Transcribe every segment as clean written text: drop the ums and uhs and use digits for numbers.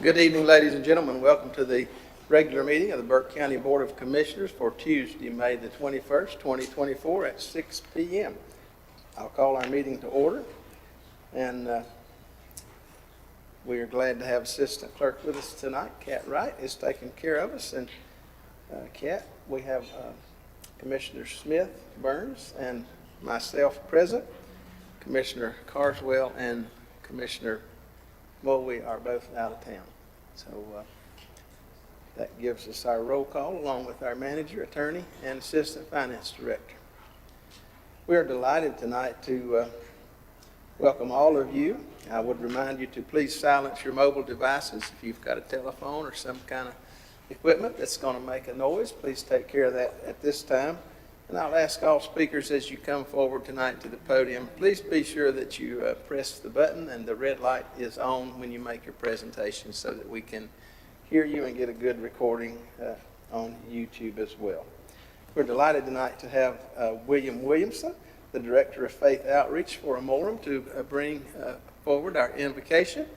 Good evening, ladies and gentlemen. Welcome to the regular meeting of the Burke County Board of Commissioners for Tuesday, May the 21st, 2024 at 6 p.m. I'll call our meeting to order, and we are glad to have Assistant Clerk with us tonight. Kat Wright is taking care of us, and Kat, we have Commissioner Smith, Burns, and myself present. Commissioner Carswell and Commissioner Mulvey are both out of town. So that gives us our roll call along with our manager, attorney, and assistant finance director. We are delighted tonight to welcome all of you. I would remind you to please silence your mobile devices. If you've got a telephone or some kind of equipment that's going to make a noise, please take care of that at this time. And I'll ask all speakers as you come forward tonight to the podium, please be sure that you press the button and the red light is on when you make your presentation so that we can hear you and get a good recording on YouTube as well. We're delighted tonight to have William Williamson, the Director of Faith Outreach for Amorum, to bring forward our invocation.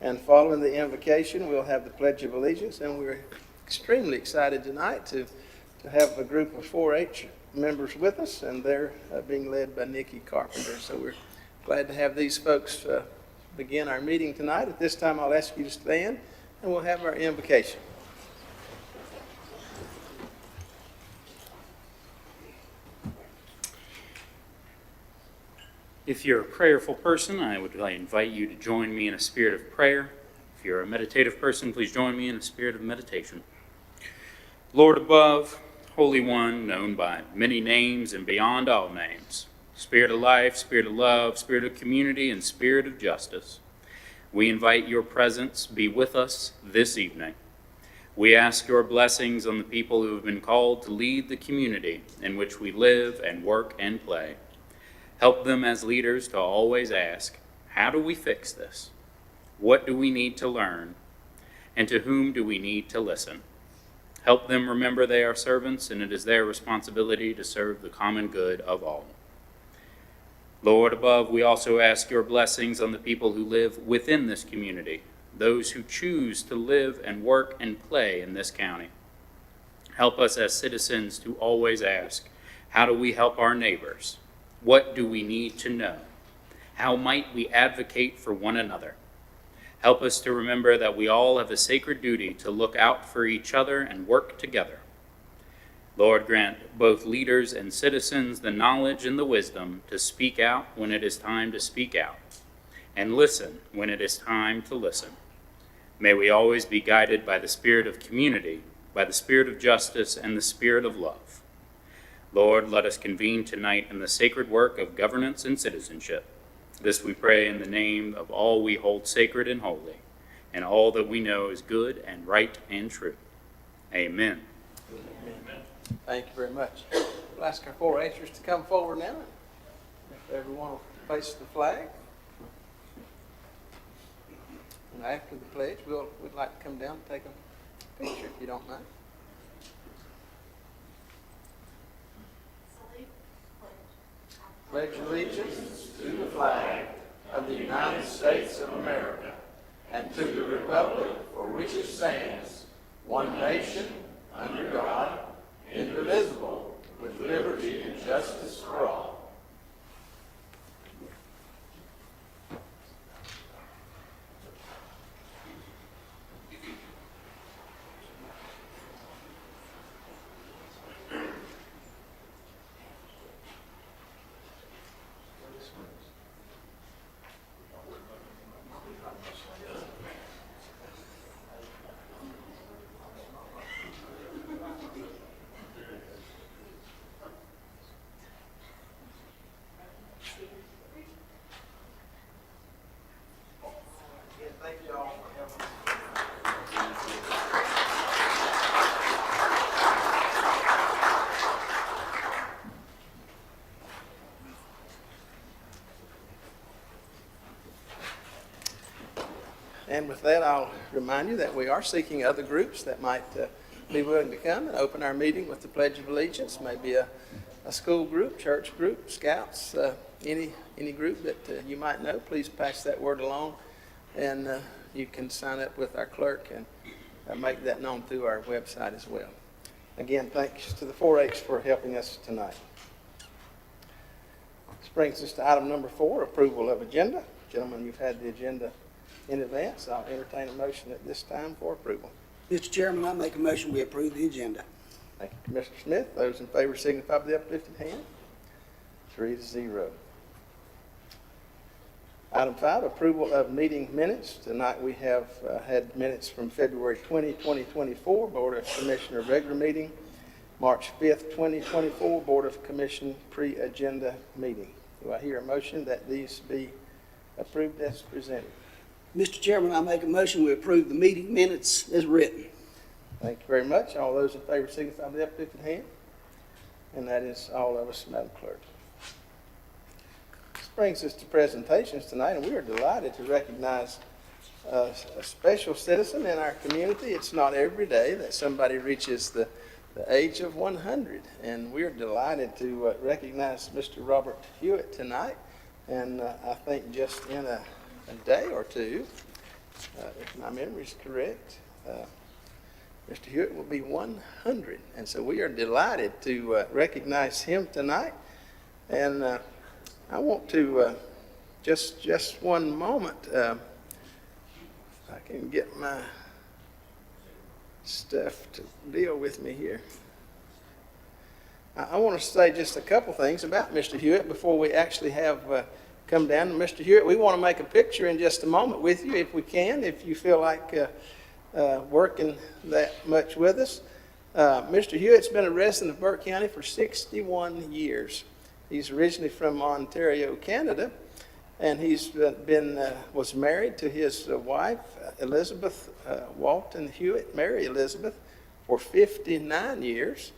And following the invocation, we'll have the Pledge of Allegiance. And we're extremely excited tonight to have a group of 4-H members with us, and they're being led by Nikki Carpenter. So we're glad to have these folks begin our meeting tonight. At this time, I'll ask you to stand, and we'll have our invocation. If you're a prayerful person, I would invite you to join me in a spirit of prayer. If you're a meditative person, please join me in a spirit of meditation. Lord above, Holy One, known by many names and beyond all names, Spirit of life, Spirit of love, Spirit of community, and Spirit of justice, we invite your presence be with us this evening. We ask your blessings on the people who have been called to lead the community in which we live and work and play. Help them as leaders to always ask, how do we fix this? What do we need to learn? And to whom do we need to listen? Help them remember they are servants, and it is their responsibility to serve the common good of all. Lord above, we also ask your blessings on the people who live within this community, those who choose to live and work and play in this county. Help us as citizens to always ask, how do we help our neighbors? What do we need to know? How might we advocate for one another? Help us to remember that we all have a sacred duty to look out for each other and work together. Lord, grant both leaders and citizens the knowledge and the wisdom to speak out when it is time to speak out, and listen when it is time to listen. May we always be guided by the spirit of community, by the spirit of justice, and the spirit of love. Lord, let us convene tonight in the sacred work of governance and citizenship. This we pray in the name of all we hold sacred and holy, and all that we know is good and right and true. Amen. Amen. Thank you very much. We'll ask our 4-H'ers to come forward now. If everyone will face the flag. And after the pledge, we'd like to come down and take a picture if you don't mind. Pledge allegiance to the flag of the United States of America and to the republic for which it stands, one nation, under God, indivisible, with liberty and justice for all. And with that, I'll remind you that we are seeking other groups that might be willing to come and open our meeting with the Pledge of Allegiance. Maybe a school group, church group, scouts, any group that you might know. Please pass that word along and you can sign up with our clerk and make that known through our website as well. Again, thanks to the 4-H for helping us tonight. This brings us to item number 4, approval of agenda. Gentlemen, you've had the agenda in advance. I'll entertain a motion at this time for approval. Mr. Chairman, I make a motion we approve the agenda. Thank you, Commissioner Smith. Those in favor signify by the uplifted hand. 3-0. Item 5, approval of meeting minutes. Tonight we have had minutes from February 20, 2024, Board of Commissioner regular meeting, March 5th, 2024, Board of Commission pre-agenda meeting. Do I hear a motion that these be approved as presented? Mr. Chairman, I make a motion we approve the meeting minutes as written. Thank you very much. All those in favor signify by the uplifted hand. And that is all of us, Madam Clerk. This brings us to presentations tonight, and we are delighted to recognize a special citizen in our community. It's not every day that somebody reaches the age of 100, and we are delighted to recognize Mr. Robert Hewitt tonight. And I think just in a day or two, if my memory is correct, Mr. Hewitt will be 100. And so we are delighted to recognize him tonight. And I want to, just one moment, if I can get my stuff to deal with me here. I want to say just a couple things about Mr. Hewitt before we actually have come down. Mr. Hewitt, we want to make a picture in just a moment with you if we can, if you feel like working that much with us. Mr. Hewitt's been a resident of Burke County for 61 years. He's originally from Ontario, Canada, and he's was married to his wife, Elizabeth Walton Hewitt, Mary Elizabeth, for 59 years.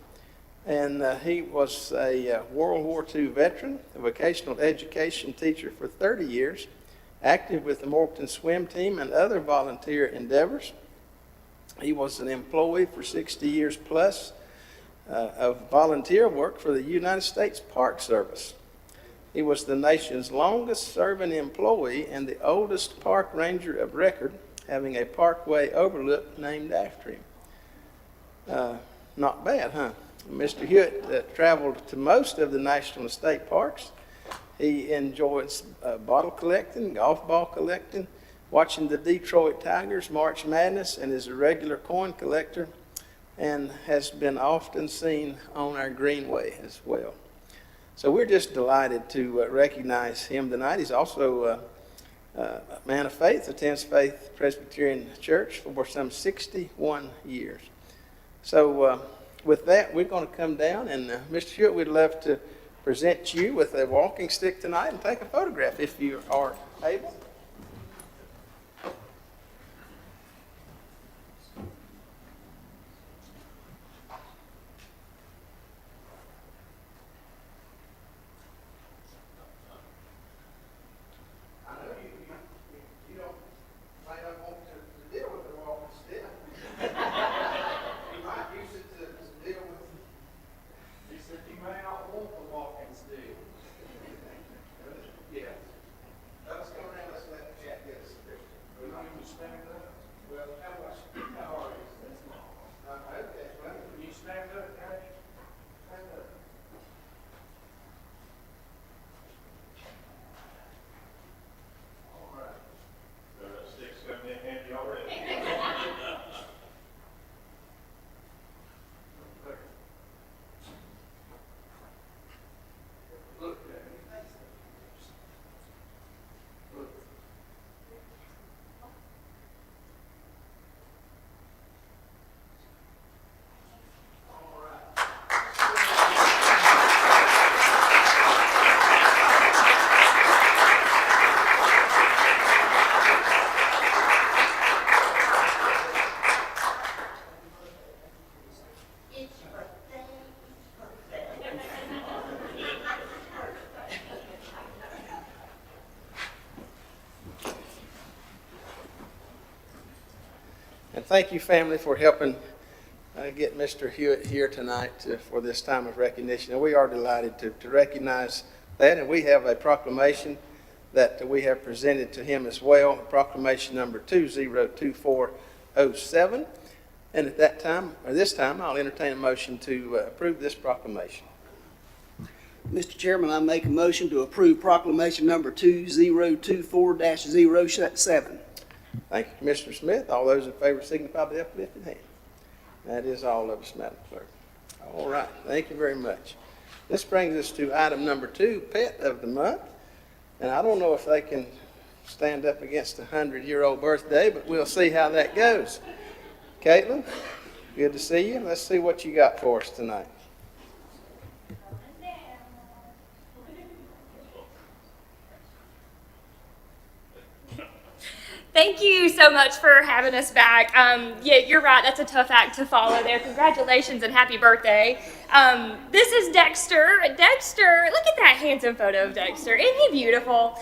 And he was a World War II veteran, a vocational education teacher for 30 years, active with the Morganton swim team and other volunteer endeavors. He was an employee for 60 years plus of volunteer work for the United States Park Service. He was the nation's longest serving employee and the oldest park ranger of record, having a parkway overlook named after him. Not bad, huh? Mr. Hewitt traveled to most of the national and state parks. He enjoys bottle collecting, golf ball collecting, watching the Detroit Tigers, March Madness, and is a regular coin collector, and has been often seen on our greenway as well. So we're just delighted to recognize him tonight. He's also a man of faith, attends Faith Presbyterian Church for some 61 years. So with that, we're going to come down, and Mr. Hewitt, we'd love to present you with a walking stick tonight and take a photograph if you are able. And thank you, family, for helping get Mr. Hewitt here tonight for this time of recognition. And we are delighted to recognize that. And we have a proclamation that we have presented to him as well, proclamation number 202407. And at that time, or this time, I'll entertain a motion to approve this proclamation. Mr. Chairman, I make a motion to approve proclamation number 2024-07. Thank you, Commissioner Smith. All those in favor signify by the uplifted hand. That is all of us, Madam Clerk. All right, thank you very much. This brings us to item number 2, Pet of the Month. And I don't know if they can stand up against a 100-year-old birthday, but we'll see how that goes. Caitlin, good to see you. Let's see what you got for us tonight. Thank you so much for having us back. Yeah, you're right. That's a tough act to follow there. Congratulations and happy birthday. This is Dexter. Dexter, look at that handsome photo of Dexter. Isn't he beautiful?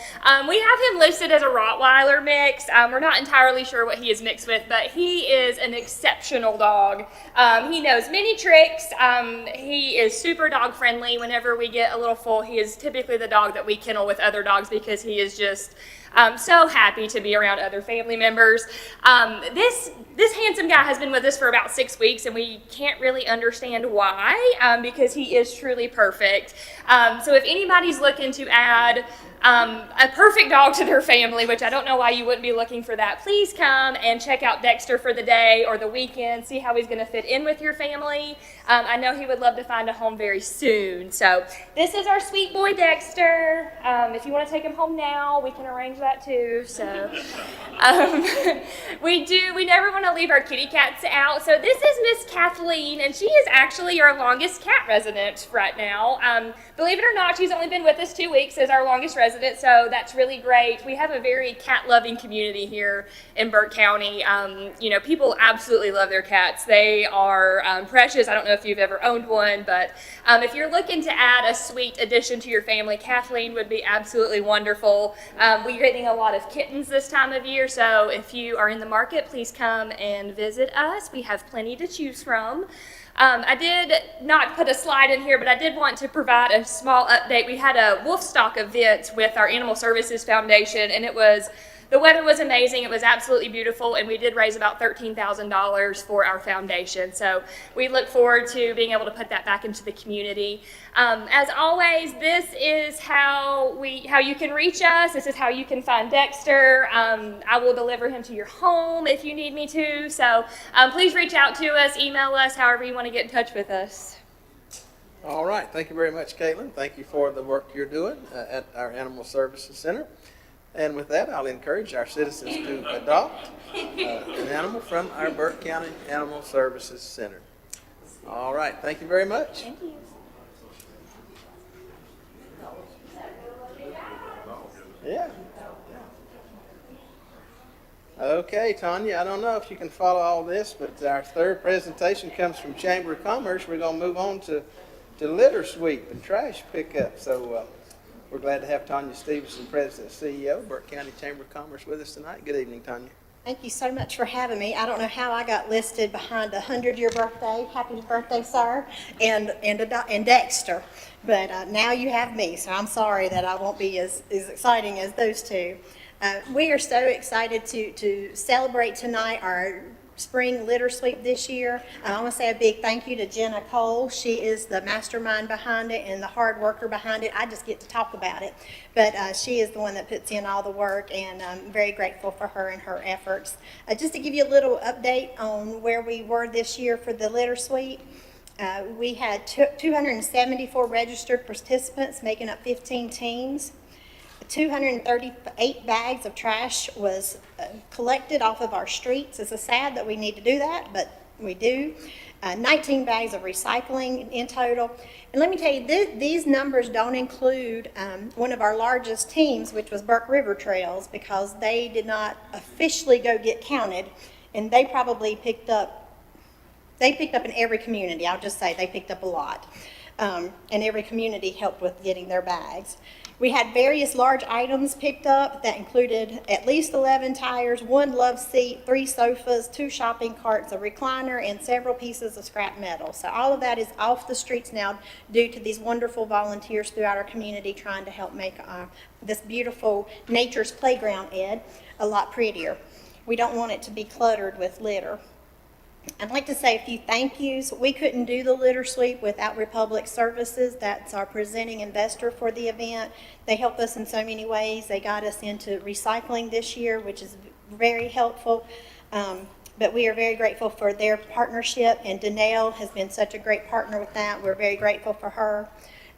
We have him listed as a Rottweiler mix. We're not entirely sure what he is mixed with, but he is an exceptional dog. He knows many tricks. He is super dog friendly. Whenever we get a little full, he is typically the dog that we kennel with other dogs because he is just so happy to be around other family members. This handsome guy has been with us for about 6 weeks, and we can't really understand why, because he is truly perfect. So if anybody's looking to add a perfect dog to their family, which I don't know why you wouldn't be looking for that, please come and check out Dexter for the day or the weekend, see how he's going to fit in with your family. I know he would love to find a home very soon. So this is our sweet boy Dexter. If you want to take him home now, we can arrange that too. So we never want to leave our kitty cats out. So this is Miss Kathleen, and she is actually our longest cat resident right now. Believe it or not, she's only been with us 2 weeks as our longest resident, so that's really great. We have a very cat-loving community here in Burke County. People absolutely love their cats. They are precious. I don't know if you've ever owned one, but if you're looking to add a sweet addition to your family, Kathleen would be absolutely wonderful. We're getting a lot of kittens this time of year, so if you are in the market, please come and visit us. We have plenty to choose from. I did not put a slide in here, but I did want to provide a small update. We had a wolf stock event with our Animal Services Foundation, and the weather was amazing. It was absolutely beautiful, and we did raise about $13,000 for our foundation. So we look forward to being able to put that back into the community. As always, this is how you can reach us. This is how you can find Dexter. I will deliver him to your home if you need me to. So please reach out to us, email us, however you want to get in touch with us. All right. Thank you very much, Caitlin. Thank you for the work you're doing at our Animal Services Center. And with that, I'll encourage our citizens to adopt an animal from our Burke County Animal Services Center. All right. Thank you very much. Thank you. Yeah. Okay, Tanya, I don't know if you can follow all this, but our third presentation comes from Chamber of Commerce. We're going to move on to litter sweep and trash pickup. So we're glad to have Tanya Stevenson, President and CEO, Burke County Chamber of Commerce, with us tonight. Good evening, Tanya. Thank you so much for having me. I don't know how I got listed behind a 100-year birthday. Happy birthday, sir, and Dexter. But now you have me, so I'm sorry that I won't be as exciting as those two. We are so excited to celebrate tonight our spring litter sweep this year. I want to say a big thank you to Jenna Cole. She is the mastermind behind it and the hard worker behind it. I just get to talk about it, but she is the one that puts in all the work, and I'm very grateful for her and her efforts. Just to give you a little update on where we were this year for the litter sweep. We had 274 registered participants making up 15 teams. 238 bags of trash was collected off of our streets. It's sad that we need to do that, but we do. 19 bags of recycling in total. And let me tell you, these numbers don't include one of our largest teams, which was Burke River Trails, because they did not officially go get counted, and they probably picked up in every community. I'll just say they picked up a lot. And every community helped with getting their bags. We had various large items picked up that included at least 11 tires, 1 love seat, 3 sofas, 2 shopping carts, a recliner, and several pieces of scrap metal. So all of that is off the streets now due to these wonderful volunteers throughout our community trying to help make this beautiful nature's playground, Ed, a lot prettier. We don't want it to be cluttered with litter. I'd like to say a few thank yous. We couldn't do the litter sweep without Republic Services. That's our presenting investor for the event. They helped us in so many ways. They got us into recycling this year, which is very helpful. But we are very grateful for their partnership, and Danelle has been such a great partner with that. We're very grateful for her.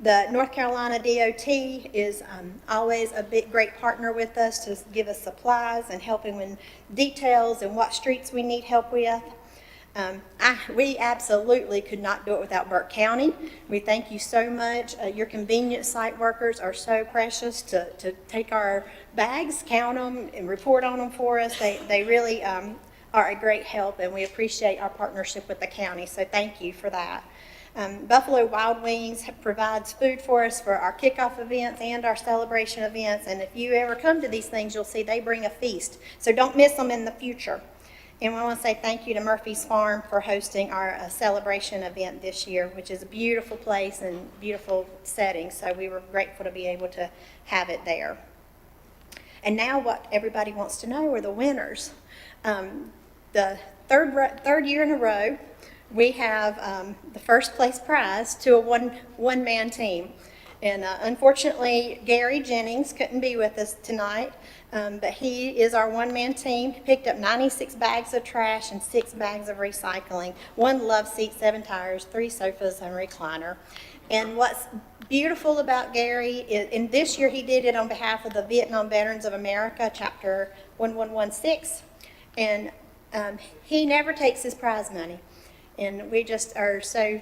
The North Carolina DOT is always a great partner with us to give us supplies and helping with details and what streets we need help with. We absolutely could not do it without Burke County. We thank you so much. Your convenience site workers are so precious to take our bags, count them, and report on them for us. They really are a great help, and we appreciate our partnership with the county, so thank you for that. Buffalo Wild Wings provides food for us for our kickoff events and our celebration events, and if you ever come to these things, you'll see they bring a feast, so don't miss them in the future. And I want to say thank you to Murphy's Farm for hosting our celebration event this year, which is a beautiful place and beautiful setting. So we were grateful to be able to have it there. And now what everybody wants to know are the winners. The third year in a row, we have the first place prize to a one-man team. And unfortunately, Gary Jennings couldn't be with us tonight, but he is our one-man team. He picked up 96 bags of trash and 6 bags of recycling, 1 love seat, 7 tires, 3 sofas, and a recliner. And what's beautiful about Gary is, and this year he did it on behalf of the Vietnam Veterans of America, Chapter 1116, and he never takes his prize money. And we just are so,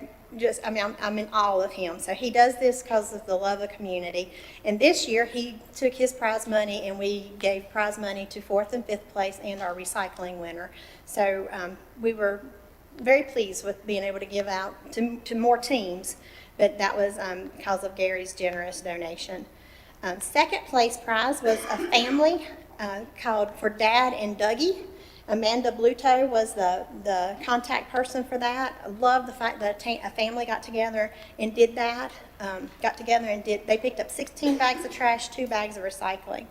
I'm in awe of him. So he does this because of the love of the community. And this year he took his prize money and we gave prize money to 4th and 5th place and our recycling winner. So we were very pleased with being able to give out to more teams, but that was because of Gary's generous donation. Second place prize was a family called For Dad and Dougie. Amanda Bluto was the contact person for that. I love the fact that a family got together and did that. They picked up 16 bags of trash, 2 bags of recycling.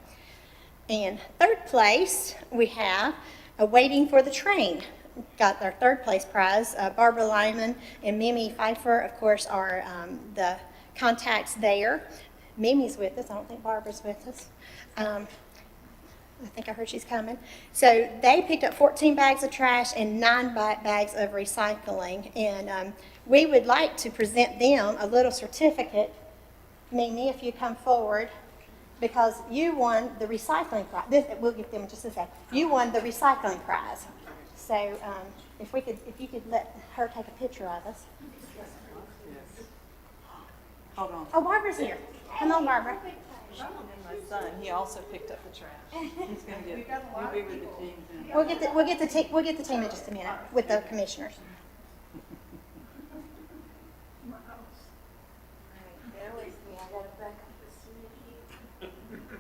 And third place, we have Waiting for the Train. Got our third place prize. Barbara Lyman and Mimi Pfeiffer, of course, are the contacts there. Mimi's with us. I don't think Barbara's with us. I think I heard she's coming. So they picked up 14 bags of trash and 9 bags of recycling. And we would like to present them a little certificate. Mimi, if you come forward, because you won the recycling prize. We'll get them in just a second. You won the recycling prize. So if you could let her take a picture of us. Hold on. Oh, Barbara's here. Come on, Barbara. And my son, he also picked up the trash. He's gonna get, he'll be with the team. We'll get the team in just a minute with the commissioners.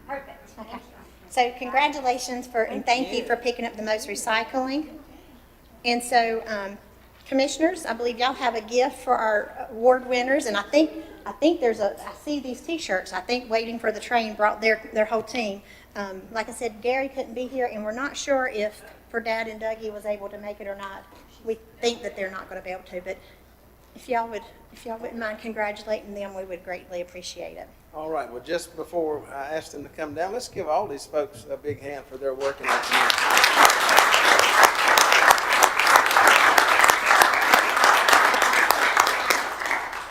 Perfect. Okay. So congratulations and thank you for picking up the most recycling. And so, commissioners, I believe y'all have a gift for our award winners, and I think I see these T-shirts. I think Waiting for the Train brought their whole team. Like I said, Gary couldn't be here, and we're not sure if For Dad and Dougie was able to make it or not. We think that they're not going to be able to, but if y'all wouldn't mind congratulating them, we would greatly appreciate it. All right, well, just before I ask them to come down, let's give all these folks a big hand for their work in our community.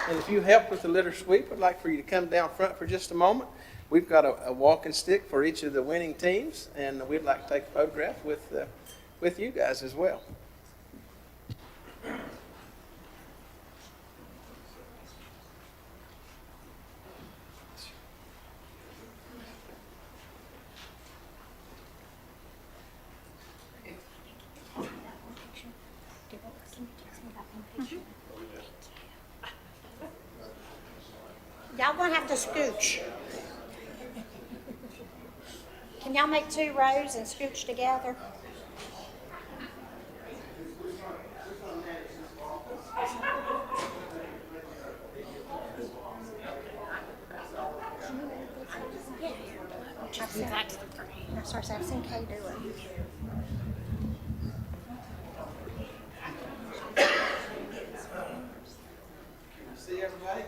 And if you help with the litter sweep, I'd like for you to come down front for just a moment. We've got a walking stick for each of the winning teams, and we'd like to take a photograph with you guys as well. Y'all gonna have to scooch. Can y'all make 2 rows and scooch together? No, sorry, I've seen Kay do it. See everybody?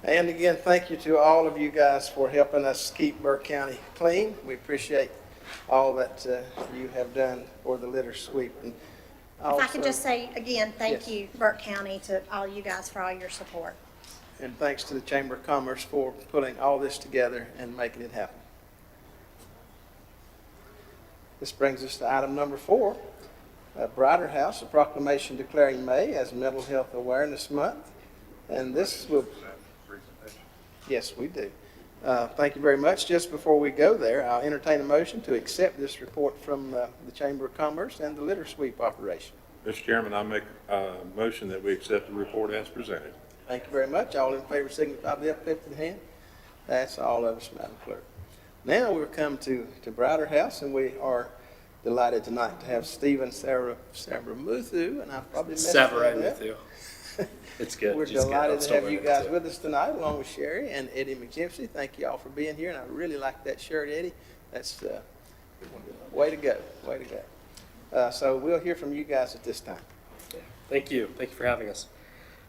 And again, thank you to all of you guys for helping us keep Burke County clean. We appreciate all that you have done for the litter sweep. And If I could also- just say again, thank Yes. you, Burke County, to all you guys for all your support. And thanks to the Chamber of Commerce for putting all this together and making it happen. This brings us to item number 4, Brighter House, a proclamation declaring May as Mental Health Awareness Month. And this will... Yes, we do. Thank you very much. Just before we go there, I'll entertain a motion to accept this report from the Chamber of Commerce and the litter sweep operation. Mr. Chairman, I make a motion that we accept the report as presented. Thank you very much. All in favor signify by the uplifted hand. That's all of us, Madam Clerk. Now we'll come to Brighter House, and we are delighted tonight to have Stephen Saramuthu, and I probably messed that up. Sabaramuthu. It's good. We're She's good. delighted I'm to still have you learning guys too. with us tonight, along with Sherry and Eddie McKimsey. Thank you all for being here, and I really like that shirt, Eddie. That's way to go, way to go. So we'll hear from you guys at this time. Thank you. Thank you for having us.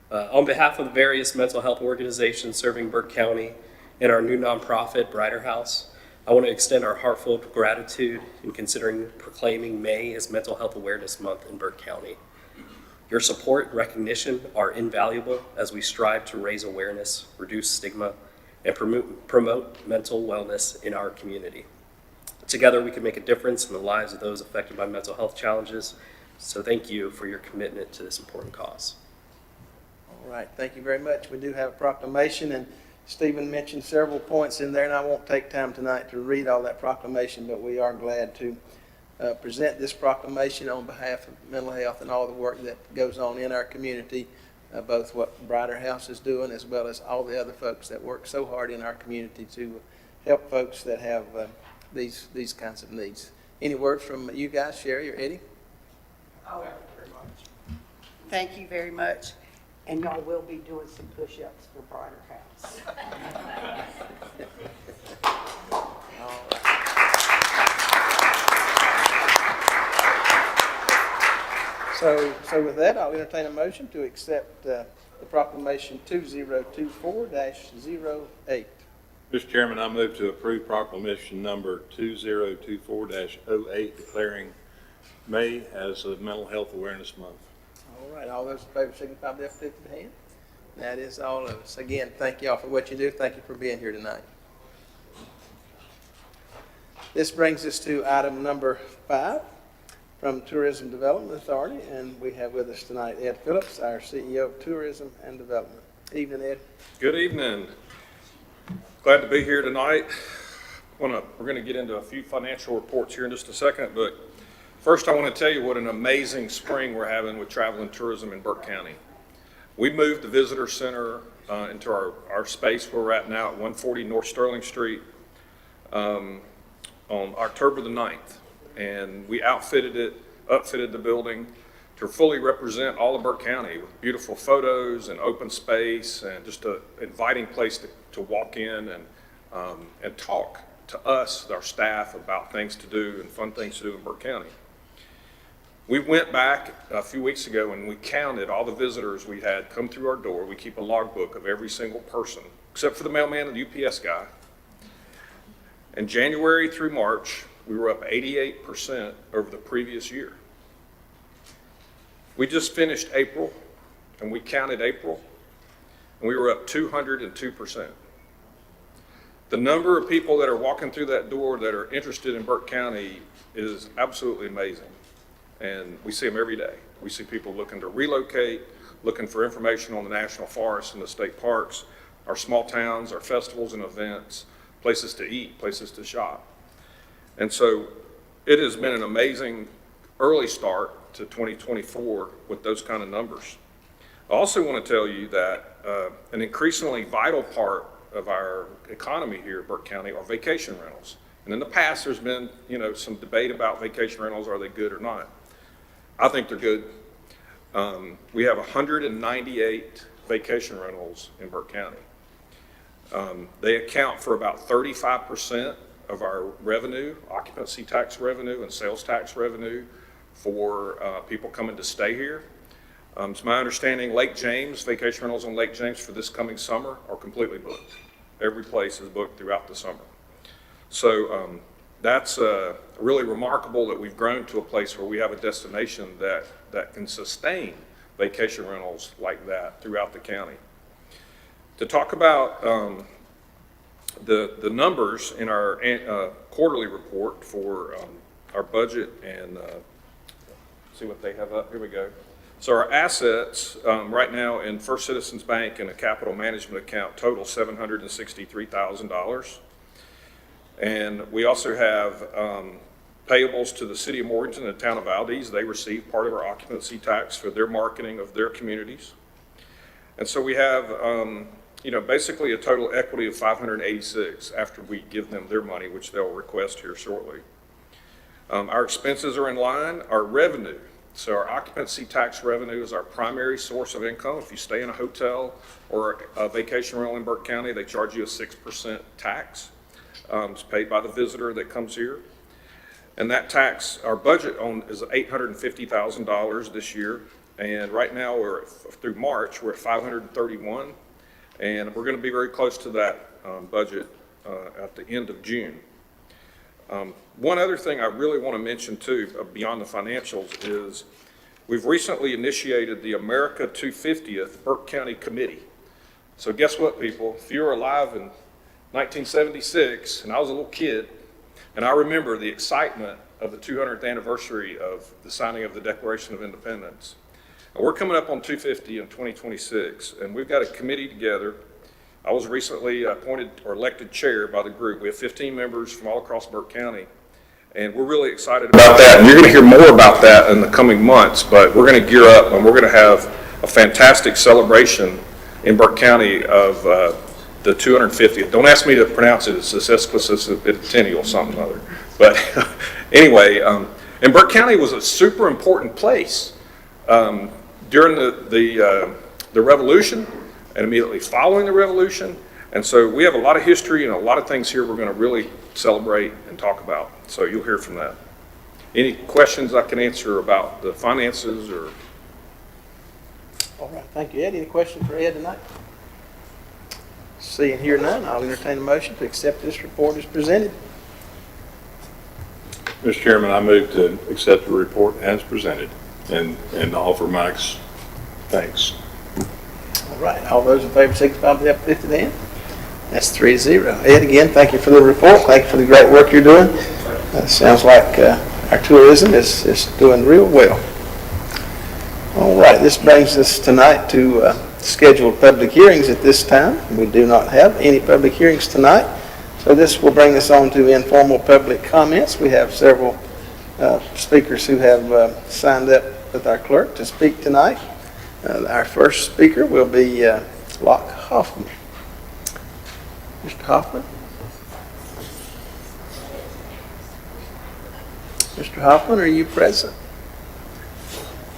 On behalf of the various mental health organizations serving Burke County and our new nonprofit, Brighter House, I want to extend our heartfelt gratitude in considering proclaiming May as Mental Health Awareness Month in Burke County. Your support and recognition are invaluable as we strive to raise awareness, reduce stigma, and promote mental wellness in our community. Together, we can make a difference in the lives of those affected by mental health challenges. So thank you for your commitment to this important cause. All right, thank you very much. We do have a proclamation, and Stephen mentioned several points in there, and I won't take time tonight to read all that proclamation, but we are glad to present this proclamation on behalf of mental health and all the work that goes on in our community, both what Brighter House is doing as well as all the other folks that work so hard in our community to help folks that have these kinds of needs. Any words from you guys, Sherry or Eddie? Thank you very much. And y'all will be doing some push-ups for Brighter House. So with that, I'll entertain a motion to accept the proclamation 2024-08. Mr. Chairman, I move to approve proclamation number 2024-08 declaring May as a Mental Health Awareness Month. All right, all those in favor signify by the uplifted hand. That is all of us. Again, thank you all for what you do. Thank you for being here tonight. This brings us to item number 5 from Tourism Development Authority, and we have with us tonight Ed Phillips, our CEO of Tourism and Development. Evening, Ed. Good evening. Glad to be here tonight. We're going to get into a few financial reports here in just a second, but first I want to tell you what an amazing spring we're having with travel and tourism in Burke County. We moved the visitor center into our space where we're at now at 140 North Sterling Street on October the 9th. And we upfitted the building to fully represent all of Burke County with beautiful photos and open space and just an inviting place to walk in and talk to us, our staff, about things to do and fun things to do in Burke County. We went back a few weeks ago and we counted all the visitors we had come through our door. We keep a logbook of every single person, except for the mailman and the UPS guy. In January through March, we were up 88% over the previous year. We just finished April, and we counted April, and we were up 202%. The number of people that are walking through that door that are interested in Burke County is absolutely amazing, and we see them every day. We see people looking to relocate, looking for information on the national forests and the state parks, our small towns, our festivals and events, places to eat, places to shop. And so it has been an amazing early start to 2024 with those kind of numbers. I also want to tell you that an increasingly vital part of our economy here at Burke County are vacation rentals. And in the past, there's been, some debate about vacation rentals, are they good or not? I think they're good. We have 198 vacation rentals in Burke County. They account for about 35% of our revenue, occupancy tax revenue and sales tax revenue for people coming to stay here. It's my understanding Lake James, vacation rentals on Lake James for this coming summer are completely booked. Every place is booked throughout the summer. So that's really remarkable that we've grown to a place where we have a destination that can sustain vacation rentals like that throughout the county. To talk about the numbers in our quarterly report for our budget and see what they have up. Here we go. So our assets right now in First Citizens Bank and a capital management account total $763,000. And we also have payables to the city of Morganton and the town of Valdez. They receive part of our occupancy tax for their marketing of their communities. And so we have, basically a total equity of 586 after we give them their money, which they'll request here shortly. Our expenses are in line. Our revenue, so our occupancy tax revenue is our primary source of income. If you stay in a hotel or a vacation rental in Burke County, they charge you a 6% tax. It's paid by the visitor that comes here. And that tax, our budget is $850,000 this year. And right now, through March, we're at 531. And we're going to be very close to that budget at the end of June. One other thing I really want to mention too, beyond the financials, is we've recently initiated the America 250th Burke County Committee. So guess what, people? If you were alive in 1976, and I was a little kid, and I remember the excitement of the 200th anniversary of the signing of the Declaration of Independence. And we're coming up on 250 in 2026, and we've got a committee together. I was recently appointed or elected chair by the group. We have 15 members from all across Burke County, and we're really excited about that. And you're going to hear more about that in the coming months, but we're going to gear up, and we're going to have a fantastic celebration in Burke County of the 250th. Don't ask me to pronounce it. It's the sesquicentennial something or other. But anyway, and Burke County was a super important place during the Revolution and immediately following the Revolution. And so we have a lot of history and a lot of things here we're going to really celebrate and talk about. So you'll hear from that. Any questions I can answer about the finances or? All right, thank you, Ed. Any questions for Ed tonight? Seeing here none, I'll entertain a motion to accept this report as presented. Mr. Chairman, I move to accept the report as presented and offer Mike's thanks. All right, all those in favor signify by the uplifted hand. That's 3-0. Ed, again, thank you for the report. Thank you for the great work you're doing. Sounds like our tourism is doing real well. All right, this brings us tonight to scheduled public hearings at this time. We do not have any public hearings tonight, so this will bring us on to informal public comments. We have several speakers who have signed up with our clerk to speak tonight. Our first speaker will be Locke Hoffman. Mr. Hoffman? Mr. Hoffman, are you present?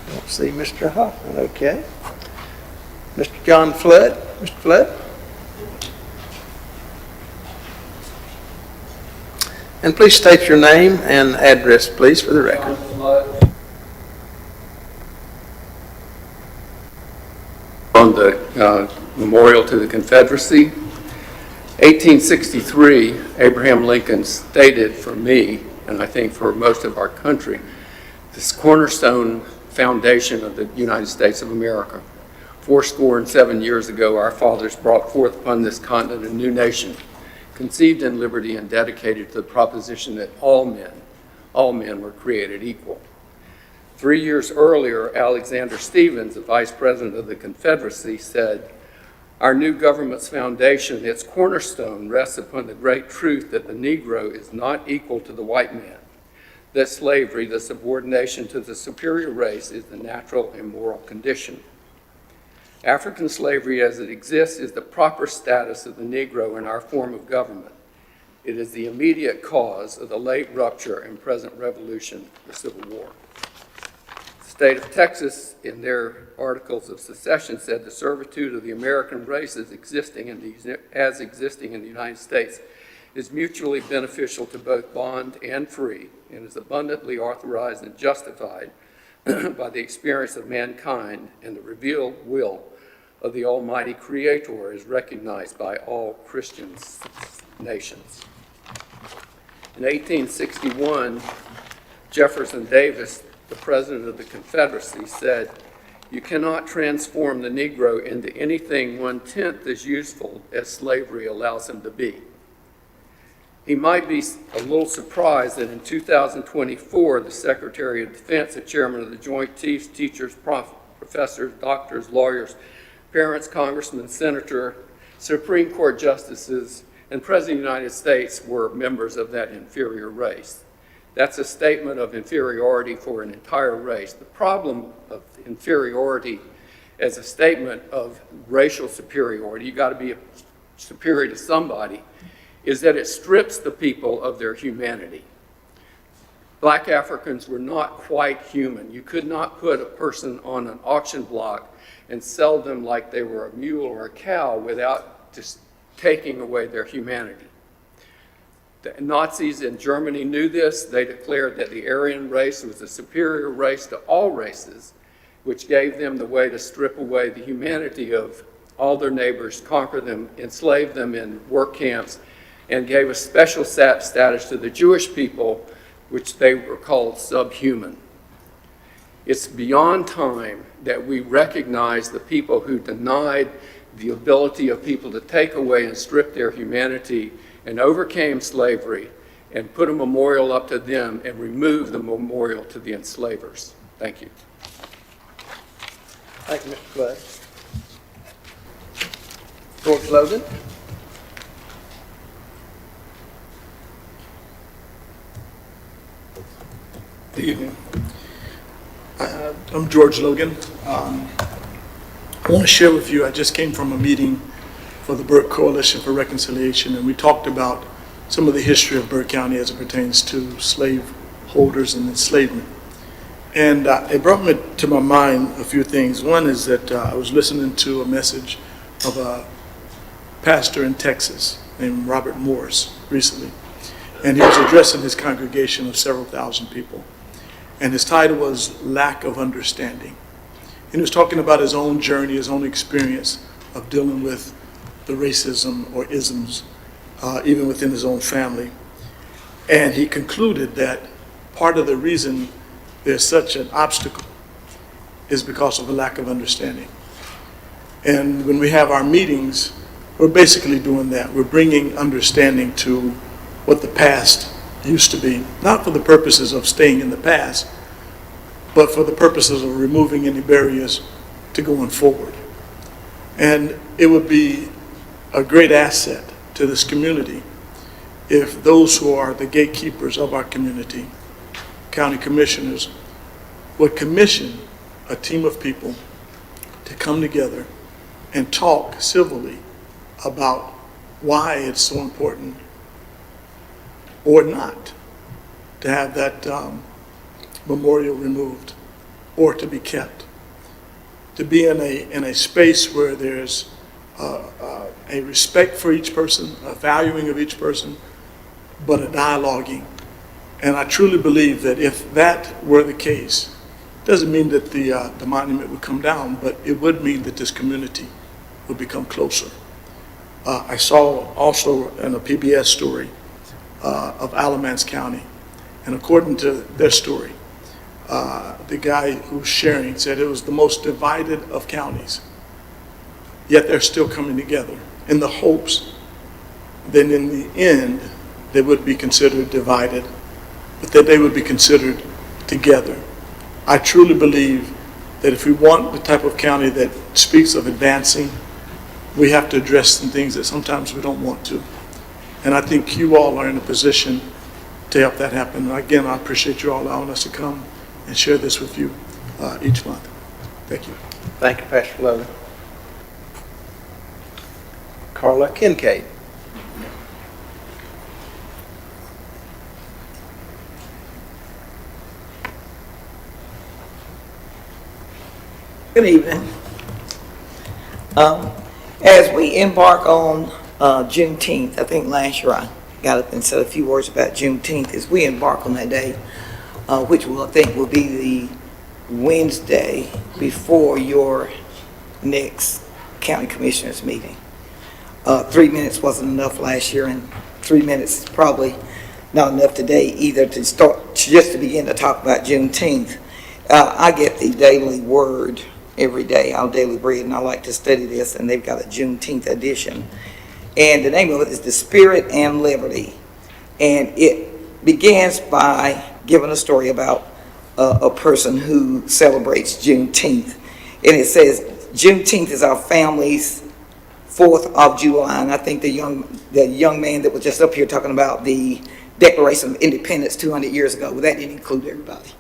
Don't see Mr. Hoffman. Okay. Mr. John Flood. Mr. Flood? And please state your name and address, please, for the record. On the memorial to the Confederacy. 1863, Abraham Lincoln stated for me, and I think for most of our country, this cornerstone foundation of the United States of America. 77 years ago, our fathers brought forth upon this continent a new nation, conceived in liberty and dedicated to the proposition that all men were created equal. 3 years earlier, Alexander Stephens, the Vice President of the Confederacy, said, Our new government's foundation, its cornerstone, rests upon the great truth that the Negro is not equal to the white man, that slavery, the subordination to the superior race, is the natural and moral condition. African slavery as it exists is the proper status of the Negro in our form of government. It is the immediate cause of the late rupture and present revolution, the Civil War. The state of Texas, in their articles of secession, said the servitude of the American race as existing in the United States is mutually beneficial to both bond and free, and is abundantly authorized and justified by the experience of mankind, and the revealed will of the Almighty Creator is recognized by all Christian nations. In 1861, Jefferson Davis, the president of the Confederacy, said, "You cannot transform the Negro into anything 1/10 as useful as slavery allows him to be." He might be a little surprised that in 2024, the Secretary of Defense, the chairman of the Joint Chiefs, teachers, professors, doctors, lawyers, parents, congressmen, senator, Supreme Court justices, and President of the United States were members of that inferior race. That's a statement of inferiority for an entire race. The problem of inferiority as a statement of racial superiority, you got to be superior to somebody, is that it strips the people of their humanity. Black Africans were not quite human. You could not put a person on an auction block and sell them like they were a mule or a cow without just taking away their humanity. The Nazis in Germany knew this. They declared that the Aryan race was a superior race to all races, which gave them the way to strip away the humanity of all their neighbors, conquer them, enslave them in work camps, and gave a special status to the Jewish people, which they were called subhuman. It's beyond time that we recognize the people who denied the ability of people to take away and strip their humanity and overcame slavery and put a memorial up to them and remove the memorial to the enslavers. Thank you. Thank you, Mr. Flood. George Logan. Good evening. I'm George Logan. I want to share with you, I just came from a meeting for the Burke Coalition for Reconciliation, and we talked about some of the history of Burke County as it pertains to slave holders and enslavement. And it brought me to my mind a few things. One is that I was listening to a message of a pastor in Texas named Robert Morris recently, and he was addressing his congregation of several thousand people. And his title was Lack of Understanding. And he was talking about his own journey, his own experience of dealing with the racism or isms, even within his own family. And he concluded that part of the reason there's such an obstacle is because of a lack of understanding. And when we have our meetings, we're basically doing that. We're bringing understanding to what the past used to be, not for the purposes of staying in the past, but for the purposes of removing any barriers to going forward. And it would be a great asset to this community if those who are the gatekeepers of our community, county commissioners, would commission a team of people to come together and talk civilly about why it's so important or not to have that memorial removed or to be kept. To be in a space where there's a respect for each person, a valuing of each person, but a dialoguing. And I truly believe that if that were the case, doesn't mean that the monument would come down, but it would mean that this community would become closer. I saw also in a PBS story of Alamance County, and according to their story, the guy who's sharing said it was the most divided of counties, yet they're still coming together in the hopes that in the end they would be considered divided, but that they would be considered together. I truly believe that if we want the type of county that speaks of advancing we have to address some things that sometimes we don't want to. And I think you all are in a position to help that happen. And again, I appreciate you all allowing us to come and share this with you each month. Thank you. Thank you, Pastor Logan. Carla Kincaid. Good evening. As we embark on Juneteenth, I think last year I got up and said a few words about Juneteenth. As we embark on that day, which I think will be the Wednesday before your next county commissioners meeting. 3 minutes wasn't enough last year, and 3 minutes is probably not enough today either to start, just to begin to talk about Juneteenth. I get the Daily Word every day, our daily bread, and I like to study this, and they've got a Juneteenth edition. And the name of it is The Spirit and Liberty. And it begins by giving a story about a person who celebrates Juneteenth. And it says, Juneteenth is our family's 4th of July. And I think the young man that was just up here talking about the Declaration of Independence 200 years ago, well, that didn't include everybody.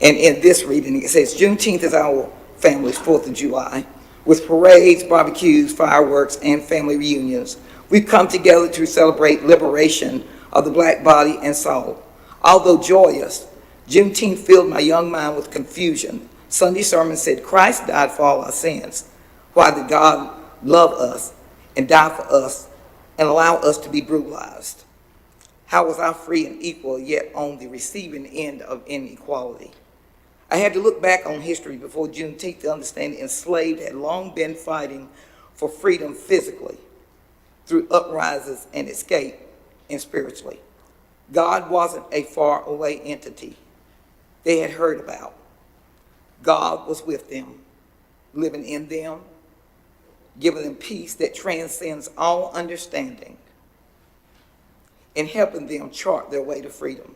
And in this reading, it says, Juneteenth is our family's 4th of July. With parades, barbecues, fireworks, and family reunions, we've come together to celebrate liberation of the black body and soul. Although joyous, Juneteenth filled my young mind with confusion. Sunday sermon said, Christ died for all our sins. Why did God love us and die for us and allow us to be brutalized? How was I free and equal, yet on the receiving end of inequality? I had to look back on history before Juneteenth to understand the enslaved had long been fighting for freedom physically through uprisings and escape, and spiritually. God wasn't a far-away entity they had heard about. God was with them, living in them, giving them peace that transcends all understanding, and helping them chart their way to freedom.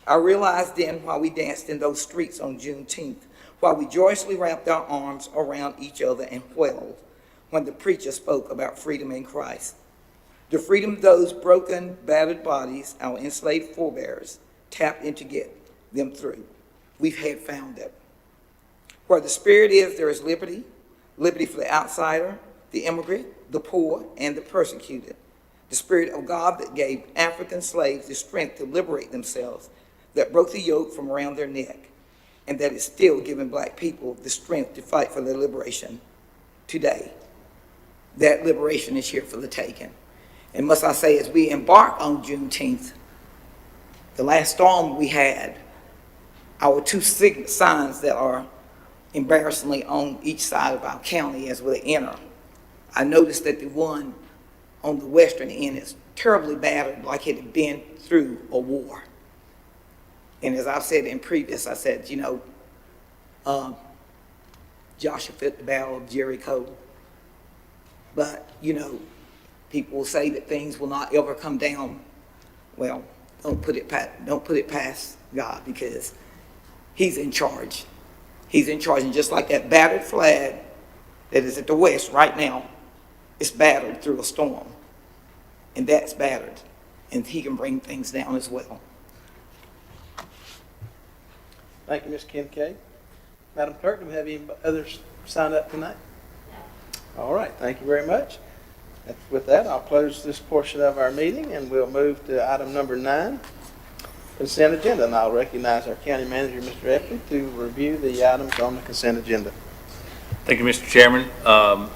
I realized then while we danced in those streets on Juneteenth, while we joyously wrapped our arms around each other and wailed when the preacher spoke about freedom in Christ. The freedom those broken, battered bodies, our enslaved forebears, tapped in to get them through. We've had found it. Where the Spirit is, there is liberty, liberty for the outsider, the immigrant, the poor, and the persecuted. The Spirit of God that gave African slaves the strength to liberate themselves, that broke the yoke from around their neck, and that is still giving black people the strength to fight for their liberation today. That liberation is here for the taking. And must I say, as we embark on Juneteenth, the last storm we had, our two signs that are embarrassingly on each side of our county as we enter, I noticed that the one on the western end is terribly battered, like it had been through a war. And as I've said in previous, I said, Joshua fit the battle of Jericho. But, people will say that things will not ever come down. Well, don't put it past God, because he's in charge. He's in charge. And just like that battered flag that is at the west right now, it's battered through a storm. And that's battered. And he can bring things down as well. Thank you, Ms. Kincaid. Madam Clerk, do we have any others signed up tonight? All right, thank you very much. With that, I'll close this portion of our meeting, and we'll move to item number 9, consent agenda. And I'll recognize our county manager, Mr. Epley, to review the items on the consent agenda. Thank you, Mr. Chairman.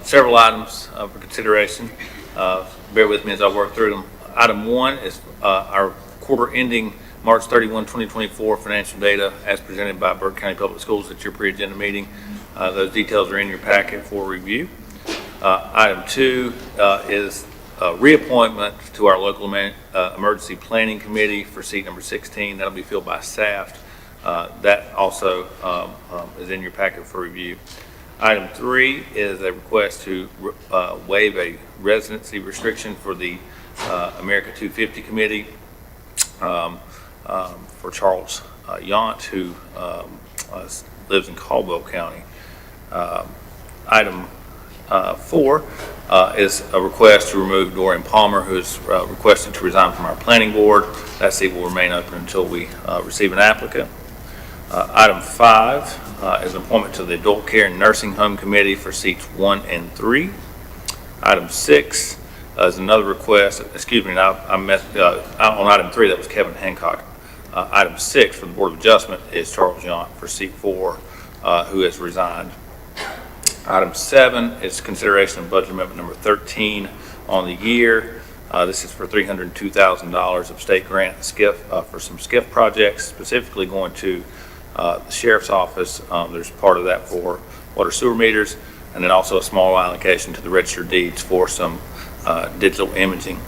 Several items for consideration. Bear with me as I work through them. Item 1 is our quarter ending March 31, 2024 financial data as presented by Burke County Public Schools at your pre-agenda meeting. Those details are in your packet for review. Item 2 is a reappointment to our local emergency planning committee for seat number 16. That'll be filled by staff. That also is in your packet for review. Item 3 is a request to waive a residency restriction for the America 250 committee for Charles Yount, who lives in Caldwell County. Item 4 is a request to remove Dorian Palmer, who is requested to resign from our planning board. That seat will remain open until we receive an applicant. Item 5 is an appointment to the Adult Care and Nursing Home Committee for seats 1 and 3. Item 6 is another request, excuse me, I messed, on item 3, that was Kevin Hancock. Item 6 for the Board of Adjustment is Charles Yount for seat 4, who has resigned. Item 7 is consideration of budget amendment number 13 on the year. This is for $302,000 of state grant SCIF for some SCIF projects, specifically going to the sheriff's office. There's part of that for water sewer meters, and then also a small allocation to the registered deeds for some digital imaging.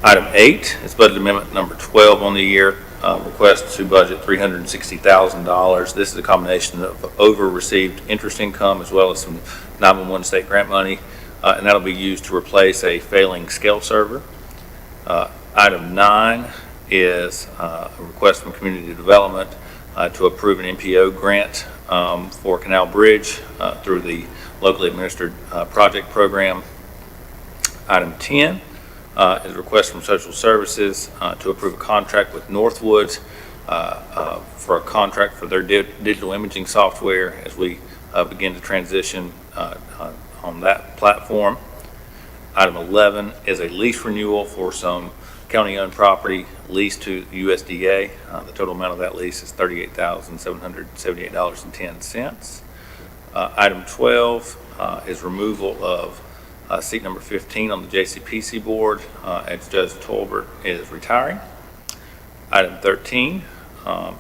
Item 8 is budget amendment number 12 on the year. Request to budget $360,000. This is a combination of over-received interest income as well as some 911 state grant money, and that'll be used to replace a failing scale server. Item 9 is a request from Community Development to approve an MPO grant for Canal Bridge through the locally administered project program. Item 10 is a request from Social Services to approve a contract with Northwoods for a contract for their digital imaging software as we begin to transition on that platform. Item 11 is a lease renewal for some county-owned property leased to USDA. The total amount of that lease is $38,778.10. Item 12 is removal of seat number 15 on the JCPC board as Judge Tolbert is retiring. Item 13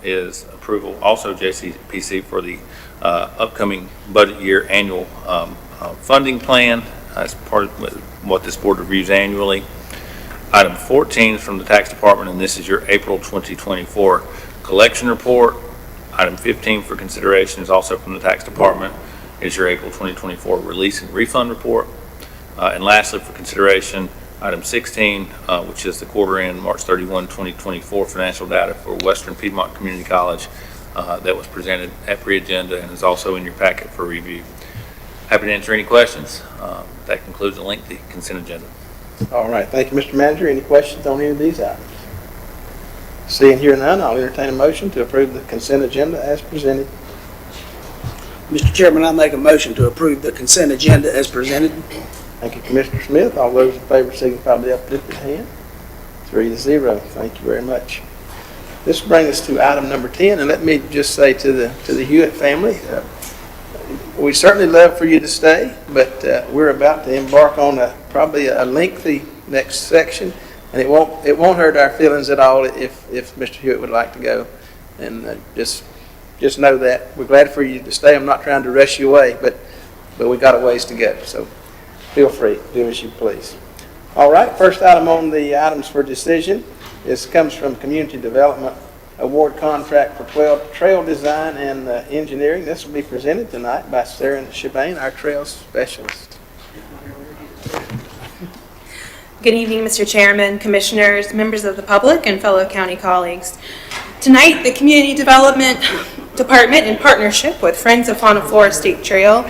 is approval, also JCPC, for the upcoming budget year annual funding plan as part of what this board reviews annually. Item 14 is from the Tax Department, and this is your April 2024 collection report. Item 15 for consideration is also from the Tax Department. It is your April 2024 release and refund report. And lastly, for consideration, item 16, which is the quarter end March 31, 2024 financial data for Western Piedmont Community College that was presented at pre-agenda and is also in your packet for review. Happy to answer any questions. That concludes the lengthy consent agenda. All right, thank you, Mr. Manager. Any questions on any of these items? Seeing here none, I'll entertain a motion to approve the consent agenda as presented. Mr. Chairman, I make a motion to approve the consent agenda as presented. Thank you, Commissioner Smith. All those in favor signify by the uplifted hand. 3-0. Thank you very much. This brings us to item number 10, and let me just say to the Hewitt family, we certainly love for you to stay, but we're about to embark on probably a lengthy next section, and it won't hurt our feelings at all if Mr. Hewitt would like to go. And just know that we're glad for you to stay. I'm not trying to rush you away, but we got a ways to go. So feel free, do as you please. All right, first item on the items for decision. This comes from Community Development Award Contract for Trail Design and Engineering. This will be presented tonight by Sarah Shabane, our trails specialist. Good evening, Mr. Chairman, Commissioners, members of the public, and fellow county colleagues. Tonight, the Community Development Department, in partnership with Friends of Fauna Flora State Trail,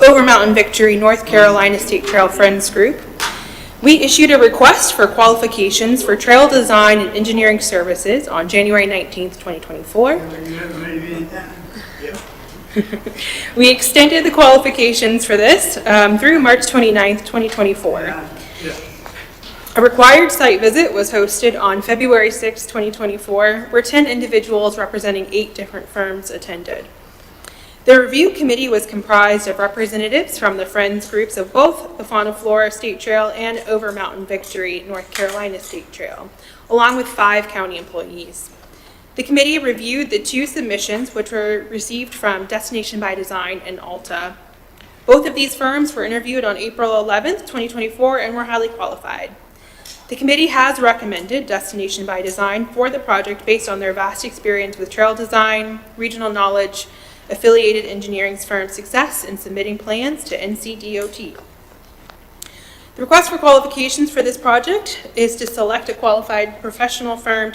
Over Mountain Victory North Carolina State Trail Friends Group, we issued a request for qualifications for trail design and engineering services on January 19th, 2024. We extended the qualifications for this through March 29th, 2024. A required site visit was hosted on February 6, 2024, where 10 individuals representing 8 different firms attended. The review committee was comprised of representatives from the Friends groups of both the Fauna Flora State Trail and Over Mountain Victory North Carolina State Trail, along with 5 county employees. The committee reviewed the 2 submissions which were received from Destination by Design and Alta. Both of these firms were interviewed on April 11th, 2024 and were highly qualified. The committee has recommended Destination by Design for the project based on their vast experience with trail design, regional knowledge, affiliated engineering firm success in submitting plans to NCDOT. The request for qualifications for this project is to select a qualified professional firm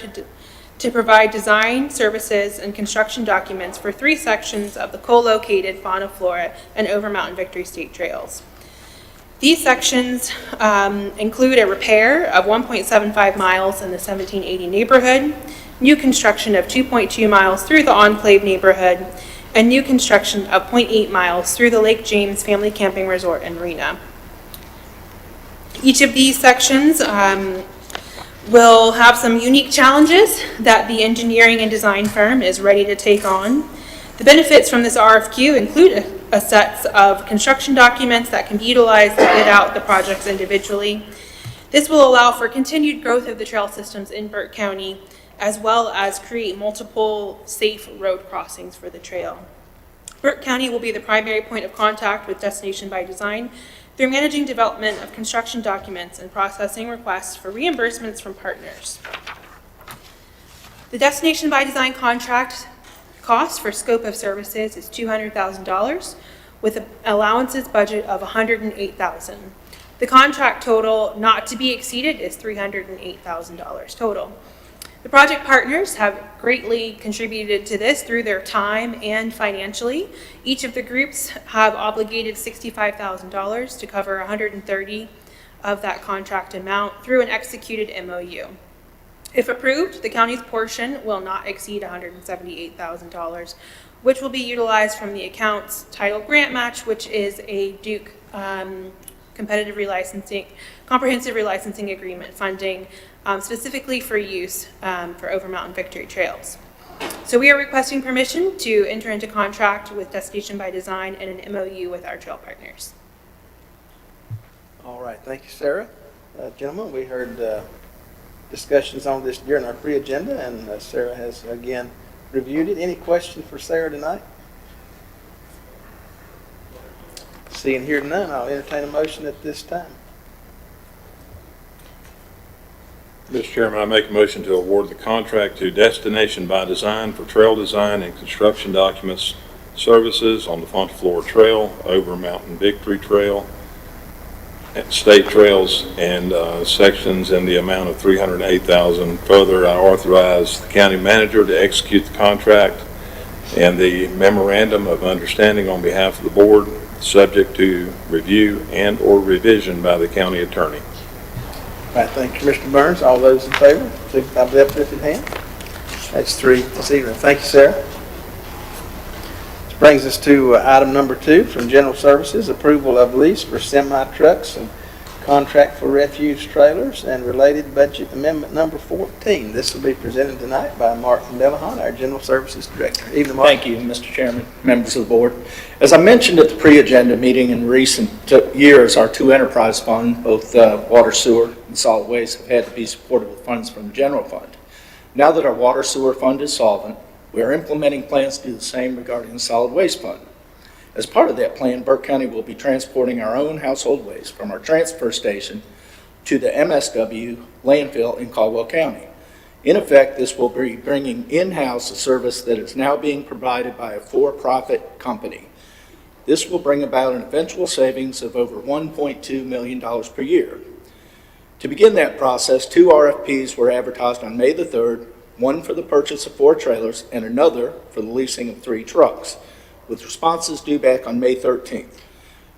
to to provide design, services, and construction documents for 3 sections of the co-located Fauna Flora and Over Mountain Victory State Trails. These sections include a repair of 1.75 miles in the 1780 neighborhood, new construction of 2.2 miles through the Enclave neighborhood, and new construction of 0.8 miles through the Lake James Family Camping Resort and Marina. Each of these sections will have some unique challenges that the engineering and design firm is ready to take on. The benefits from this RFQ include a set of construction documents that can be utilized to bid out the projects individually. This will allow for continued growth of the trail systems in Burke County, as well as create multiple safe road crossings for the trail. Burke County will be the primary point of contact with Destination by Design through managing development of construction documents and processing requests for reimbursements from partners. The Destination by Design contract cost for scope of services is $200,000 with an allowances budget of $108,000. The contract total not to be exceeded is $308,000 total. The project partners have greatly contributed to this through their time and financially. Each of the groups have obligated $65,000 to cover $130,000 of that contract amount through an executed MOU. If approved, the county's portion will not exceed $178,000, which will be utilized from the account's title grant match, which is a Duke comprehensive relicensing agreement funding specifically for use for Over Mountain Victory Trails. So we are requesting permission to enter into contract with Destination by Design and an MOU with our trail partners. All right, thank you, Sarah. Gentlemen, we heard discussions on this during our pre-agenda, and Sarah has again reviewed it. Any questions for Sarah tonight? Seeing here none, I'll entertain a motion at this time. Mr. Chairman, I make a motion to award the contract to Destination by Design for trail design and construction documents services on the Fauna Flora Trail, Over Mountain Victory Trail, state trails, and sections in the amount of $308,000. Further, I authorize the county manager to execute the contract and the memorandum of understanding on behalf of the board, subject to review and or revision by the county attorney. All right, thank you, Commissioner Burns. All those in favor, signify by the uplifted hand. That's 3-0. Thank you, Sarah. This brings us to item number 2 from General Services, approval of lease for semi-trucks and contract for refuse trailers and related budget amendment number 14. This will be presented tonight by Mark Delahunt, our General Services Director. Evening, Mark. Thank you, Mr. Chairman, members of the board. As I mentioned at the pre-agenda meeting, in recent years, our 2 enterprise funds, both water, sewer, and solid waste, have had to be supported with funds from the general fund. Now that our water sewer fund is solvent, we are implementing plans to do the same regarding the solid waste fund. As part of that plan, Burke County will be transporting our own household waste from our transfer station to the MSW landfill in Caldwell County. In effect, this will be bringing in-house a service that is now being provided by a for-profit company. This will bring about an eventual savings of over $1.2 million per year. To begin that process, 2 RFPs were advertised on May the 3rd, one for the purchase of 4 trailers and another for the leasing of 3 trucks, with responses due back on May 13th.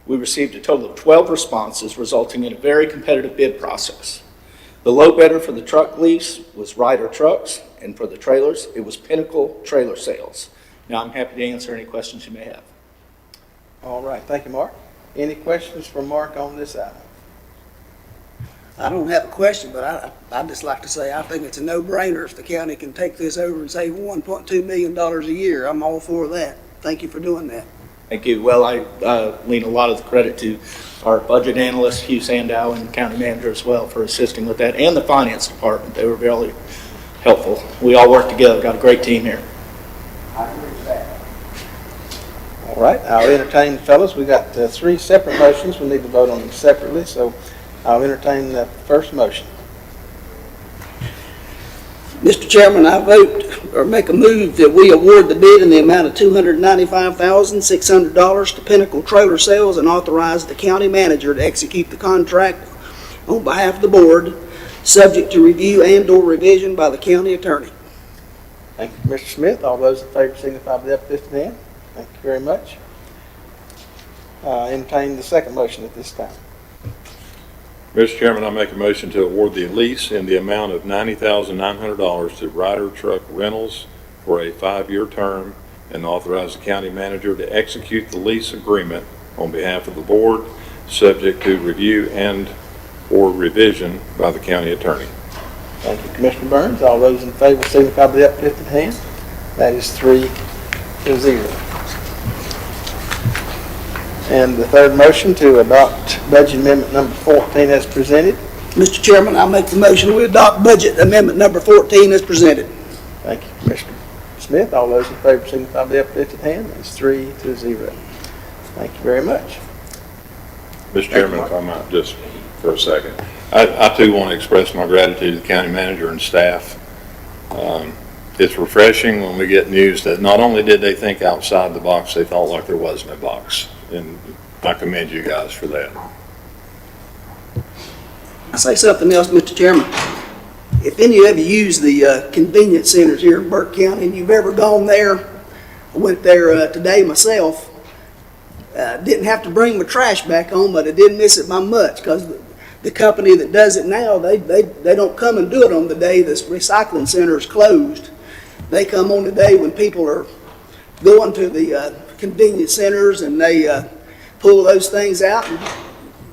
We received a total of 12 responses, resulting in a very competitive bid process. The low bidder for the truck lease was Ryder Trucks, and for the trailers, it was Pinnacle Trailer Sales. Now I'm happy to answer any questions you may have. All right, thank you, Mark. Any questions for Mark on this item? I don't have a question, but I'd just like to say I think it's a no-brainer if the county can take this over and save $1.2 million a year. I'm all for that. Thank you for doing that. Thank you. Well, I lean a lot of the credit to our budget analyst, Hugh Sandow, and the county manager as well for assisting with that, and the finance department. They were very helpful. We all work together. Got a great team here. I agree with that. All right, I'll entertain, fellas. We got 3 separate motions. We need to vote on them separately, so I'll entertain the first motion. Mr. Chairman, I make a move that we award the bid in the amount of $295,600 to Pinnacle Trailer Sales and authorize the county manager to execute the contract on behalf of the board, subject to review and/or revision by the county attorney. Thank you, Mr. Smith. All those in favor signify by the uplifted hand. Thank you very much. Entertain the second motion at this time. Mr. Chairman, I make a motion to award the lease in the amount of $90,900 to Ryder Truck Rentals for a 5-year term and authorize the county manager to execute the lease agreement on behalf of the board, subject to review and or revision by the county attorney. Thank you, Commissioner Burns. All those in favor signify by the uplifted hand. That is 3-0. And the third motion to adopt budget amendment number 14 as presented. Mr. Chairman, I make the motion we adopt budget amendment number 14 as presented. Thank you, Commissioner Smith. All those in favor signify by the uplifted hand. That's 3-0. Thank you very much. Mr. Chairman, if I might just for a second. I too want to express my gratitude to the county manager and staff. It's refreshing when we get news that not only did they think outside the box, they thought like there was no box. And I commend you guys for that. I say something else, Mr. Chairman. If any of you use the convenience centers here in Burke County and you've ever gone there, I went there today myself. Didn't have to bring my trash back home, but I didn't miss it by much because the company that does it now, they don't come and do it on the day this recycling center is closed. They come on the day when people are going to the convenience centers and they pull those things out. And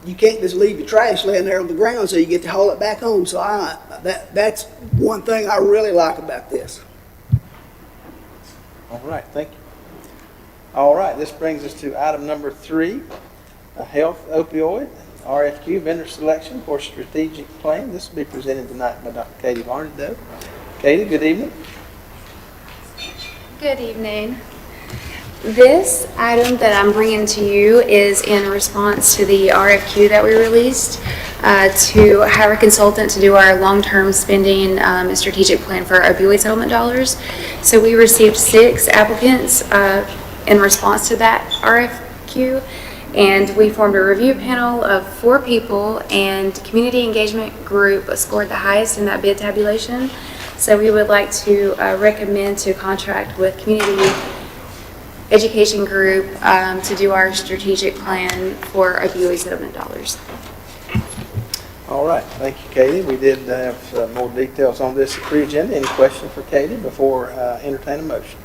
you can't just leave your trash laying there on the ground, so you get to haul it back home. So that's one thing I really like about this. All right, thank you. All right, this brings us to item number 3, a health opioid RFQ vendor selection for strategic plan. This will be presented tonight by Dr. Katie Varnado. Katie, good evening. Good evening. This item that I'm bringing to you is in response to the RFQ that we released to hire a consultant to do our long-term spending and strategic plan for our opioid settlement dollars. So we received 6 applicants in response to that RFQ, and we formed a review panel of 4 people, and community engagement group scored the highest in that bid tabulation. So we would like to recommend to contract with community education group to do our strategic plan for opioid settlement dollars. All right, thank you, Katie. We did have more details on this pre-agenda. Any questions for Katie before entertain a motion?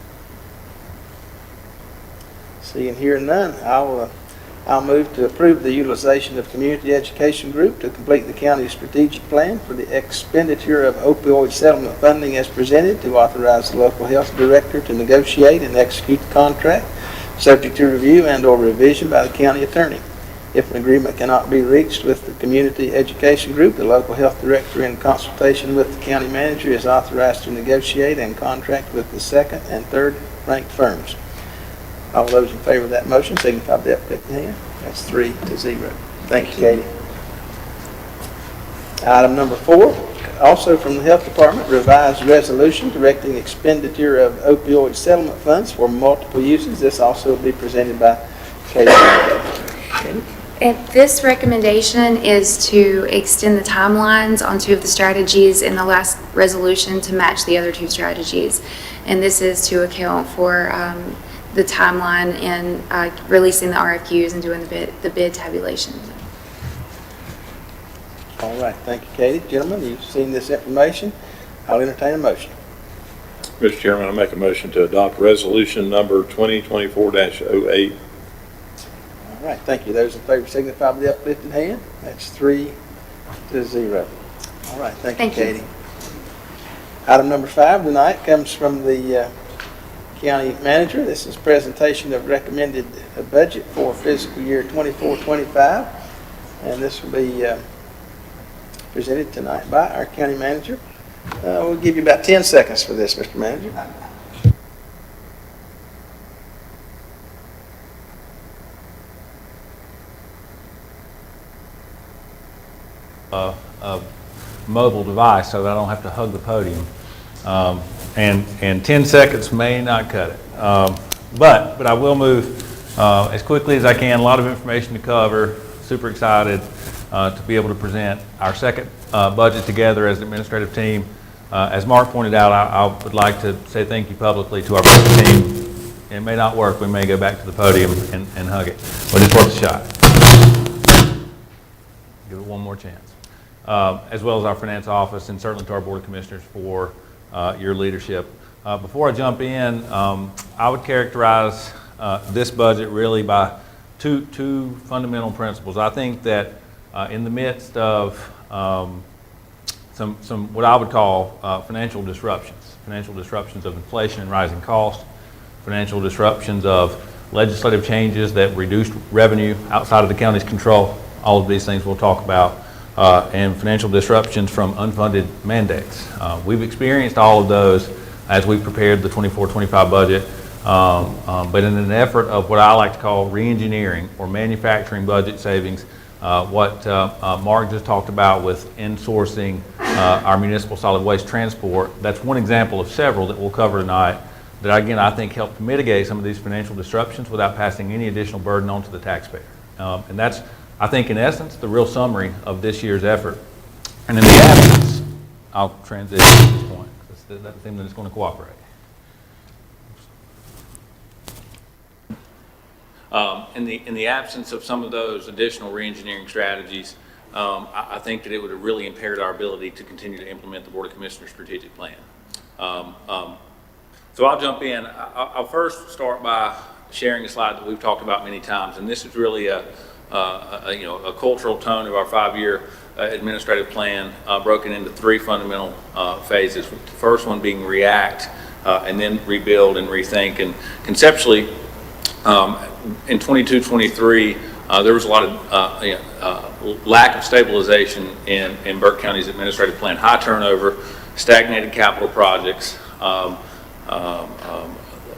Seeing here none, I'll move to approve the utilization of community education group to complete the county's strategic plan for the expenditure of opioid settlement funding as presented, to authorize the local health director to negotiate and execute the contract, subject to review and or revision by the county attorney. If an agreement cannot be reached with the community education group, the local health director, in consultation with the county manager, is authorized to negotiate and contract with the second and third ranked firms. All those in favor of that motion signify by the uplifted hand. That's 3-0. Thank you, Katie. Item number 4, also from the Health Department, revised resolution directing expenditure of opioid settlement funds for multiple uses. This also will be presented by Katie. Katie? And this recommendation is to extend the timelines on 2 of the strategies in the last resolution to match the other 2 strategies. And this is to account for the timeline in releasing the RFQs and doing the bid tabulation. All right, thank you, Katie. Gentlemen, you've seen this information. I'll entertain a motion. Mr. Chairman, I make a motion to adopt resolution number 2024-08. All right, thank you. Those in favor signify by the uplifted hand. That's 3-0. All right, thank you, Katie. Item number 5 tonight comes from the county manager. This is presentation of recommended budget for fiscal year 24-25, and this will be presented tonight by our county manager. We'll give you about 10 seconds for this, Mr. Manager. A mobile device so that I don't have to hug the podium. And 10 seconds may not cut it. But I will move as quickly as I can. A lot of information to cover. Super excited to be able to present our second budget together as an administrative team As Mark pointed out, I would like to say thank you publicly to our budget team. It may not work. We may go back to the podium and hug it, but it's worth a shot. Give it one more chance. As well as our finance office and certainly to our Board of Commissioners for your leadership. Before I jump in, I would characterize this budget really by two fundamental principles. I think that in the midst of some what I would call financial disruptions of inflation and rising costs, financial disruptions of legislative changes that reduced revenue outside of the county's control, all of these things we'll talk about, and financial disruptions from unfunded mandates. We've experienced all of those as we prepared the 24-25 budget, but in an effort of what I like to call re-engineering or manufacturing budget savings, what Mark just talked about with insourcing our municipal solid waste transport, that's one example of several that we'll cover tonight that, again, I think help to mitigate some of these financial disruptions without passing any additional burden on to the taxpayer. And that's, I think, in essence, the real summary of this year's effort. And in the absence, I'll transition at this point. That seems that it's going to cooperate. In the absence of some of those additional reengineering strategies, I think that it would have really impaired our ability to continue to implement the Board of Commissioners strategic plan. So I'll jump in. I'll first start by sharing a slide that we've talked about many times, and this is really a cultural tone of our 5-year administrative plan, broken into 3 fundamental phases. The first one being react, and then rebuild and rethink. And conceptually, in 22-23, there was a lot of lack of stabilization in Burke County's administrative plan. High turnover, stagnated capital projects,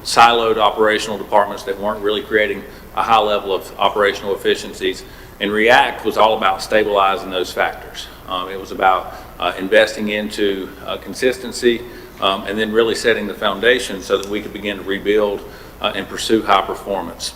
siloed operational departments that weren't really creating a high level of operational efficiencies. And REACT was all about stabilizing those factors. It was about investing into consistency and then really setting the foundation so that we could begin to rebuild and pursue high performance.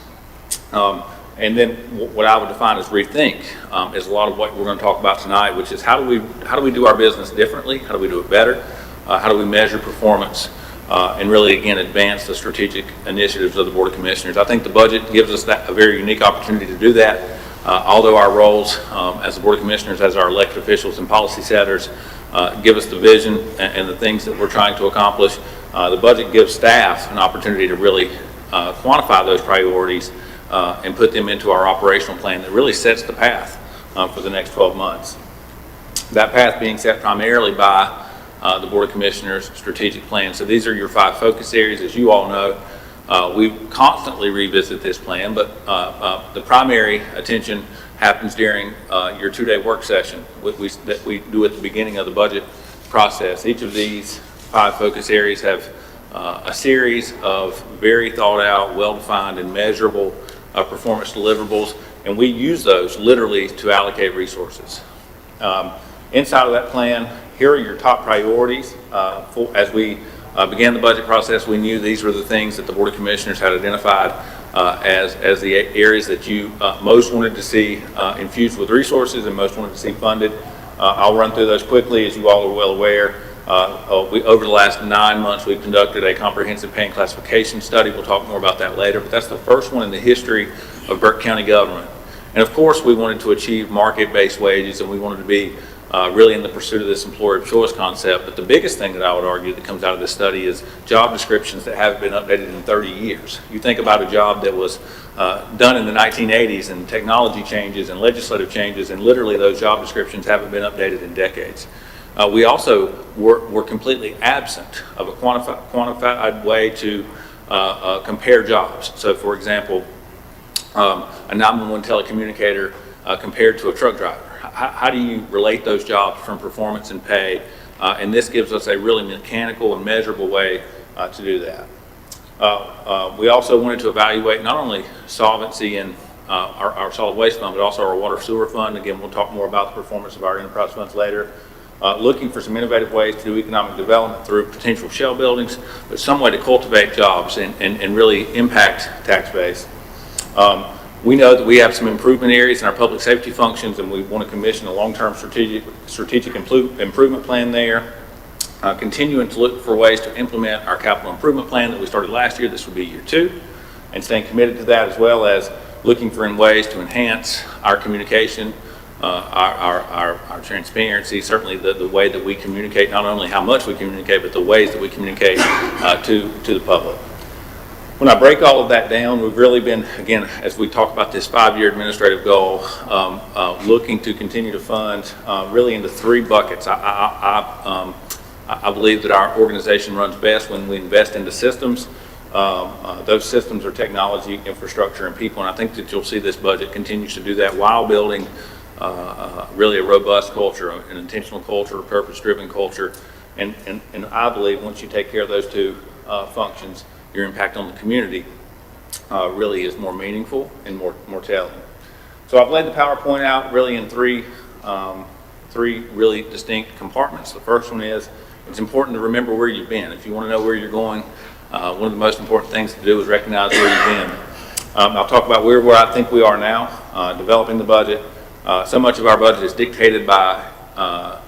And then what I would define as rethink is a lot of what we're going to talk about tonight, which is how do we do our business differently? How do we do it better? How do we measure performance? And really, again, advance the strategic initiatives of the Board of Commissioners. I think the budget gives us a very unique opportunity to do that. Although our roles as the Board of Commissioners, as our elected officials and policy setters, give us the vision and the things that we're trying to accomplish, the budget gives staff an opportunity to really quantify those priorities and put them into our operational plan that really sets the path for the next 12 months. That path being set primarily by the Board of Commissioners strategic plan. So these are your 5 focus areas. As you all know, we constantly revisit this plan, but the primary attention happens during your 2-day work session that we do at the beginning of the budget process. Each of these 5 focus areas have a series of very thought out, well-defined and measurable performance deliverables, and we use those literally to allocate resources. Inside of that plan, here are your top priorities. As we began the budget process, we knew these were the things that the Board of Commissioners had identified as the areas that you most wanted to see infused with resources and most wanted to see funded. I'll run through those quickly. As you all are well aware, over the last 9 months, we've conducted a comprehensive pay and classification study. We'll talk more about that later, but that's the first one in the history of Burke County government. And of course, we wanted to achieve market-based wages, and we wanted to be really in the pursuit of this employer of choice concept. But the biggest thing that I would argue that comes out of this study is job descriptions that haven't been updated in 30 years. You think about a job that was done in the 1980s, and technology changes and legislative changes, and literally those job descriptions haven't been updated in decades. We also were completely absent of a quantified way to compare jobs. So for example, a 911 telecommunicator compared to a truck driver. How do you relate those jobs from performance and pay? And this gives us a really mechanical and measurable way to do that. We also wanted to evaluate not only solvency in our solid waste fund, but also our water sewer fund. Again, we'll talk more about the performance of our enterprise funds later. Looking for some innovative ways to do economic development through potential shell buildings, but some way to cultivate jobs and really impact tax base. We know that we have some improvement areas in our public safety functions, and we want to commission a long-term strategic improvement plan there. continuing to look for ways to implement our capital improvement plan that we started last year. This will be year 2, and staying committed to that, as well as looking for ways to enhance our communication, our transparency, certainly the way that we communicate, not only how much we communicate, but the ways that we communicate to the public. When I break all of that down, we've really been, again, as we talk about this 5-year administrative goal, looking to continue to fund really into 3 buckets. I believe that our organization runs best when we invest into systems. Those systems are technology, infrastructure, and people, and I think that you'll see this budget continues to do that while building really a robust culture, an intentional culture, a purpose-driven culture, and I believe once you take care of those 2 functions, your impact on the community really is more meaningful and more telling. So I've laid the PowerPoint out really in 3 really distinct compartments. The first one is, it's important to remember where you've been. If you want to know where you're going, one of the most important things to do is recognize where you've been. I'll talk about where I think we are now, developing the budget. So much of our budget is dictated by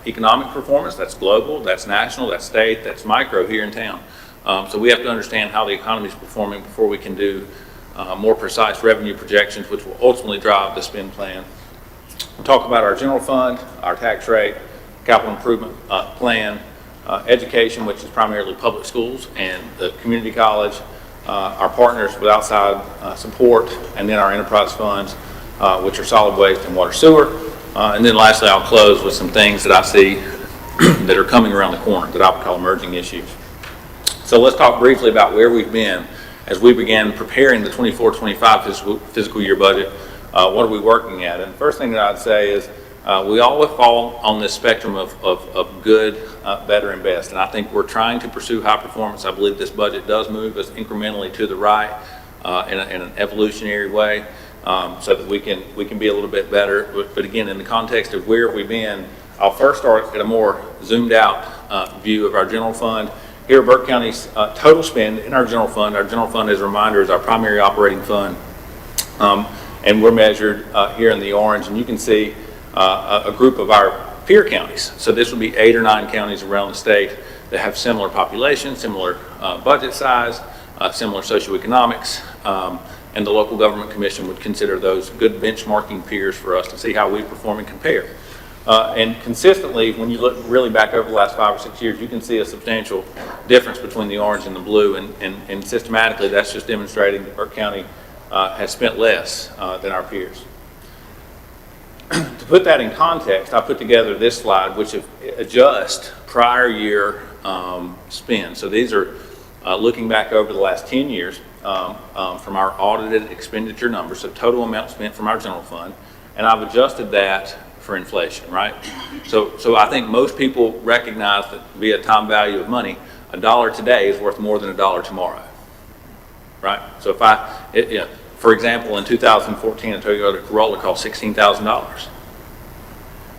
economic performance. That's global, that's national, that's state, that's micro here in town. So we have to understand how the economy is performing before we can do more precise revenue projections, which will ultimately drive the spend plan. We'll talk about our general fund, our tax rate, capital improvement plan, education, which is primarily public schools, and the community college, our partners with outside support, and then our enterprise funds, which are solid waste and water sewer. And then lastly, I'll close with some things that I see that are coming around the corner that I would call emerging issues. So let's talk briefly about where we've been as we began preparing the 24-25 fiscal year budget. What are we working at? And the first thing that I'd say is we all fall on this spectrum of good, better, and best. And I think we're trying to pursue high performance. I believe this budget does move us incrementally to the right in an evolutionary way, so that we can be a little bit better. But again, in the context of where we've been, I'll first start at a more zoomed out view of our general fund. Here at Burke County's total spend in our general fund, as a reminder, is our primary operating fund. And we're measured here in the orange, and you can see a group of our peer counties. So this would be 8 or 9 counties around the state that have similar population, similar budget size, similar socioeconomics, and the local government commission would consider those good benchmarking peers for us to see how we perform and compare. And consistently, when you look really back over the last 5 or 6 years, you can see a substantial difference between the orange and the blue, and systematically that's just demonstrating that Burke County has spent less than our peers. To put that in context, I put together this slide which adjusts prior year spend. So these are looking back over the last 10 years from our audited expenditure numbers, so total amount spent from our general fund, and I've adjusted that for inflation, right? So I think most people recognize that via time value of money, $1 today is worth more than $1 tomorrow, right? So if for example, in 2014, a Toyota Corolla cost $16,000.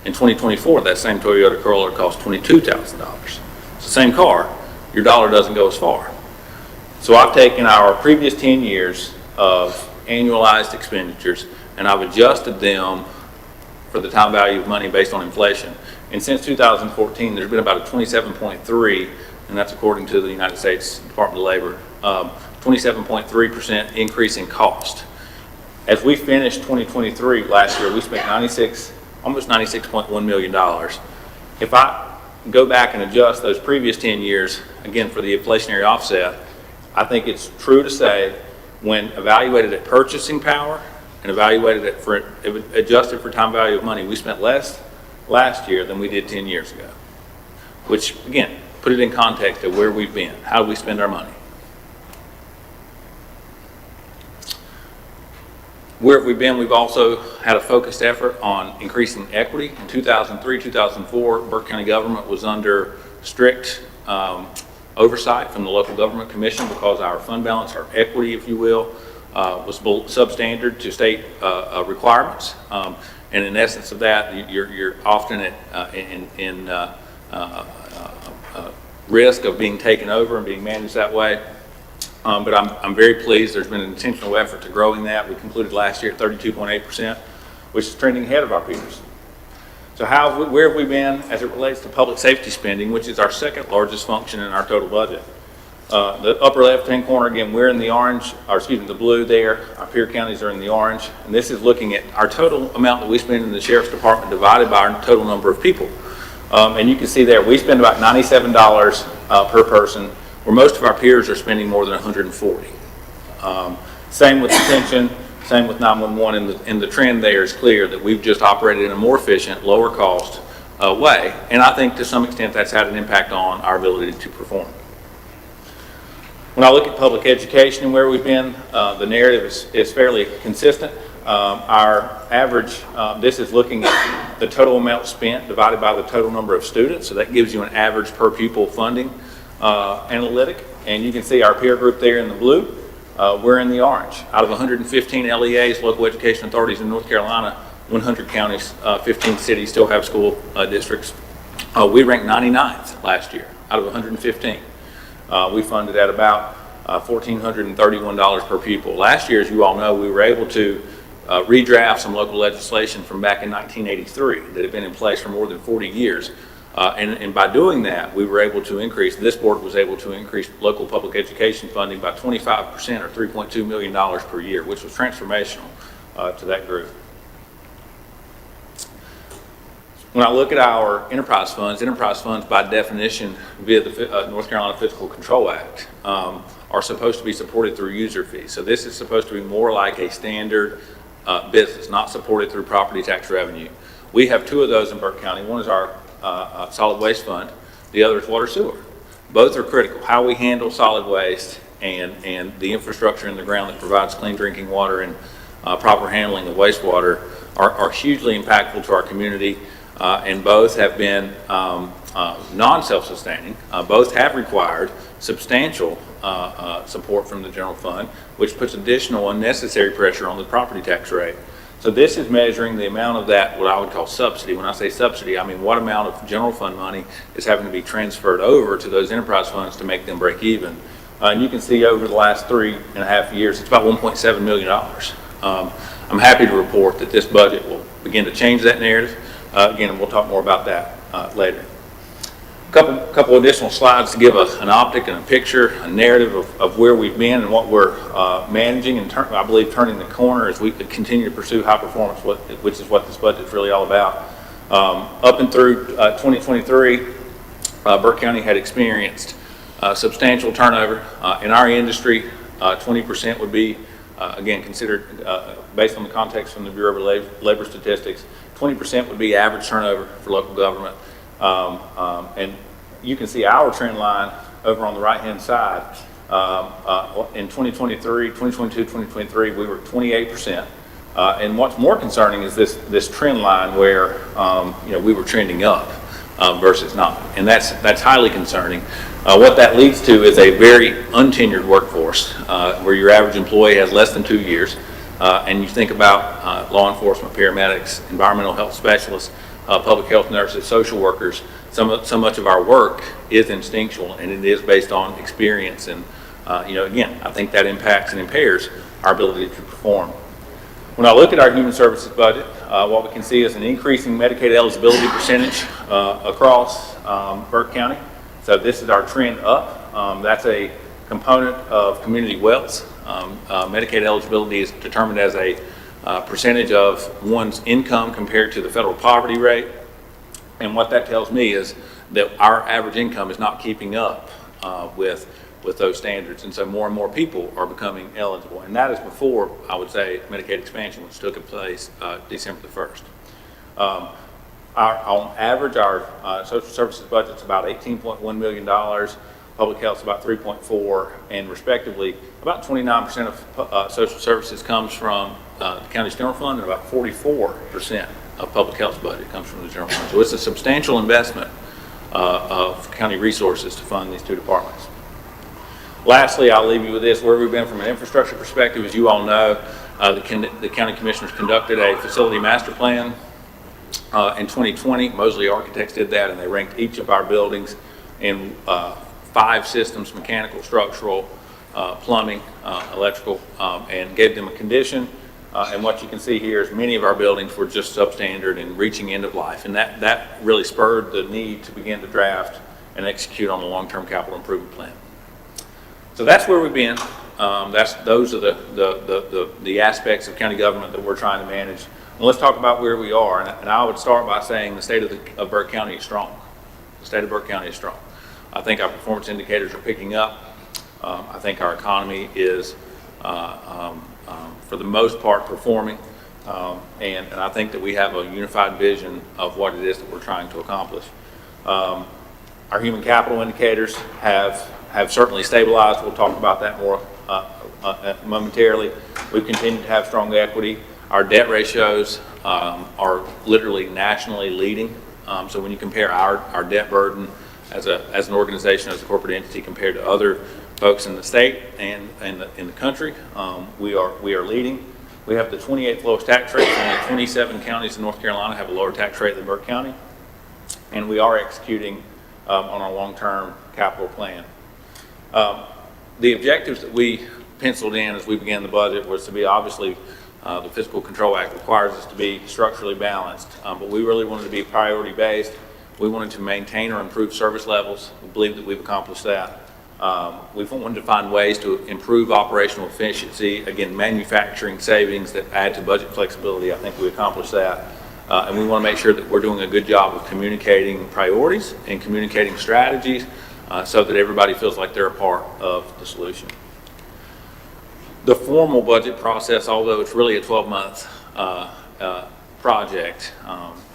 In 2024, that same Toyota Corolla costs $22,000. It's the same car, your dollar doesn't go as far. So I've taken our previous 10 years of annualized expenditures and I've adjusted them for the time value of money based on inflation. And since 2014, there's been about a 27.3, and that's according to the United States Department of Labor, 27.3% increase in cost. As we finished 2023 last year, we spent almost $96.1 million. If I go back and adjust those previous 10 years, again, for the inflationary offset, I think it's true to say when evaluated at purchasing power and adjusted for time value of money, we spent less last year than we did 10 years ago. Which, again, put it in context of where we've been. How do we spend our money? Where have we been? We've also had a focused effort on increasing equity. In 2003, 2004, Burke County government was under strict oversight from the local government commission because our fund balance, our equity, if you will, was substandard to state requirements. And in essence of that, you're often in risk of being taken over and being managed that way. But I'm very pleased there's been an intentional effort to growing that. We concluded last year at 32.8%, which is trending ahead of our peers. So where have we been as it relates to public safety spending, which is our second largest function in our total budget? The upper left-hand corner, again, we're in the orange, or excuse me, the blue there. Our peer counties are in the orange. And this is looking at our total amount that we spend in the Sheriff's Department divided by our total number of people. And you can see there, we spend about $97 per person, where most of our peers are spending more than $140. Same with detention, same with 911, and the trend there is clear that we've just operated in a more efficient, lower cost way. And I think to some extent that's had an impact on our ability to perform. When I look at public education and where we've been, the narrative is fairly consistent. Our average, this is looking at the total amount spent divided by the total number of students. So that gives you an average per pupil funding analytic. And you can see our peer group there in the blue. We're in the orange. Out of 115 LEAs, local education authorities in North Carolina, 100 counties, 15 cities still have school districts. We ranked 99th last year out of 115. We funded at about $1,431 per pupil. Last year, as you all know, we were able to redraft some local legislation from back in 1983 that had been in place for more than 40 years. And by doing that, we were able to increase, this board was able to increase local public education funding by 25% or $3.2 million per year, which was transformational to that group. When I look at our enterprise funds by definition via the North Carolina Fiscal Control Act are supposed to be supported through user fees. So this is supposed to be more like a standard business, not supported through property tax revenue. We have two of those in Burke County. One is our solid waste fund. The other is water sewer. Both are critical. How we handle solid waste and the infrastructure in the ground that provides clean drinking water and proper handling of wastewater are hugely impactful to our community. And both have been non-self-sustaining. Both have required substantial support from the general fund, which puts additional unnecessary pressure on the property tax rate. So this is measuring the amount of that, what I would call subsidy. When I say subsidy, I mean what amount of general fund money is having to be transferred over to those enterprise funds to make them break even. And you can see over the last 3.5 years, it's about $1.7 million. I'm happy to report that this budget will begin to change that narrative. Again, we'll talk more about that later. A couple additional slides to give an optic and a picture, a narrative of where we've been and what we're managing and I believe turning the corner as we continue to pursue high performance, which is what this budget is really all about. Up and through 2023, Burke County had experienced substantial turnover. In our industry, 20% would be, again, considered, based on the context from the Bureau of Labor Statistics, 20% would be average turnover for local government. And you can see our trend line over on the right-hand side. In 2022, 2023, we were 28%. And what's more concerning is this trend line where we were trending up versus not. And that's highly concerning. What that leads to is a very untenured workforce where your average employee has less than 2 years. And you think about law enforcement, paramedics, environmental health specialists, public health nurses, social workers. So much of our work is instinctual and it is based on experience. And again, I think that impacts and impairs our ability to perform. When I look at our human services budget, what we can see is an increasing Medicaid eligibility percentage across Burke County. So this is our trend up. That's a component of community wealth. Medicaid eligibility is determined as a percentage of one's income compared to the federal poverty rate. And what that tells me is that our average income is not keeping up with those standards. And so more and more people are becoming eligible. And that is before, I would say, Medicaid expansion, which took place December the 1st. On average, our social services budget is about $18.1 million. Public health is about 3.4, and respectively, about 29% of social services comes from the county's general fund, and about 44% of public health budget comes from the general fund. So it's a substantial investment of county resources to fund these two departments. Lastly, I'll leave you with this: where we've been from an infrastructure perspective. As you all know, the county commissioners conducted a facility master plan in 2020. Mosley Architects did that, and they ranked each of our buildings in 5 systems: mechanical, structural, plumbing, electrical, and gave them a condition And what you can see here is many of our buildings were just substandard and reaching end of life. And that really spurred the need to begin to draft and execute on the long-term capital improvement plan. So that's where we've been. Those are the aspects of county government that we're trying to manage. And let's talk about where we are. And I would start by saying the state of Burke County is strong. The state of Burke County is strong. I think our performance indicators are picking up. I think our economy is, for the most part, performing. And I think that we have a unified vision of what it is that we're trying to accomplish. Our human capital indicators have certainly stabilized. We'll talk about that more momentarily. We've continued to have strong equity. Our debt ratios are literally nationally leading. So when you compare our debt burden as an organization, as a corporate entity, compared to other folks in the state and in the country, we are leading. We have the 28th lowest tax rate. Only 27 counties in North Carolina have a lower tax rate than Burke County. And we are executing on our long-term capital plan. The objectives that we penciled in as we began the budget was to be, obviously, the Fiscal Control Act requires us to be structurally balanced, but we really wanted to be priority-based. We wanted to maintain or improve service levels. We believe that we've accomplished that. We've wanted to find ways to improve operational efficiency, again, manufacturing savings that add to budget flexibility. I think we accomplished that. And we want to make sure that we're doing a good job of communicating priorities and communicating strategies so that everybody feels like they're a part of the solution. The formal budget process, although it's really a 12-month project,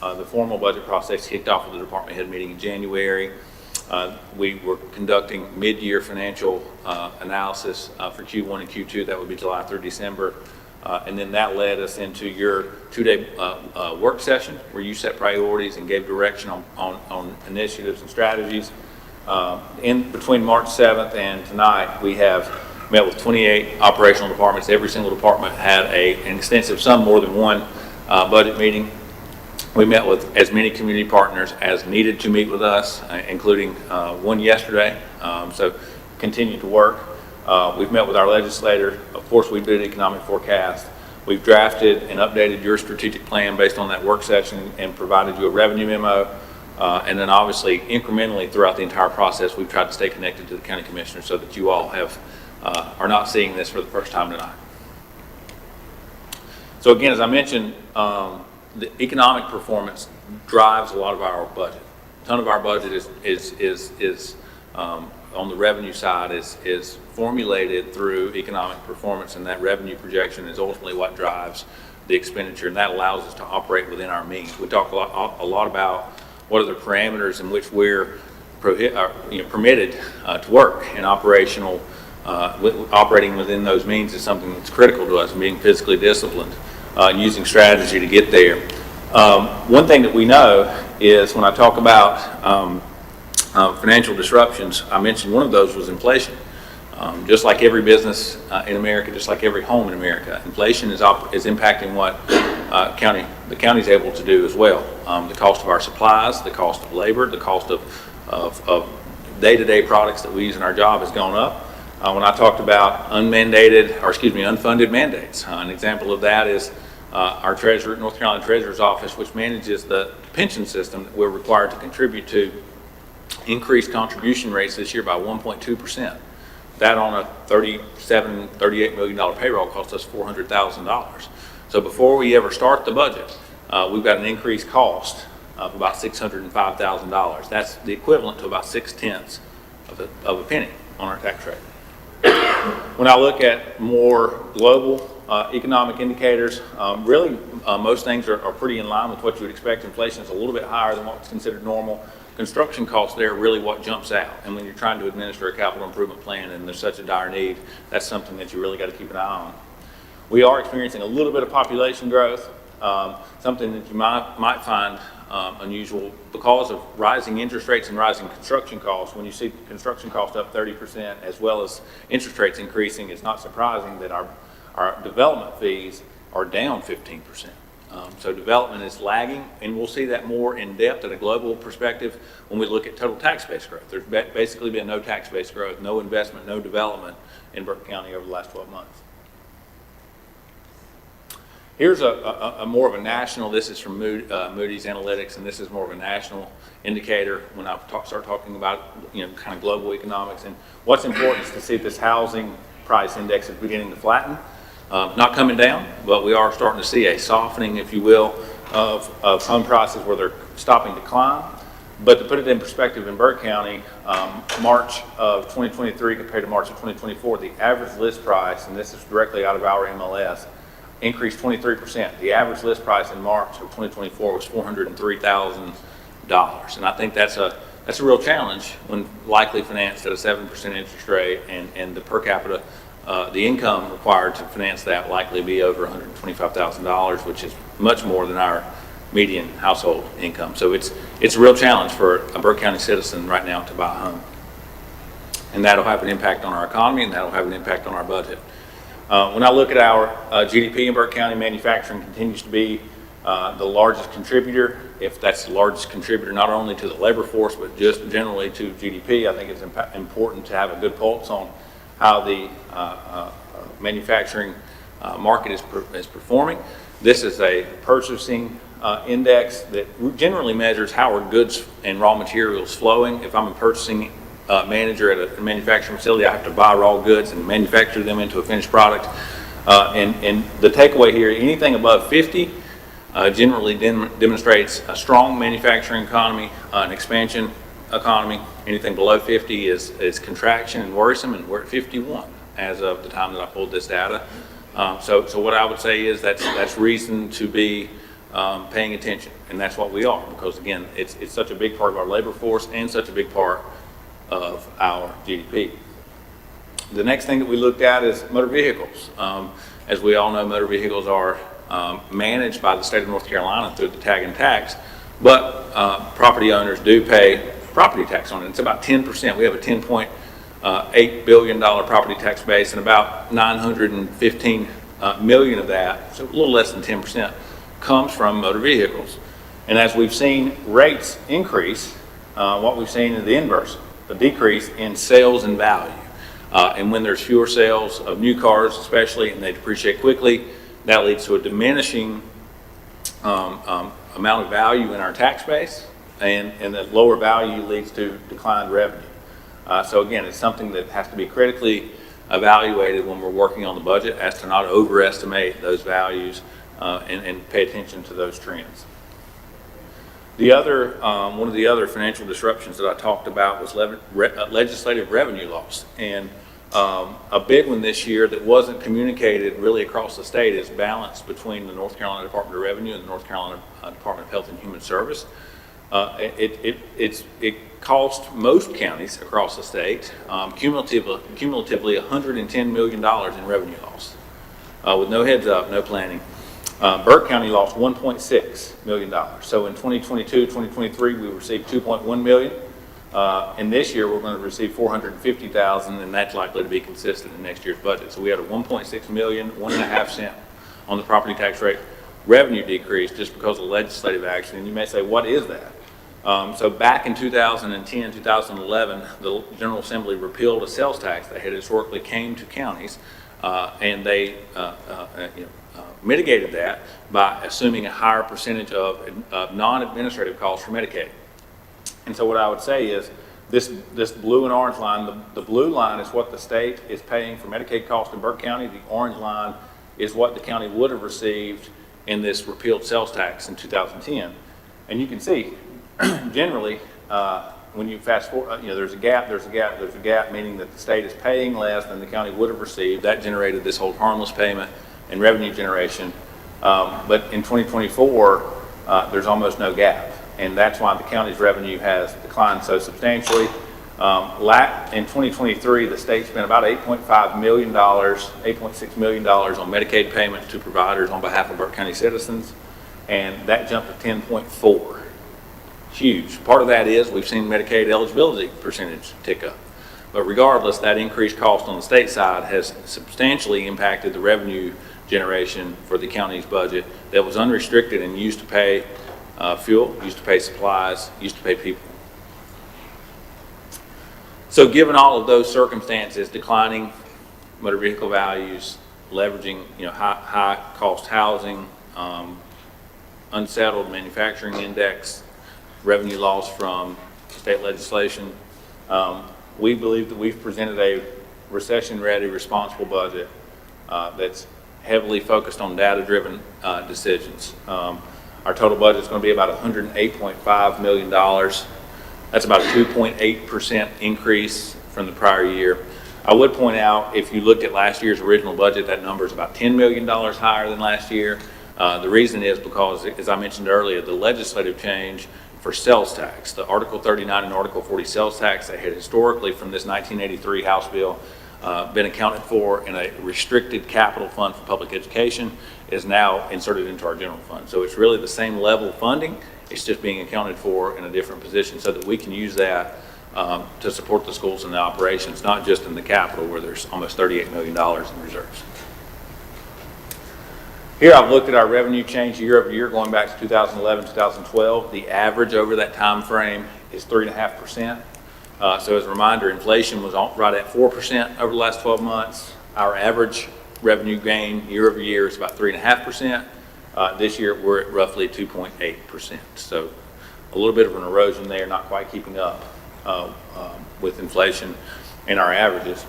the formal budget process kicked off with the department head meeting in January. We were conducting mid-year financial analysis for Q1 and Q2. That would be July through December. And then that led us into your two-day work session where you set priorities and gave direction on initiatives and strategies. In between March 7th and tonight, we have met with 28 operational departments. Every single department had an extensive, some more than one budget meeting. We met with as many community partners as needed to meet with us, including one yesterday. So continue to work. We've met with our legislators. Of course, we did economic forecast. We've drafted and updated your strategic plan based on that work session and provided you a revenue memo. And then obviously incrementally throughout the entire process, we've tried to stay connected to the county commissioners so that you all are not seeing this for the first time tonight. So again, as I mentioned, the economic performance drives a lot of our budget. A ton of our budget is on the revenue side is formulated through economic performance, and that revenue projection is ultimately what drives the expenditure, and that allows us to operate within our means. We talk a lot about what are the parameters in which we're permitted to work, and operating within those means is something that's critical to us, and being physically disciplined, using strategy to get there. One thing that we know is when I talk about financial disruptions, I mentioned one of those was inflation. Just like every business in America, just like every home in America, inflation is impacting what the county's able to do as well. The cost of our supplies, the cost of labor, the cost of day-to-day products that we use in our job has gone up. When I talked about unfunded mandates, an example of that is our treasurer, North Carolina Treasurer's Office, which manages the pension system that we're required to contribute to, increased contribution rates this year by 1.2%. That on a $38 million payroll cost us $400,000. So before we ever start the budget, we've got an increased cost of about $605,000. That's the equivalent to about 6/10 of a penny on our tax rate. When I look at more global economic indicators, really most things are pretty in line with what you would expect. Inflation is a little bit higher than what's considered normal. Construction costs there are really what jumps out. And when you're trying to administer a capital improvement plan and there's such a dire need, that's something that you really got to keep an eye on. We are experiencing a little bit of population growth, something that you might find unusual because of rising interest rates and rising construction costs. When you see construction costs up 30% as well as interest rates increasing, it's not surprising that our development fees are down 15%. So development is lagging, and we'll see that more in depth at a global perspective when we look at total tax base growth. There's basically been no tax base growth, no investment, no development in Burke County over the last 12 months. Here's a more of a national, this is from Moody's Analytics, and this is more of a national indicator when I start talking about, kind of global economics. And what's important is to see this housing price index is beginning to flatten. Not coming down, but we are starting to see a softening, if you will, of home prices where they're stopping to climb. But to put it in perspective, in Burke County, March of 2023 compared to March of 2024, the average list price, and this is directly out of our MLS, increased 23%. The average list price in March of 2024 was $403,000. And I think that's a real challenge when likely financed at a 7% interest rate, and the per capita, the income required to finance that likely be over $125,000, which is much more than our median household income. So it's a real challenge for a Burke County citizen right now to buy a home. And that'll have an impact on our economy, and that'll have an impact on our budget. When I look at our GDP in Burke County, manufacturing continues to be the largest contributor. If that's the largest contributor not only to the labor force, but just generally to GDP, I think it's important to have a good pulse on how the manufacturing market is performing. This is a purchasing index that generally measures how are goods and raw materials flowing. If I'm a purchasing manager at a manufacturing facility, I have to buy raw goods and manufacture them into a finished product. And the takeaway here, anything above 50 generally demonstrates a strong manufacturing economy, an expansion economy. Anything below 50 is contraction and worrisome, and we're at 51 as of the time that I pulled this data. So what I would say is that's reason to be paying attention, and that's what we are, because again, it's such a big part of our labor force and such a big part of our GDP. The next thing that we looked at is motor vehicles. As we all know, motor vehicles are managed by the state of North Carolina through the tag and tax, but property owners do pay property tax on it. It's about 10%. We have a $10.8 billion property tax base, and about $915 million of that, so a little less than 10%, comes from motor vehicles. And as we've seen rates increase, what we've seen is the inverse, a decrease in sales and value. And when there's fewer sales of new cars, especially, and they depreciate quickly, that leads to a diminishing amount of value in our tax base, and that lower value leads to declined revenue. So again, it's something that has to be critically evaluated when we're working on the budget, as to not overestimate those values and pay attention to those trends. The other, one of the other financial disruptions that I talked about was legislative revenue loss. And a big one this year that wasn't communicated really across the state is balance between the North Carolina Department of Revenue and the North Carolina Department of Health and Human Service. It cost most counties across the state cumulatively $110 million in revenue loss, with no heads up, no planning. Burke County lost $1.6 million. So in 2022, 2023, we received $2.1 million. And this year, we're going to receive $450,000, and that's likely to be consistent in next year's budget. So we had a $1.6 million, 1.5 cent on the property tax rate revenue decrease just because of legislative action. And you may say, what is that? So back in 2010, 2011, the General Assembly repealed a sales tax that had historically came to counties, and they mitigated that by assuming a higher percentage of non-administrative costs for Medicaid. And so what I would say is this blue and orange line, the blue line is what the state is paying for Medicaid costs in Burke County. The orange line is what the county would have received in this repealed sales tax in 2010. And you can see, generally, when you fast forward, there's a gap, meaning that the state is paying less than the county would have received. That generated this whole harmless payment and revenue generation. But in 2024, there's almost no gap. And that's why the county's revenue has declined so substantially. In 2023, the state spent about $8.5 million, $8.6 million on Medicaid payments to providers on behalf of Burke County citizens, and that jumped to 10.4. Huge. Part of that is we've seen Medicaid eligibility percentage tick up. But regardless, that increased cost on the state side has substantially impacted the revenue generation for the county's budget that was unrestricted and used to pay fuel, used to pay supplies, used to pay people. So given all of those circumstances, declining motor vehicle values, leveraging, high-cost housing, unsettled manufacturing index, revenue loss from state legislation. We believe that we've presented a recession-ready, responsible budget that's heavily focused on data-driven decisions. Our total budget is going to be about $108.5 million. That's about a 2.8% increase from the prior year. I would point out, if you looked at last year's original budget, that number is about $10 million higher than last year. The reason is because, as I mentioned earlier, the legislative change for sales tax, the Article 39 and Article 40 sales tax that had historically from this 1983 House bill been accounted for in a restricted capital fund for public education, is now inserted into our general fund. So it's really the same level of funding, it's just being accounted for in a different position so that we can use that to support the schools and the operations, not just in the capital where there's almost $38 million in reserves. Here I've looked at our revenue change year over year going back to 2011, 2012. The average over that time frame is 3.5%. So as a reminder, inflation was right at 4% over the last 12 months. Our average revenue gain year over year is about 3.5%. This year we're at roughly 2.8%. So a little bit of an erosion there, not quite keeping up with inflation and our averages.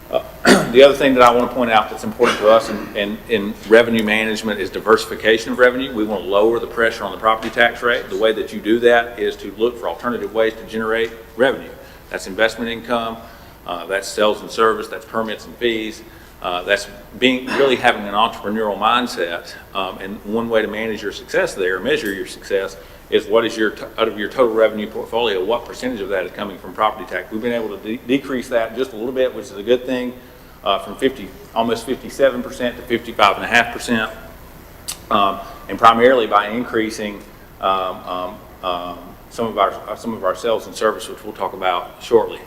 The other thing that I want to point out that's important to us in revenue management is diversification of revenue. We want to lower the pressure on the property tax rate. The way that you do that is to look for alternative ways to generate revenue. That's investment income, that's sales and service, that's permits and fees. That's really having an entrepreneurial mindset. And one way to manage your success there, measure your success, is what is out of your total revenue portfolio, what percentage of that is coming from property tax. We've been able to decrease that just a little bit, which is a good thing, from almost 57% to 55.5%, and primarily by increasing some of our sales and service, which we'll talk about shortly,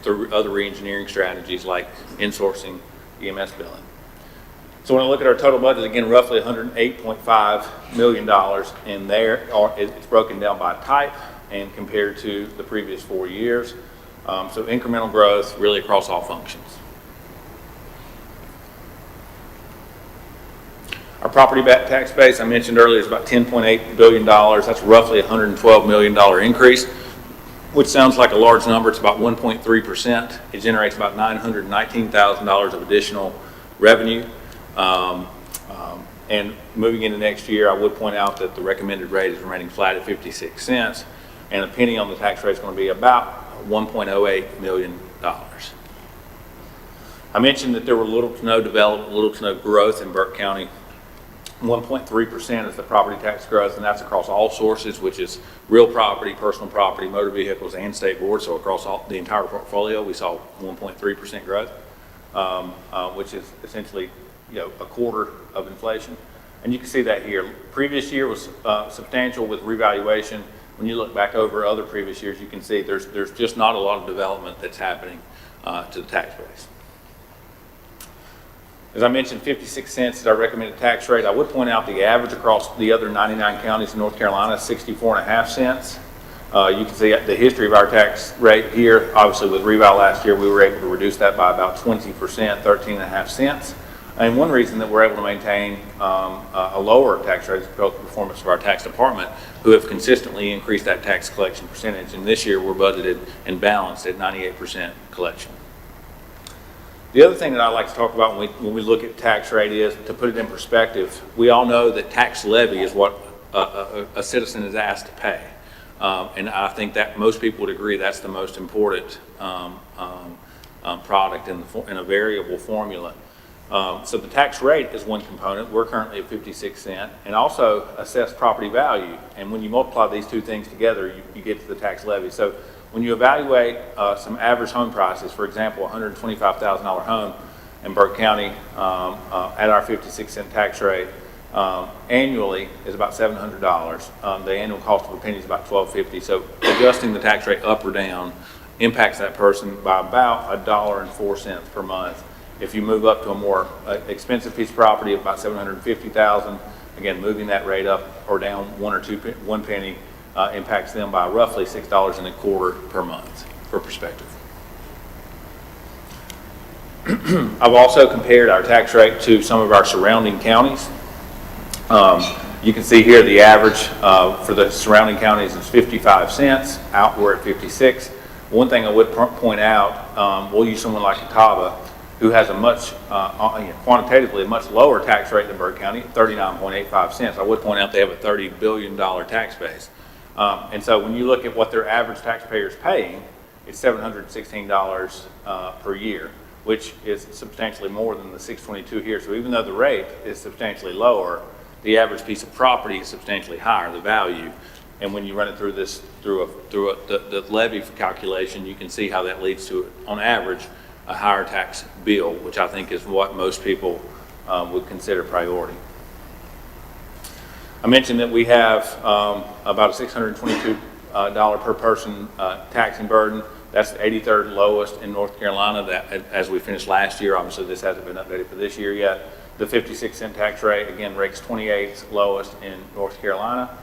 through other re-engineering strategies like insourcing EMS billing. So when I look at our total budget, again, roughly $108.5 million, and it's broken down by type and compared to the previous 4 years. So incremental growth really across all functions. Our property tax base, I mentioned earlier, is about $10.8 billion. That's roughly a $112 million increase, which sounds like a large number. It's about 1.3%. It generates about $919,000 of additional revenue. And moving into next year, I would point out that the recommended rate is remaining flat at 56 cents, and a penny on the tax rate is going to be about $1.08 million. I mentioned that there were little to no development, little to no growth in Burke County. 1.3% is the property tax growth, and that's across all sources, which is real property, personal property, motor vehicles, and state board. So across the entire portfolio, we saw 1.3% growth, which is essentially a quarter of inflation. And you can see that here. Previous year was substantial with revaluation. When you look back over other previous years, you can see there's just not a lot of development that's happening to the tax base. As I mentioned, 56 cents is our recommended tax rate. I would point out the average across the other 99 counties in North Carolina is 64.5 cents. You can see the history of our tax rate here. Obviously, with reval last year, we were able to reduce that by about 20%, 13.5 cents. And one reason that we're able to maintain a lower tax rate is because of the performance of our tax department, who have consistently increased that tax collection percentage. And this year, we're budgeted and balanced at 98% collection. The other thing that I like to talk about when we look at tax rate is, to put it in perspective, we all know that tax levy is what a citizen is asked to pay. And I think that most people would agree that's the most important product in a variable formula. So the tax rate is one component. We're currently at 56 cents, and also assessed property value. And when you multiply these two things together, you get to the tax levy. So when you evaluate some average home prices, for example, a $125,000 home in Burke County at our 56-cent tax rate, annually is about $700. The annual cost of a penny is about $12.50. So adjusting the tax rate up or down impacts that person by about $1.04 per month. If you move up to a more expensive piece of property of about $750,000, again, moving that rate up or down one penny impacts them by roughly $6.25 per month, for perspective. I've also compared our tax rate to some of our surrounding counties. You can see here the average for the surrounding counties is 55 cents. Out we're at 56. One thing I would point out, we'll use someone like Catawba, who has a much, quantitatively a much lower tax rate than Burke County, 39.85 cents. I would point out they have a $30 billion tax base. And so when you look at what their average taxpayer is paying, it's $716 per year, which is substantially more than the $622 here. So even though the rate is substantially lower, the average piece of property is substantially higher, the value. And when you run it through the levy calculation, you can see how that leads to, on average, a higher tax bill, which I think is what most people would consider priority. I mentioned that we have about a $622 per person taxing burden. That's the 83rd lowest in North Carolina. That, as we finished last year, obviously this hasn't been updated for this year yet. The 56-cent tax rate, again, ranks 28th lowest in North Carolina.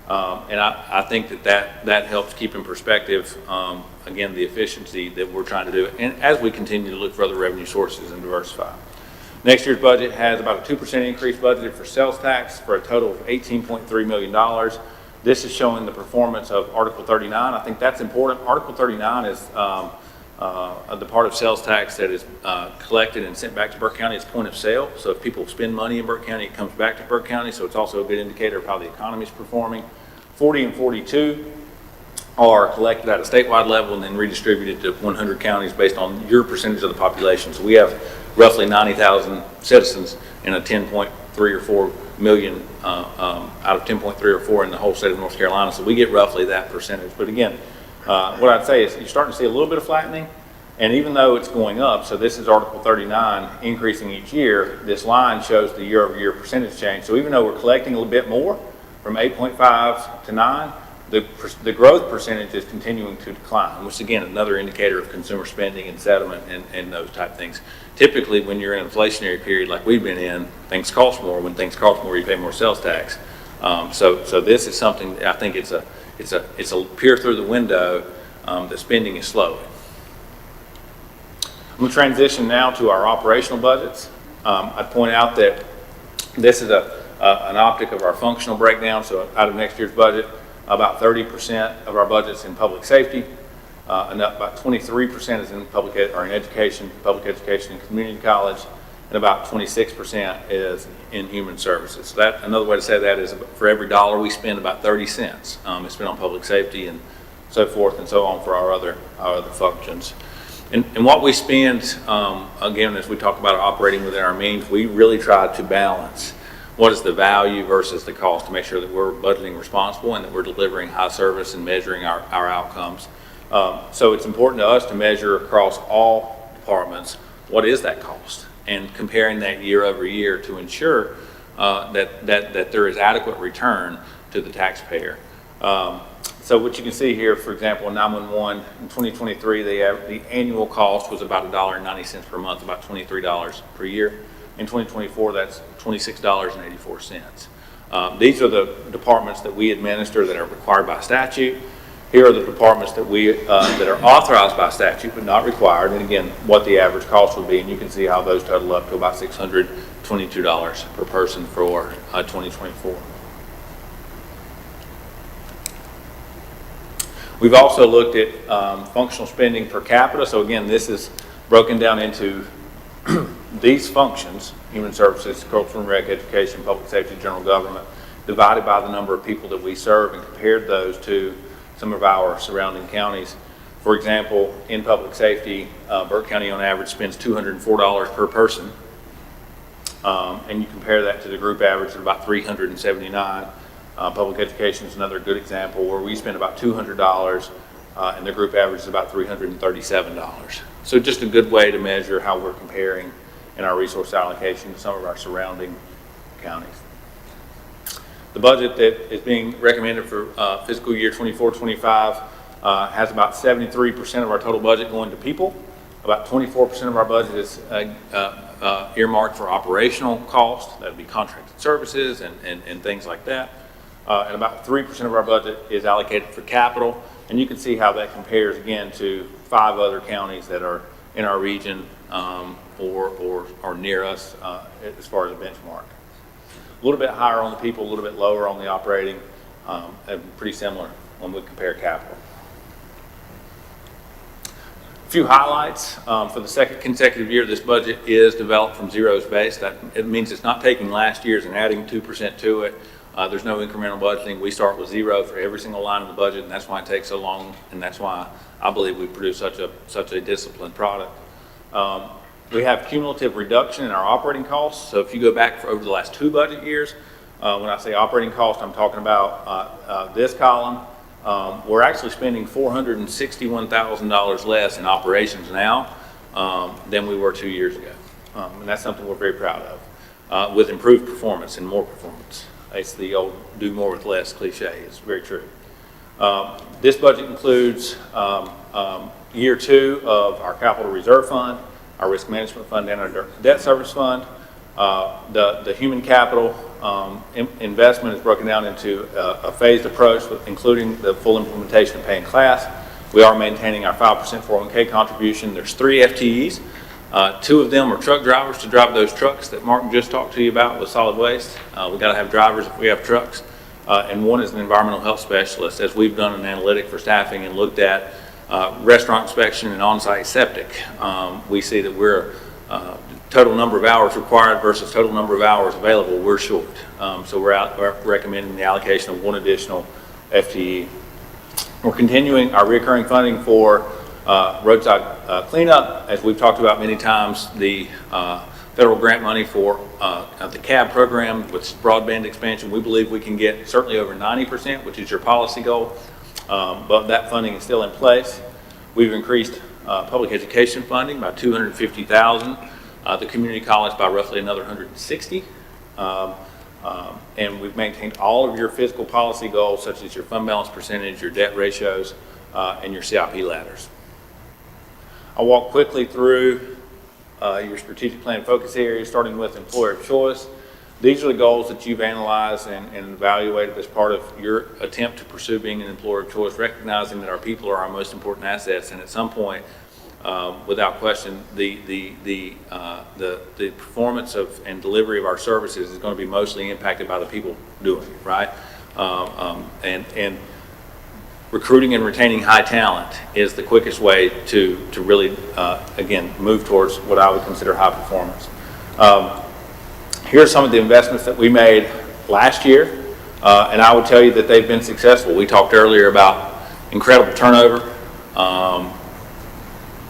And I think that helps keep in perspective, again, the efficiency that we're trying to do, and as we continue to look for other revenue sources and diversify. Next year's budget has about a 2% increase budgeted for sales tax for a total of $18.3 million. This is showing the performance of Article 39. I think that's important. Article 39 is the part of sales tax that is collected and sent back to Burke County. It's point of sale. So if people spend money in Burke County, it comes back to Burke County. So it's also a good indicator of how the economy is performing. 40 and 42 are collected at a statewide level and then redistributed to 100 counties based on your percentage of the population. So we have roughly 90,000 citizens in a 10.3 or 4 million out of 10.3 or 4 in the whole state of North Carolina. So we get roughly that percentage. But again, what I'd say is you're starting to see a little bit of flattening. And even though it's going up, so this is Article 39 increasing each year, this line shows the year-over-year percentage change. So even though we're collecting a little bit more, from 8.5 to 9, the growth percentage is continuing to decline, which again, another indicator of consumer spending and settlement and those type things. Typically, when you're in an inflationary period like we've been in, things cost more. When things cost more, you pay more sales tax. So this is something, I think it's a peer through the window that spending is slowing. I'm going to transition now to our operational budgets. I'd point out that this is an optic of our functional breakdown. So out of next year's budget, about 30% of our budget's in public safety, and about 23% is in in education, public education and community college, and about 26% is in human services. So that, another way to say that is for every dollar we spend, about 30 cents is spent on public safety and so forth and so on for our other functions. And what we spend, again, as we talk about operating within our means, we really try to balance what is the value versus the cost to make sure that we're budgeting responsible and that we're delivering high service and measuring our outcomes. So it's important to us to measure across all departments what is that cost and comparing that year over year to ensure that there is adequate return to the taxpayer. So what you can see here, for example, in 911 in 2023, the annual cost was about $1.90 per month, about $23 per year. In 2024, that's $26.84. These are the departments that we administer that are required by statute. Here are the departments that that are authorized by statute but not required, and again, what the average cost would be, and you can see how those total up to about $622 per person for 2024. We've also looked at functional spending per capita. So again, this is broken down into these functions: human services, cultural and rec, education, public safety, general government, divided by the number of people that we serve, and compared those to some of our surrounding counties. For example, in public safety, Burke County on average spends $204 per person, and you compare that to the group average of about $379. Public education is another good example where we spend about $200 and the group average is about $337. So just a good way to measure how we're comparing in our resource allocation to some of our surrounding counties. The budget that is being recommended for fiscal year 24-25 has about 73% of our total budget going to people. About 24% of our budget is earmarked for operational costs. That would be contracted services and things like that. And about 3% of our budget is allocated for capital. And you can see how that compares again to 5 other counties that are in our region or near us as far as a benchmark. A little bit higher on the people, a little bit lower on the operating, and pretty similar when we compare capital. A few highlights. For the second consecutive year, this budget is developed from zeros base. It means it's not taking last year's and adding 2% to it. There's no incremental budgeting. We start with zero for every single line of the budget, and that's why it takes so long, and that's why I believe we produce such a disciplined product. We have cumulative reduction in our operating costs. So if you go back for over the last 2 budget years, when I say operating cost, I'm talking about this column. We're actually spending $461,000 less in operations now than we were 2 years ago. And that's something we're very proud of, with improved performance and more performance. It's the old do more with less cliche. It's very true. This budget includes year 2 of our capital reserve fund, our risk management fund, and our debt service fund. The human capital investment is broken down into a phased approach, including the full implementation of pay in class. We are maintaining our 5% 401k contribution. There's 3 FTEs. 2 of them are truck drivers to drive those trucks that Mark just talked to you about with solid waste. We got to have drivers if we have trucks. And 1 is an environmental health specialist, as we've done an analytic for staffing and looked at restaurant inspection and on-site septic. We see that we're total number of hours required versus total number of hours available, we're short. So we're recommending the allocation of 1 additional FTE. We're continuing our recurring funding for roadside cleanup. As we've talked about many times, the federal grant money for the CAB program with broadband expansion, we believe we can get certainly over 90%, which is your policy goal, but that funding is still in place. We've increased public education funding by $250,000, the community college by roughly another $160,000, and we've maintained all of your fiscal policy goals, such as your fund balance percentage, your debt ratios, and your CIP ladders. I'll walk quickly through your strategic plan focus areas, starting with employer of choice. These are the goals that you've analyzed and evaluated as part of your attempt to pursue being an employer of choice, recognizing that our people are our most important assets, and at some point, without question, the performance of and delivery of our services is going to be mostly impacted by the people doing it, right? And recruiting and retaining high talent is the quickest way to really, again, move towards what I would consider high performance. Here are some of the investments that we made last year, and I would tell you that they've been successful. We talked earlier about incredible turnover.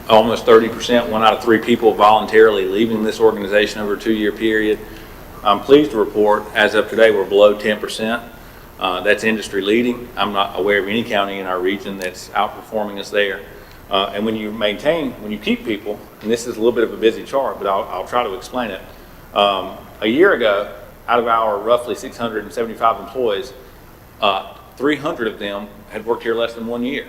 Almost 30%, 1 out of 3 people voluntarily leaving this organization over a 2-year period. I'm pleased to report, as of today, we're below 10%. That's industry leading. I'm not aware of any county in our region that's outperforming us there. And when you keep people, and this is a little bit of a busy chart, but I'll try to explain it. A year ago, out of our roughly 675 employees, 300 of them had worked here less than 1 year.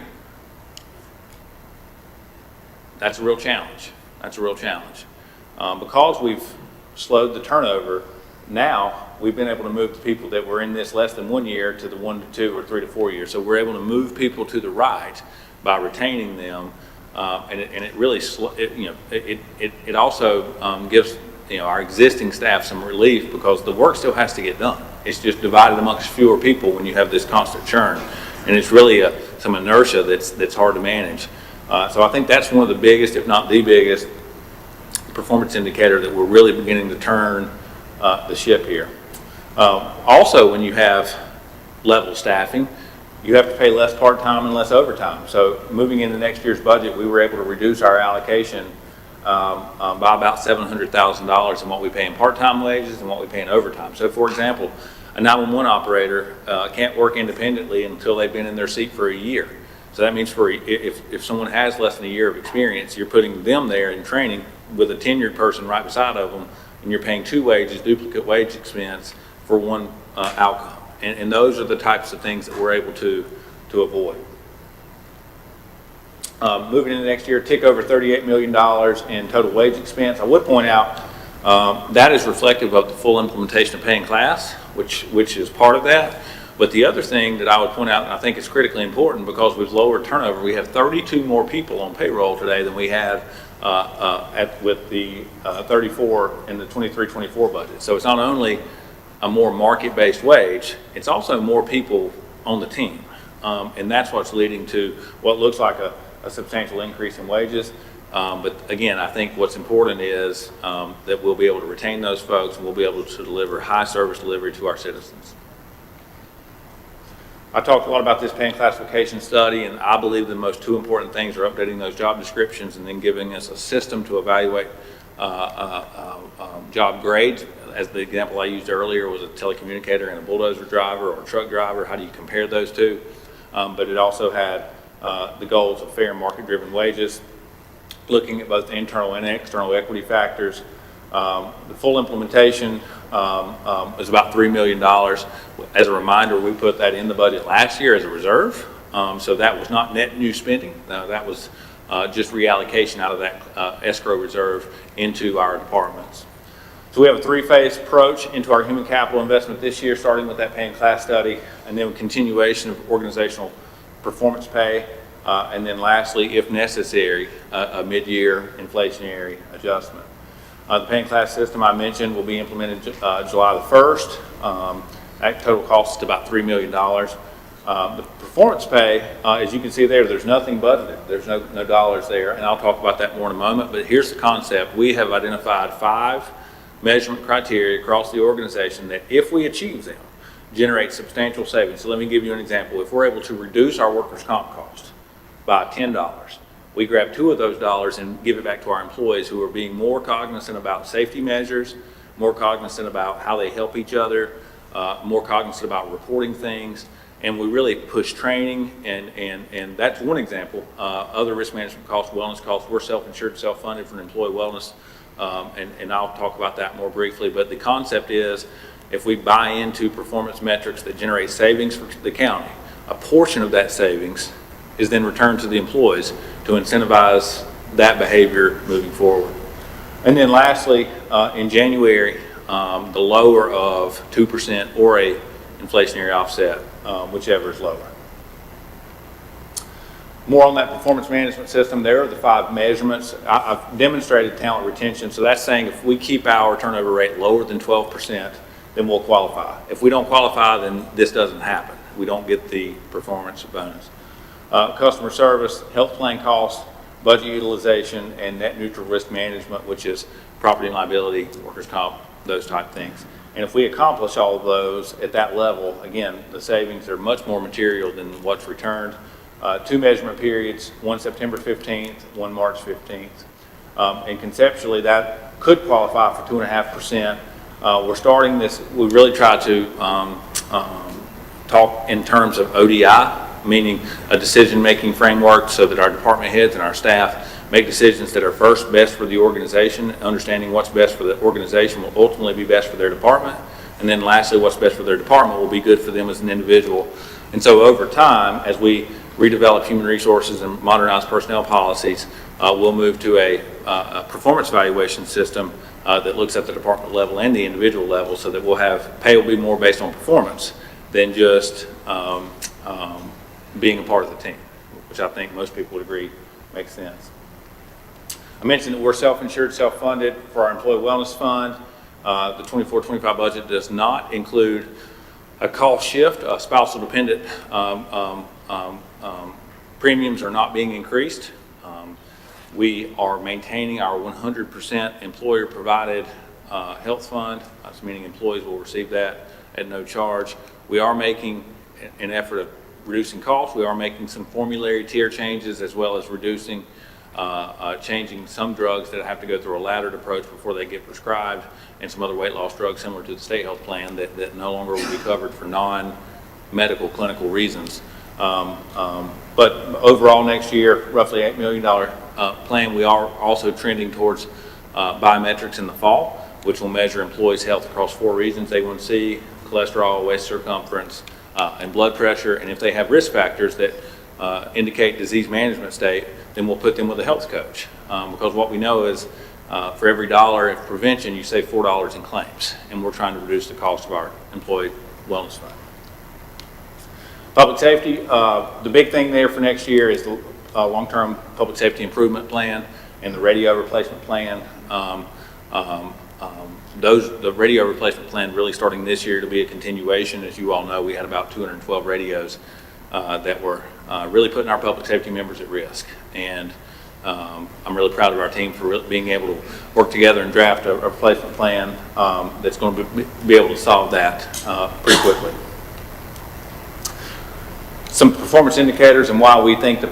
That's a real challenge. That's a real challenge. Because we've slowed the turnover, now we've been able to move the people that were in this less than 1 year to the 1 to 2 or 3 to 4 years. So we're able to move people to the right by retaining them, and it really it also gives our existing staff some relief, because the work still has to get done. It's just divided amongst fewer people when you have this constant churn, and it's really some inertia that's hard to manage. So I think that's one of the biggest, if not the biggest, performance indicator that we're really beginning to turn the ship here. Also, when you have level staffing, you have to pay less part-time and less overtime. So moving into next year's budget, we were able to reduce our allocation by about $700,000 in what we pay in part-time wages and what we pay in overtime. So for example, a 911 operator can't work independently until they've been in their seat for a year. So that means if someone has less than a year of experience, you're putting them there in training with a tenured person right beside of them, and you're paying 2 wages, duplicate wage expense for 1 outcome. And those are the types of things that we're able to avoid. Moving into next year, tick over $38 million in total wage expense. I would point out that is reflective of the full implementation of pay in class, which is part of that. But the other thing that I would point out, and I think is critically important, because we've lowered turnover, we have 32 more people on payroll today than we had with the 34 in the 23-24 budget. So it's not only a more market-based wage, it's also more people on the team. And that's what's leading to what looks like a substantial increase in wages. But again, I think what's important is that we'll be able to retain those folks and we'll be able to deliver high service delivery to our citizens. I talked a lot about this pay and classification study, and I believe the most two important things are updating those job descriptions and then giving us a system to evaluate job grades. As the example I used earlier was a telecommunicator and a bulldozer driver or a truck driver. How do you compare those two? But it also had the goals of fair market-driven wages, looking at both internal and external equity factors. The full implementation is about $3 million. As a reminder, we put that in the budget last year as a reserve. So that was not net new spending. That was just reallocation out of that escrow reserve into our departments. So we have a three-phase approach into our human capital investment this year, starting with that pay and class study, and then continuation of organizational performance pay, and then lastly, if necessary, a mid-year inflationary adjustment. The pay and class system I mentioned will be implemented July the 1st. That total cost is about $3 million. The performance pay, as you can see there, there's nothing budgeted. There's no dollars there, and I'll talk about that more in a moment, but here's the concept. We have identified 5 measurement criteria across the organization that, if we achieve them, generate substantial savings. So let me give you an example. If we're able to reduce our workers' comp cost by $10, we grab 2 of those dollars and give it back to our employees who are being more cognizant about safety measures, more cognizant about how they help each other, more cognizant about reporting things, and we really push training, and that's one example. Other risk management costs, wellness costs, we're self-insured, self-funded for employee wellness, and I'll talk about that more briefly, but the concept is if we buy into performance metrics that generate savings for the county, a portion of that savings is then returned to the employees to incentivize that behavior moving forward. And then lastly, in January, the lower of 2% or a inflationary offset, whichever is lower. More on that performance management system. There are the 5 measurements. I've demonstrated talent retention, so that's saying if we keep our turnover rate lower than 12%, then we'll qualify. If we don't qualify, then this doesn't happen. We don't get the performance bonus. Customer service, health plan costs, budget utilization, and net neutral risk management, which is property and liability, workers' comp, those type things. And if we accomplish all of those at that level, again, the savings are much more material than what's returned. 2 measurement periods, one September 15th, one March 15th. And conceptually, that could qualify for 2.5%. We're starting this, we really try to talk in terms of ODI, meaning a decision-making framework so that our department heads and our staff make decisions that are first best for the organization. Understanding what's best for the organization will ultimately be best for their department. And then lastly, what's best for their department will be good for them as an individual. And so over time, as we redevelop human resources and modernize personnel policies, we'll move to a performance evaluation system that looks at the department level and the individual level, so that we'll have pay will be more based on performance than just being a part of the team, which I think most people would agree makes sense. I mentioned that we're self-insured, self-funded for our employee wellness fund. The 24-25 budget does not include a cost shift. Spousal dependent premiums are not being increased. We are maintaining our 100% employer-provided health fund, that's meaning employees will receive that at no charge. We are making an effort of reducing costs. We are making some formulary tier changes, as well as reducing, changing some drugs that have to go through a laddered approach before they get prescribed, and some other weight loss drugs similar to the state health plan that no longer will be covered for non-medical clinical reasons. But overall next year, roughly $8 million plan. We are also trending towards biometrics in the fall, which will measure employees' health across 4 regions: A1C, cholesterol, waist circumference, and blood pressure. And if they have risk factors that indicate disease management state, then we'll put them with a health coach. Because what we know is for every $1 of prevention, you save $4 in claims. And we're trying to reduce the cost of our employee wellness fund. Public safety, the big thing there for next year is the long-term public safety improvement plan. and the radio replacement plan. The radio replacement plan really starting this year to be a continuation. As you all know, we had about 212 radios that were really putting our public safety members at risk. And I'm really proud of our team for being able to work together and draft a replacement plan that's going to be able to solve that pretty quickly. Some performance indicators and why we think the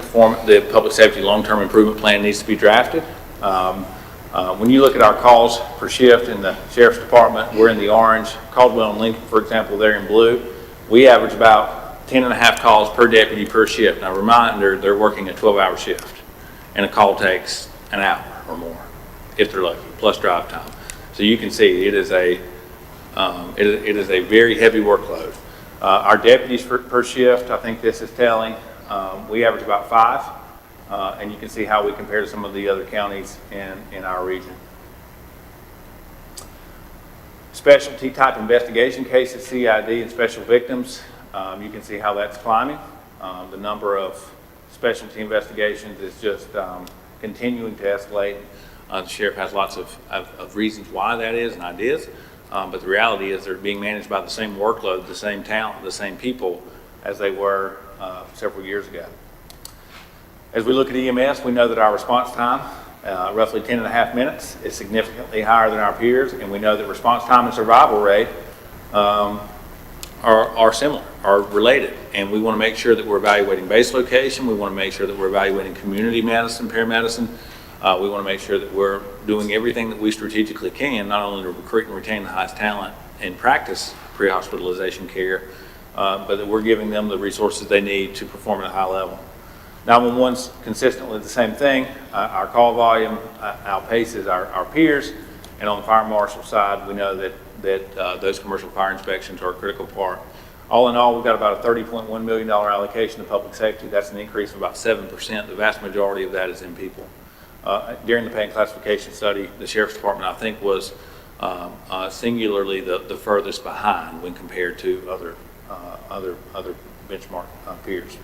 public safety long-term improvement plan needs to be drafted. When you look at our calls per shift in the Sheriff's Department, we're in the orange. Caldwell and Lincoln, for example, they're in blue. We average about 10.5 calls per deputy per shift. Now, reminder, they're working a 12-hour shift, and a call takes an hour or more, if they're lucky, plus drive time. So you can see it is a very heavy workload. Our deputies per shift, I think this is telling, we average about 5. And you can see how we compare to some of the other counties in our region. Specialty type investigation cases, CID, and special victims, you can see how that's climbing. The number of specialty investigations is just continuing to escalate. The sheriff has lots of reasons why that is and ideas, but the reality is they're being managed by the same workload, the same talent, the same people as they were several years ago. As we look at EMS, we know that our response time, roughly 10.5 minutes, is significantly higher than our peers, and we know that response time and survival rate are similar, are related. And we want to make sure that we're evaluating base location. We want to make sure that we're evaluating community medicine, paramedicine. We want to make sure that we're doing everything that we strategically can, not only to recruit and retain the highest talent and practice pre-hospitalization care, but that we're giving them the resources they need to perform at a high level. 911's consistently the same thing. Our call volume outpaces our peers, and on the fire marshal side, we know that those commercial fire inspections are a critical part. All in all, we've got about a $30.1 million allocation to public safety. That's an increase of about 7%. The vast majority of that is in people. During the pay and classification study, the Sheriff's Department, I think, was singularly the furthest behind when compared to other benchmark peers.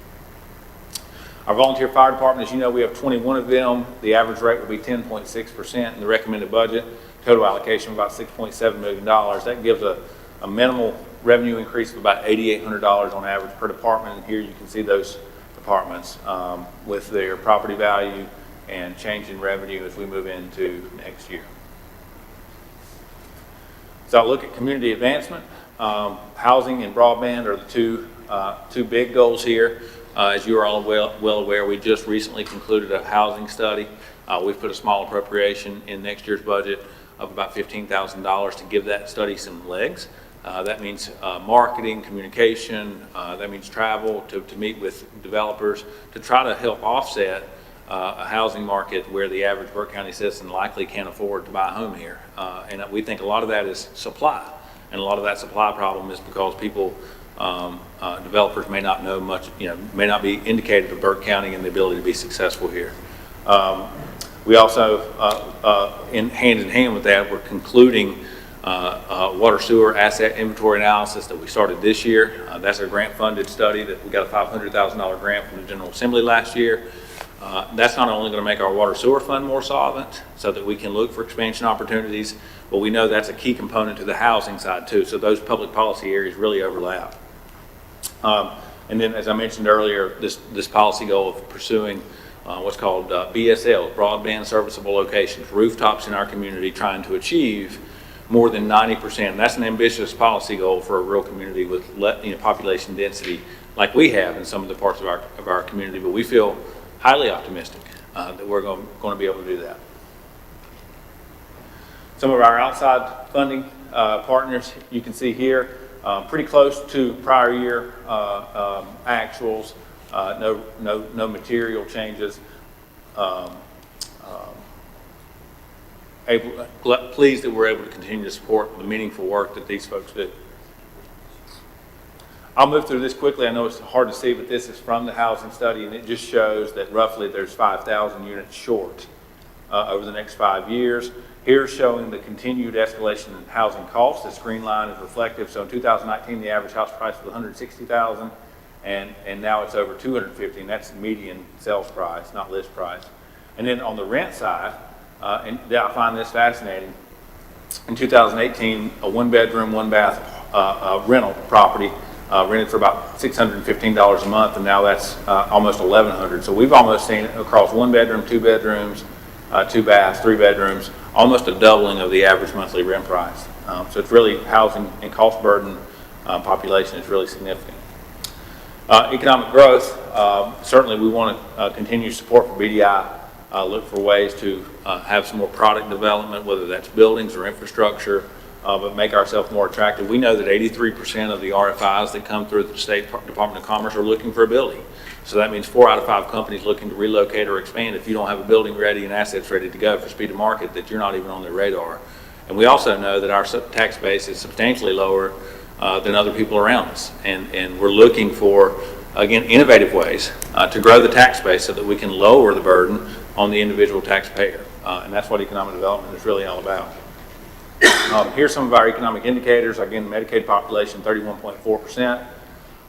Our volunteer fire department, as you know, we have 21 of them. The average rate will be 10.6% in the recommended budget. Total allocation of about $6.7 million. That gives a minimal revenue increase of about $8,800 on average per department. And here you can see those departments with their property value and change in revenue as we move into next year. So I'll look at community advancement. Housing and broadband are the two big goals here. As you are all well aware, we just recently concluded a housing study. We've put a small appropriation in next year's budget of about $15,000 to give that study some legs. That means marketing, communication, that means travel to meet with developers to try to help offset a housing market where the average Burke County citizen likely can't afford to buy a home here. And we think a lot of that is supply. And a lot of that supply problem is because people developers may not know much, may not be indicated of Burke County and the ability to be successful here. We also, hand in hand with that, we're concluding water sewer asset inventory analysis that we started this year. That's a grant-funded study that we got a $500,000 grant from the General Assembly last year. That's not only going to make our water sewer fund more solvent so that we can look for expansion opportunities, but we know that's a key component to the housing side too. So those public policy areas really overlap. And then, as I mentioned earlier, this policy goal of pursuing what's called BSL, broadband serviceable locations, rooftops in our community, trying to achieve more than 90%. That's an ambitious policy goal for a rural community with population density like we have in some of the parts of our community, but we feel highly optimistic that we're going to be able to do that. Some of our outside funding partners you can see here, pretty close to prior year actuals, no material changes. Pleased that we're able to continue to support the meaningful work that these folks do. I'll move through this quickly. I know it's hard to see, but this is from the housing study, and it just shows that roughly there's 5,000 units short over the next 5 years. Here's showing the continued escalation in housing costs. This green line is reflective. So in 2019, the average house price was $160,000, and now it's over $250,000, and that's median sales price, not list price. And then on the rent side, and I find this fascinating, in 2018, a one-bedroom, one-bath rental property rented for about $615 a month, and now that's almost $1,100. So we've almost seen it across one bedroom, two bedrooms, two baths, three bedrooms, almost a doubling of the average monthly rent price. So it's really housing and cost burden population is really significant. Economic growth, certainly we want to continue support for BDI, look for ways to have some more product development, whether that's buildings or infrastructure, but make ourselves more attractive. We know that 83% of the RFIs that come through the State Department of Commerce are looking for a building. So that means 4 out of 5 companies looking to relocate or expand. If you don't have a building ready and assets ready to go for speed to market, that you're not even on their radar. And we also know that our tax base is substantially lower than other people around us. And we're looking for, again, innovative ways to grow the tax base so that we can lower the burden on the individual taxpayer. And that's what economic development is really all about. Here's some of our economic indicators. Again, Medicaid population, 31.4%.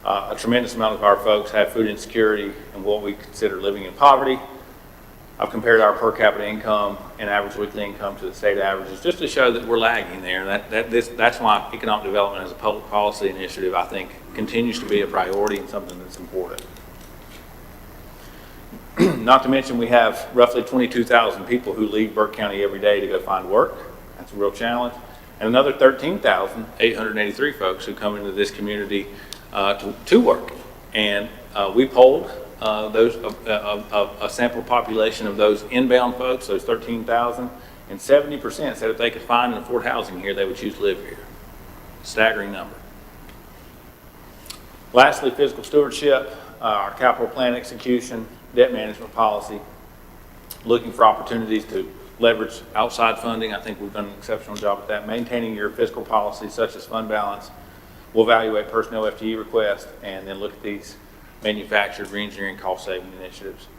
A tremendous amount of our folks have food insecurity and what we consider living in poverty. I've compared our per capita income and average weekly income to the state averages just to show that we're lagging there. That's why economic development as a public policy initiative, I think, continues to be a priority and something that's important. Not to mention we have roughly 22,000 people who leave Burke County every day to go find work. That's a real challenge. And another 13,883 folks who come into this community to work. And we polled a sample population of those inbound folks, those 13,000, and 70% said if they could find and afford housing here, they would choose to live here. Staggering number. Lastly, fiscal stewardship, our capital plan execution, debt management policy, looking for opportunities to leverage outside funding. I think we've done an exceptional job at that. Maintaining your fiscal policies such as fund balance. We'll evaluate personnel FTE requests and then look at these manufactured reengineering cost saving initiatives.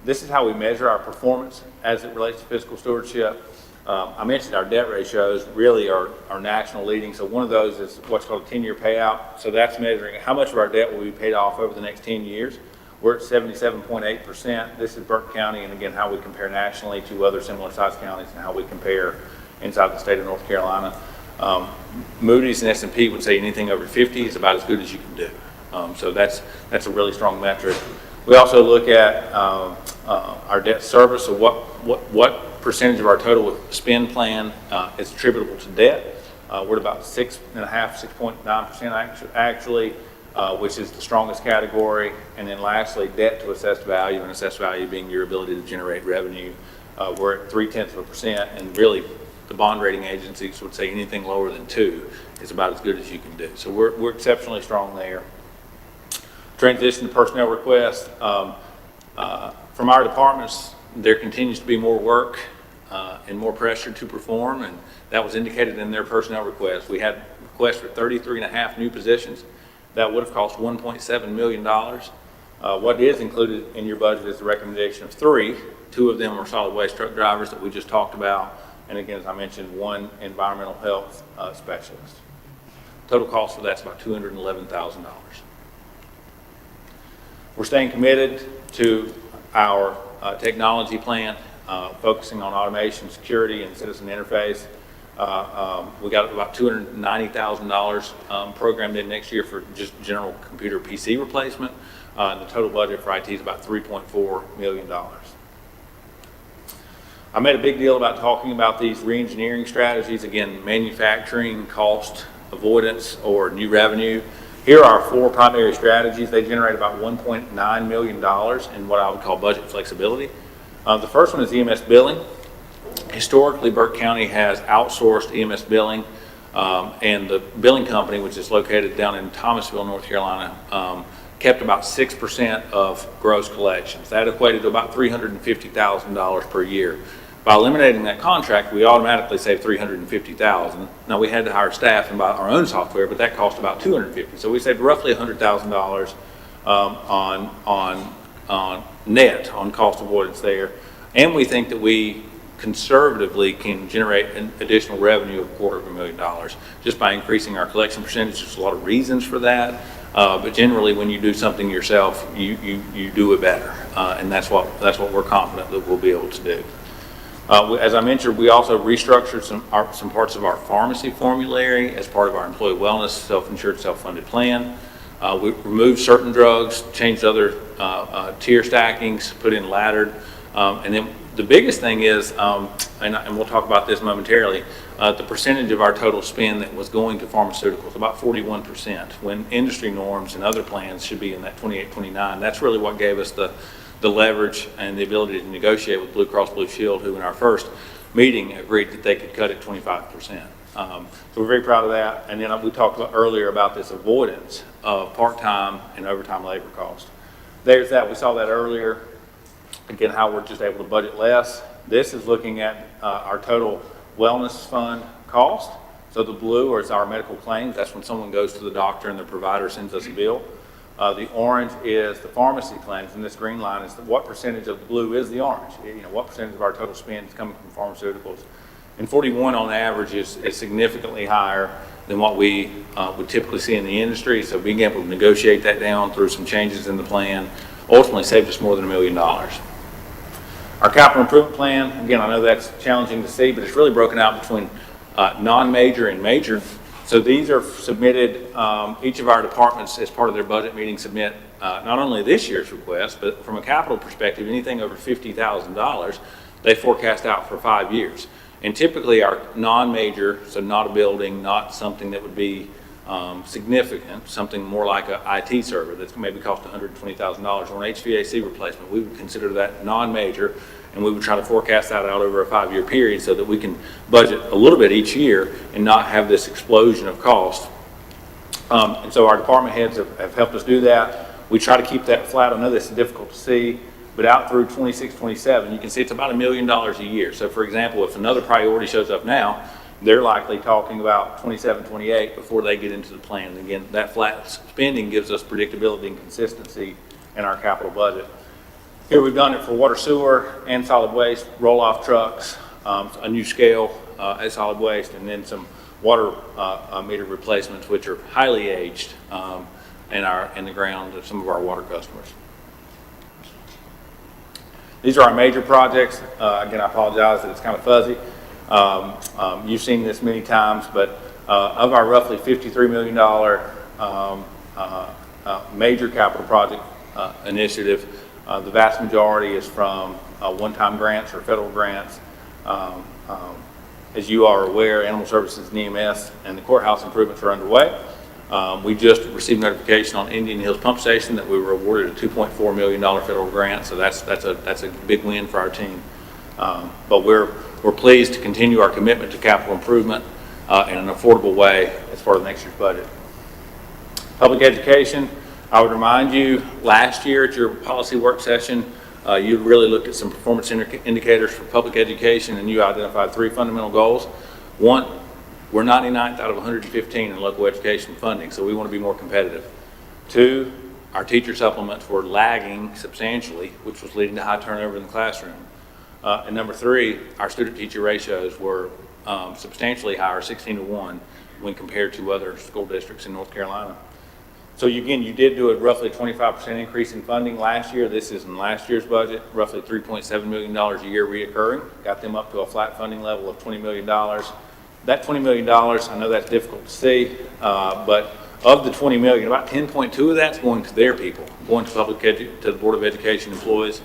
This is how we measure our performance as it relates to fiscal stewardship. I mentioned our debt ratios really are national leading. So one of those is what's called a 10-year payout. So that's measuring how much of our debt will be paid off over the next 10 years. We're at 77.8%. This is Burke County, and again, how we compare nationally to other similar sized counties and how we compare inside the state of North Carolina. Moody's and S&P would say anything over 50 is about as good as you can do. So that's a really strong metric. We also look at our debt service, so what percentage of our total spend plan is attributable to debt. We're at about 6.9% actually, which is the strongest category. And then lastly, debt to assessed value, and assessed value being your ability to generate revenue. We're at 0.3%, and really the bond rating agencies would say anything lower than 2 is about as good as you can do. So we're exceptionally strong there. Transition to personnel requests. From our departments, there continues to be more work and more pressure to perform, and that was indicated in their personnel requests. We had requests for 33.5 new positions. That would have cost $1.7 million. What is included in your budget is the recommendation of 3. 2 of them are solid waste truck drivers that we just talked about. And again, as I mentioned, 1 environmental health specialist. Total cost for that's about $211,000. We're staying committed to our technology plan, focusing on automation, security, and citizen interface. We got about $290,000 programmed in next year for just general computer PC replacement. And the total budget for IT is about $3.4 million. I made a big deal about talking about these reengineering strategies. Again, manufacturing, cost avoidance, or new revenue. Here are 4 primary strategies. They generate about $1.9 million in what I would call budget flexibility. The first one is EMS billing. Historically, Burke County has outsourced EMS billing, and the billing company, which is located down in Thomasville, North Carolina, kept about 6% of gross collections. That equated to about $350,000 per year. By eliminating that contract, we automatically saved $350,000. Now, we had to hire staff and buy our own software, but that cost about $250,000. So we saved roughly $100,000 on net on cost avoidance there. And we think that we conservatively can generate an additional revenue of $250,000 just by increasing our collection percentage. There's a lot of reasons for that. But generally, when you do something yourself, you do it better. And that's what we're confident that we'll be able to do. As I mentioned, we also restructured some parts of our pharmacy formulary as part of our employee wellness self-insured, self-funded plan. We removed certain drugs, changed other tier stackings, put in laddered. And then the biggest thing is, and we'll talk about this momentarily, the percentage of our total spend that was going to pharmaceuticals, about 41%, when industry norms and other plans should be in that 28, 29. That's really what gave us the leverage and the ability to negotiate with Blue Cross Blue Shield, who in our first meeting agreed that they could cut it 25%. So we're very proud of that. And then we talked earlier about this avoidance of part-time and overtime labor cost. There's that. We saw that earlier. Again, how we're just able to budget less. This is looking at our total wellness fund cost. So the blue is our medical claims. That's when someone goes to the doctor and the provider sends us a bill. The orange is the pharmacy claims, and this green line is what percentage of the blue is the orange. What percentage of our total spend is coming from pharmaceuticals. And 41 on average is significantly higher than what we would typically see in the industry. So being able to negotiate that down through some changes in the plan ultimately saved us more than $1 million. Our capital improvement plan, again, I know that's challenging to see, but it's really broken out between non-major and major. So these are submitted, each of our departments as part of their budget meeting submit not only this year's request, but from a capital perspective, anything over $50,000, they forecast out for 5 years. And typically our non-major, so not a building, not something that would be significant, something more like an IT server that's maybe cost $120,000 or an HVAC replacement, we would consider that non-major, and we would try to forecast that out over a 5-year period so that we can budget a little bit each year and not have this explosion of cost. And so our department heads have helped us do that. We try to keep that flat. I know this is difficult to see, but out through 26, 27, you can see it's about $1 million a year. So for example, if another priority shows up now, they're likely talking about 27, 28 before they get into the plan. And again, that flat spending gives us predictability and consistency in our capital budget. Here we've done it for water, sewer, and solid waste, roll-off trucks, a new scale at solid waste, and then some water meter replacements, which are highly aged in the ground of some of our water customers. These are our major projects. Again, I apologize that it's kind of fuzzy. You've seen this many times, but of our roughly $53 million major capital project initiative, the vast majority is from one-time grants or federal grants. As you are aware, Animal Services and EMS and the courthouse improvements are underway. We just received notification on Indian Hills Pump Station that we were awarded a $2.4 million federal grant, so that's a big win for our team. But we're pleased to continue our commitment to capital improvement in an affordable way as part of next year's budget. Public education, I would remind you, last year at your policy work session, you really looked at some performance indicators for public education, and you identified 3 fundamental goals. 1, we're 99th out of 115 in local education funding, so we want to be more competitive. 2, our teacher supplements were lagging substantially, which was leading to high turnover in the classroom. And number 3, our student-teacher ratios were substantially higher, 16-to-1, when compared to other school districts in North Carolina. So again, you did do a roughly 25% increase in funding last year. This is in last year's budget, roughly $3.7 million a year reoccurring. Got them up to a flat funding level of $20 million. That $20 million, I know that's difficult to see, but of the $20 million, about 10.2 of that's going to their people, going to the Board of Education employees.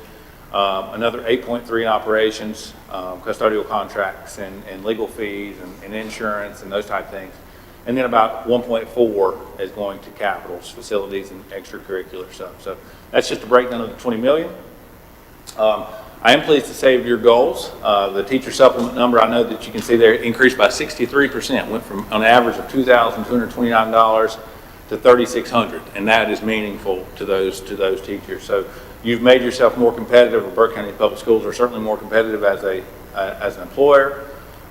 Another 8.3 in operations, custodial contracts and legal fees and insurance and those type of things. And then about 1.4 is going to capitals, facilities, and extracurricular stuff. So that's just a breakdown of the 20 million. I am pleased to say of your goals, the teacher supplement number, I know that you can see there, increased by 63%, went from an average of $2,229 to $3,600, and that is meaningful to those teachers. So you've made yourself more competitive, or Burke County Public Schools are certainly more competitive as an employer.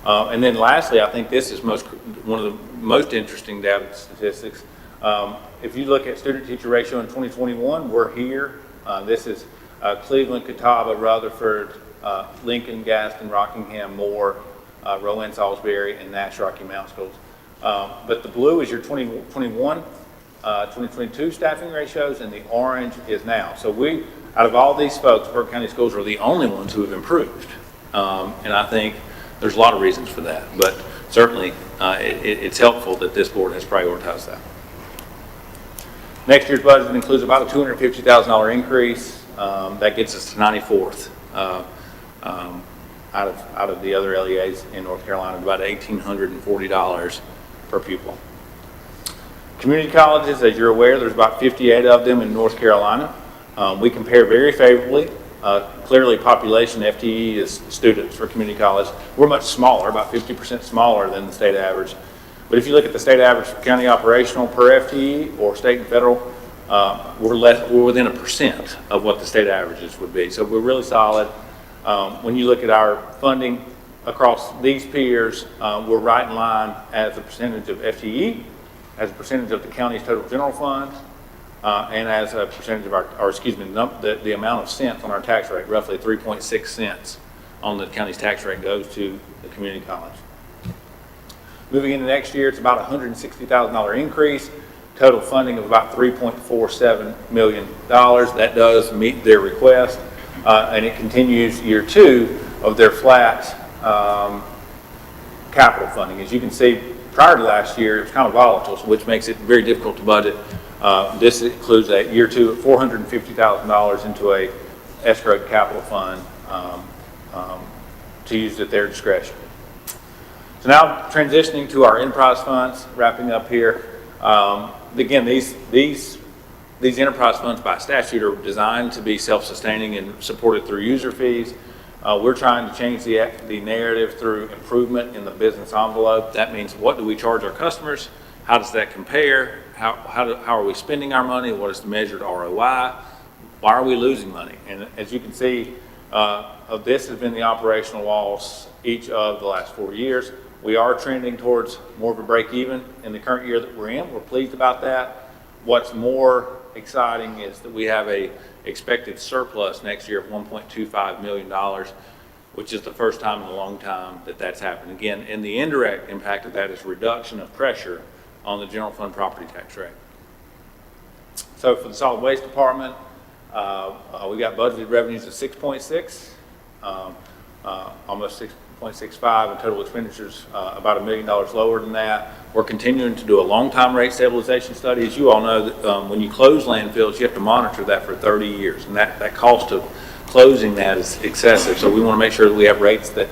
And then lastly, I think this is one of the most interesting data statistics. If you look at student-teacher ratio in 2021, we're here. This is Cleveland, Catawba, Rutherford, Lincoln, Gaston, Rockingham, Moore, Rowan, Salisbury, and Nash Rocky Mountain Schools. But the blue is your 2021 2022 staffing ratios, and the orange is now. So we, out of all these folks, Burke County Schools are the only ones who have improved. And I think there's a lot of reasons for that, but certainly it's helpful that this board has prioritized that. Next year's budget includes about a $250,000 increase. That gets us to 94th out of the other LEAs in North Carolina, about $1,840 per pupil. Community colleges, as you're aware, there's about 58 of them in North Carolina. We compare very favorably. Clearly, population FTE is students for community college. We're much smaller, about 50% smaller than the state average. But if you look at the state average for county operational per FTE or state and federal, we're within 1% of what the state averages would be. So we're really solid. When you look at our funding across these peers, we're right in line as a percentage of FTE, as a percentage of the county's total general fund, and as a percentage of the amount of cents on our tax rate, roughly 3.6 cents on the county's tax rate goes to the community college. Moving into next year, it's about a $160,000 increase, total funding of about $3.47 million. That does meet their request, and it continues year 2 of their flat capital funding. As you can see, prior to last year, it was kind of volatile, which makes it very difficult to budget. This includes a year 2 of $450,000 into a escrowed capital fund to use at their discretion. So now transitioning to our enterprise funds, wrapping up here. Again, these enterprise funds by statute are designed to be self-sustaining and supported through user fees. We're trying to change the narrative through improvement in the business envelope. That means, what do we charge our customers? How does that compare? How are we spending our money? What is the measured ROI? Why are we losing money? And as you can see, this has been the operational loss each of the last 4 years. We are trending towards more of a break even in the current year that we're in. We're pleased about that. What's more exciting is that we have a expected surplus next year of $1.25 million, which is the first time in a long time that that's happened. Again, and the indirect impact of that is reduction of pressure on the general fund property tax rate. So for the solid waste department, we got budgeted revenues of 6.6, almost 6.65, and total expenditures about $1 million lower than that. We're continuing to do a long-time rate stabilization study. As you all know, that, when you close landfills, you have to monitor that for 30 years, and that cost of closing that is excessive. So we want to make sure that we have rates that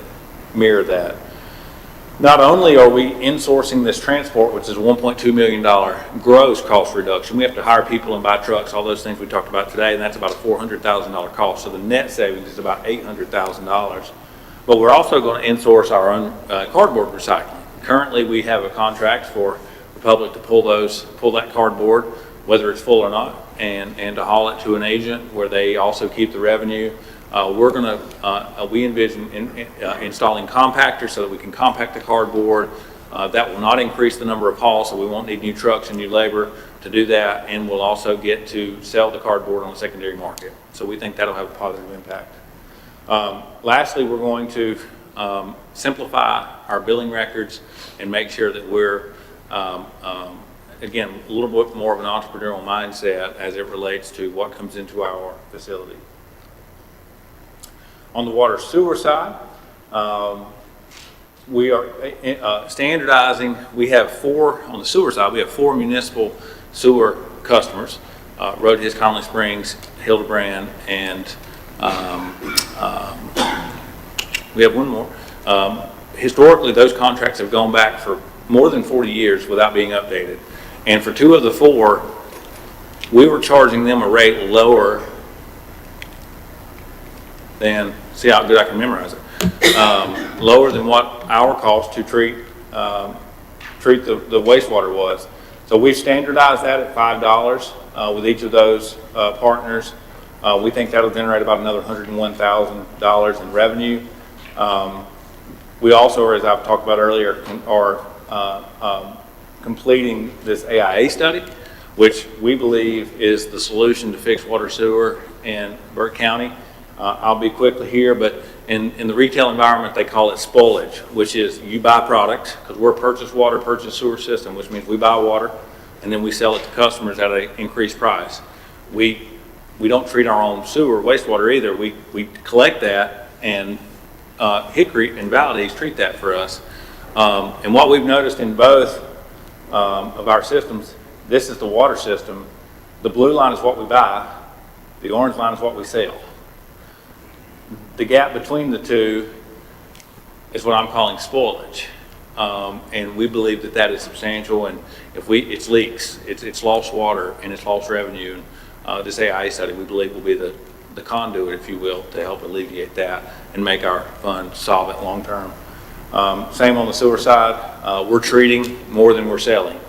mirror that. Not only are we insourcing this transport, which is a $1.2 million gross cost reduction, we have to hire people and buy trucks, all those things we talked about today, and that's about a $400,000 cost. So the net savings is about $800,000. But we're also going to insource our own cardboard recycling. Currently, we have a contract for the public to pull that cardboard, whether it's full or not, and to haul it to an agent where they also keep the revenue. We envision installing compactors so that we can compact the cardboard. That will not increase the number of hauls, so we won't need new trucks and new labor to do that, and we'll also get to sell the cardboard on the secondary market. So we think that'll have a positive impact. Lastly, we're going to simplify our billing records and make sure that we're, again, a little bit more of an entrepreneurial mindset as it relates to what comes into our facility. On the water sewer side, we are standardizing. We have on the sewer side, we have 4 municipal sewer customers, Road Hills, Connolly Springs, Hildebrand, and we have one more. Historically, those contracts have gone back for more than 40 years without being updated. And for 2 of the 4, we were charging them a rate lower than, see how good I can memorize it, lower than what our cost to treat the wastewater was. So we've standardized that at $5 with each of those partners. We think that'll generate about another $101,000 in revenue. We also, as I've talked about earlier, are completing this AIA study, which we believe is the solution to fix water sewer in Burke County. I'll be quickly here, but in the retail environment, they call it spoilage, which is you buy product, because we're a purchase water, purchase sewer system, which means we buy water and then we sell it to customers at an increased price. We don't treat our own sewer, wastewater either. We collect that, and Hickory and Valdez treat that for us. And what we've noticed in both of our systems, this is the water system. The blue line is what we buy. The orange line is what we sell. The gap between the two is what I'm calling spoilage. And we believe that that is substantial, and it's leaks, it's lost water, and it's lost revenue. And this AIA study, we believe, will be the conduit, if you will, to help alleviate that and make our fund solvent long term. Same on the sewer side. We're treating more than we're selling.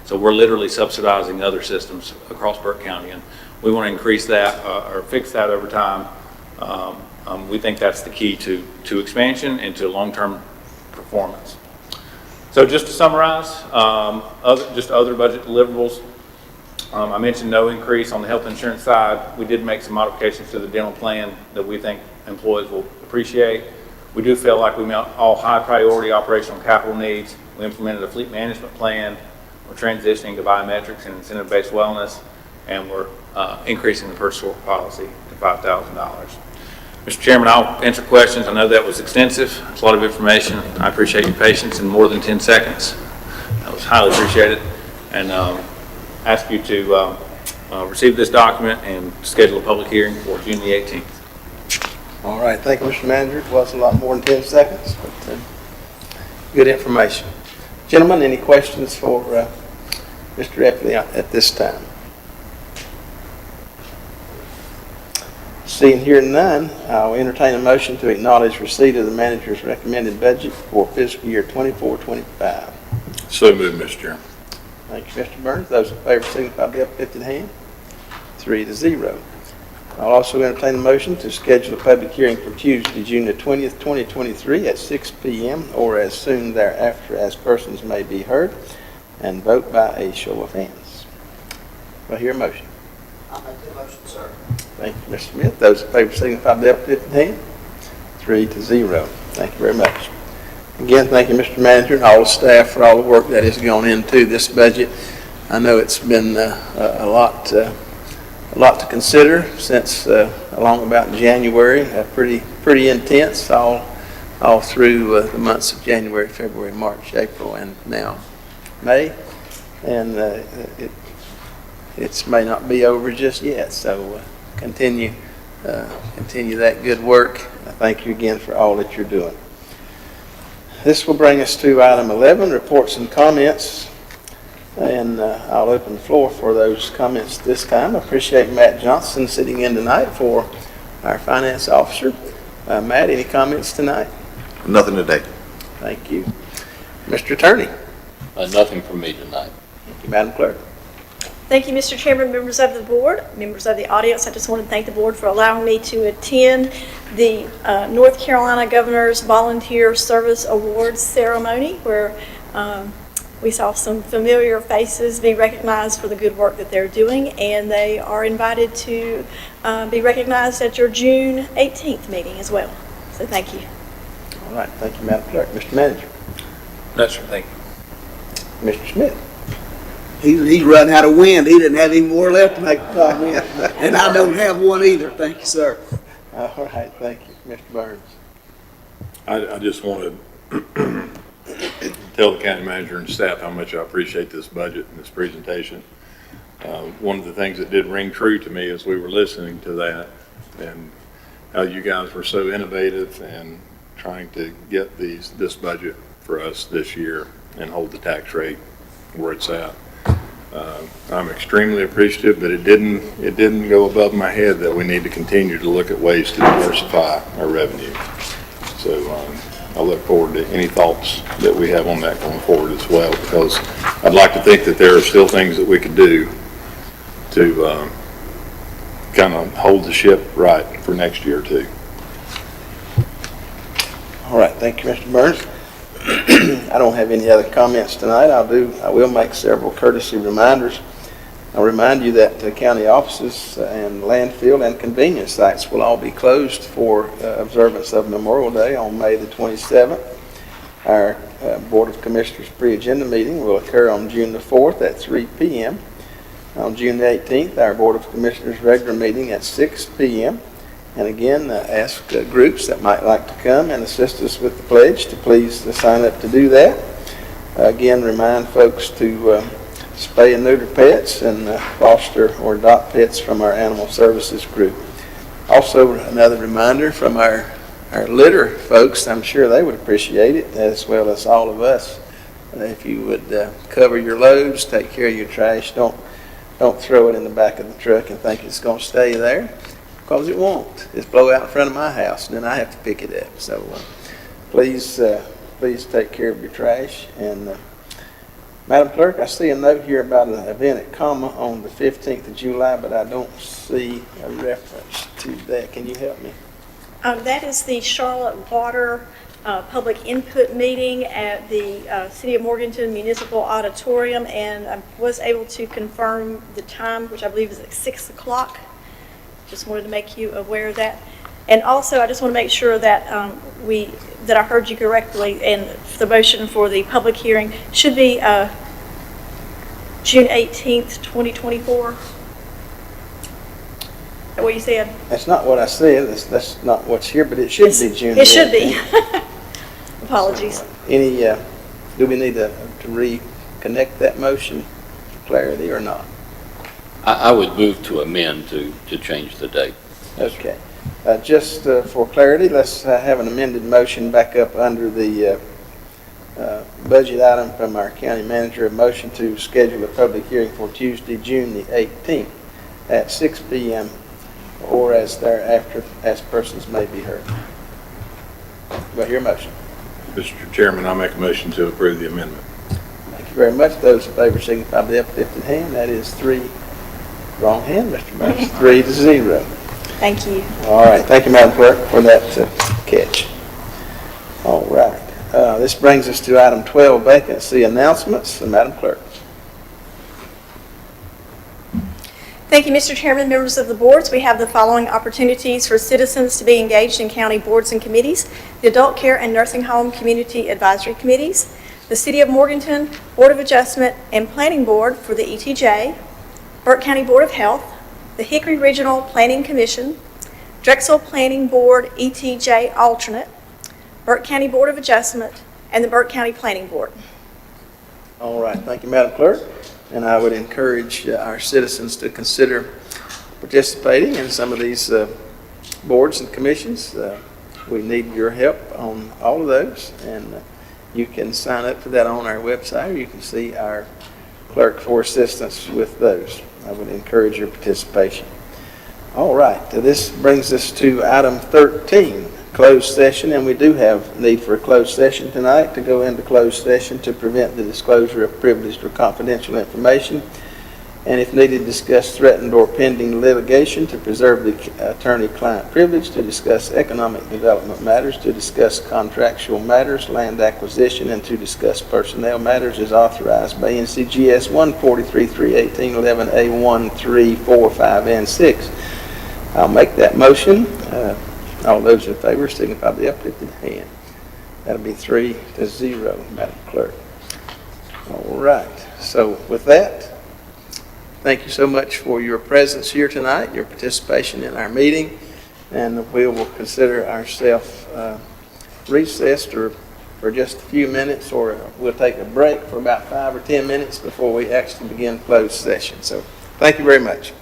So we're literally subsidizing other systems across Burke County, and we want to increase that or fix that over time. We think that's the key to expansion and to long-term performance. So just to summarize, other budget deliverables. I mentioned no increase on the health insurance side. We did make some modifications to the dental plan that we think employees will appreciate. We do feel like we met all high priority operational capital needs. We implemented a fleet management plan. We're transitioning to biometrics and incentive-based wellness, and we're increasing the per store policy to $5,000. Mr. Chairman, I'll answer questions. I know that was extensive. It's a lot of information. I appreciate your patience in more than 10 seconds. That was highly appreciated. And ask you to receive this document and schedule a public hearing for June the 18th. All right, thank you, Mr. Manager. It was a lot more than 10 seconds, but good information. Gentlemen, any questions for Mr. Epley at this time? Seeing here none, I'll entertain a motion to acknowledge receipt of the manager's recommended budget for fiscal year 24-25. So moved, Mr. Chairman. Thank you, Mr. Burns. Those in favor signify by the uplifted hand. 3-0. I'll also entertain a motion to schedule a public hearing for Tuesday, June the 20th, 2023 at 6 p.m. or as soon thereafter as persons may be heard, and vote by a show of hands. Do I hear a motion? I'll make the motion, sir. Thank you, Mr. Smith. Those in favor signify by the uplifted hand. 3-0. Thank you very much. Again, thank you, Mr. Manager, and all the staff for all the work that has gone into this budget. I know it's been a lot to consider since along about January. Pretty intense all through the months of January, February, March, April, and now May. And it may not be over just yet. So continue that good work. Thank you again for all that you're doing. This will bring us to item 11, reports and comments. And I'll open the floor for those comments this time. I appreciate Matt Johnson sitting in tonight for our finance officer. Matt, any comments tonight? Nothing today. Thank you. Mr. Attorney? Nothing from me tonight. Thank you, Madam Clerk. Thank you, Mr. Chairman, members of the board, members of the audience. I just want to thank the board for allowing me to attend the North Carolina Governor's Volunteer Service Awards ceremony, where we saw some familiar faces be recognized for the good work that they're doing, and they are invited to be recognized at your June 18th meeting as well. So thank you. All right. Thank you, Madam Clerk. Mr. Manager? No, sir. Thank you. Mr. Smith? He's running out of wind. He didn't have any more left to make a comment. And I don't have one either. Thank you, sir. All right. Thank you. Mr. Burns? I just want to tell the county manager and staff how much I appreciate this budget and this presentation. One of the things that did ring true to me as we were listening to that, and how you guys were so innovative and trying to get this budget for us this year and hold the tax rate where it's at. I'm extremely appreciative, but it didn't go above my head that we need to continue to look at ways to diversify our revenue. So I look forward to any thoughts that we have on that going forward as well, because I'd like to think that there are still things that we could do to kind of hold the ship right for next year too. All right. Thank you, Mr. Burns. I don't have any other comments tonight. I will make several courtesy reminders. I'll remind you that the county offices and landfill and convenience sites will all be closed for observance of Memorial Day on May the 27th. Our Board of Commissioners pre-agenda meeting will occur on June the 4th at 3 p.m. On June the 18th, our Board of Commissioners regular meeting at 6 p.m. And again, ask groups that might like to come and assist us with the pledge to please sign up to do that. Again, remind folks to spay and neuter pets and foster or adopt pets from our animal services group. Also, another reminder from our litter folks, I'm sure they would appreciate it, as well as all of us. If you would cover your loads, take care of your trash, don't throw it in the back of the truck and think it's going to stay there, because it won't. It's blow out in front of my house, and then I have to pick it up. So please take care of your trash. And Madam Clerk, I see a note here about an event at Comma on the 15th of July, but I don't see a reference to that. Can you help me? That is the Charlotte Water public input meeting at the City of Morganton Municipal Auditorium, and I was able to confirm the time, which I believe is at 6 o'clock. Just wanted to make you aware of that. And also, I just want to make sure that that I heard you correctly, and the motion for the public hearing should be June 18th, 2024. Is that what you said? That's not what I said. That's not what's here, but it should be June. It should be. Apologies. Any, do we need to reconnect that motion for clarity or not? I would move to amend to change the date. Okay. Just for clarity, let's have an amended motion back up under the budget item from our county manager, a motion to schedule a public hearing for Tuesday, June the 18th at 6 p.m. or as thereafter, as persons may be heard. Do I hear a motion? Mr. Chairman, I make a motion to approve the amendment. Thank you very much. Those in favor signify by the uplifted hand. That is 3. Wrong hand, Mr. Burns. 3-0. Thank you. All right. Thank you, Madam Clerk, for that catch. All right. This brings us to item 12, vacancy announcements. Madam Clerk. Thank you, Mr. Chairman, members of the boards. We have the following opportunities for citizens to be engaged in county boards and committees: the Adult Care and Nursing Home Community Advisory Committees, the City of Morganton Board of Adjustment and Planning Board for the ETJ, Burke County Board of Health, the Hickory Regional Planning Commission, Drexel Planning Board ETJ Alternate, Burke County Board of Adjustment, and the Burke County Planning Board. All right. Thank you, Madam Clerk. And I would encourage our citizens to consider participating in some of these boards and commissions. We need your help on all of those, and you can sign up for that on our website, or you can see our clerk for assistance with those. I would encourage your participation. All right. This brings us to item 13, closed session, and we do have need for a closed session tonight to go into closed session to prevent the disclosure of privileged or confidential information, and if needed, discuss threatened or pending litigation, to preserve the attorney-client privilege, to discuss economic development matters, to discuss contractual matters, land acquisition, and to discuss personnel matters as authorized by NCGS 143-318-11A1, 3, 4, 5, and 6. I'll make that motion. All those in favor signify by the uplifted hand. That'll be 3-0, Madam Clerk. All right. So with that, thank you so much for your presence here tonight, your participation in our meeting, and we will consider ourselves recessed for just a few minutes, or we'll take a break for about 5 or 10 minutes before we actually begin closed session. So thank you very much.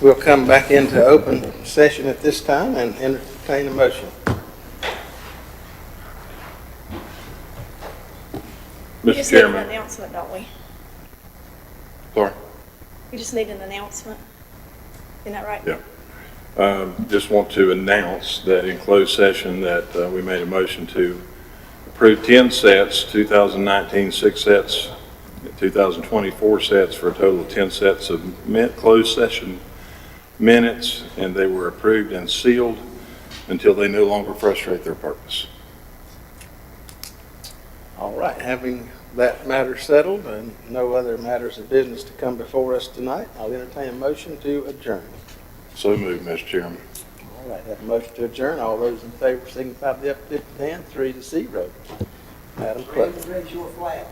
We'll come back into open session at this time and entertain a motion. We Mr. just need an Chairman, announcement, don't we? sorry. We just need an announcement. Isn't that right? Yeah. Just want to announce that in closed session that we made a motion to approve 10 sets, 2019 6 sets, 2024 sets, for a total of 10 sets of closed session minutes, and they were approved and sealed until they no longer frustrate their purpose. All right, having that matter settled and no other matters of business to come before us tonight, I'll entertain a motion to adjourn. So moved, Mr. Chairman. All right, have a motion to adjourn. All those in favor signify by the uplifted hand, 3-0. Madam Clerk. Raise your flag.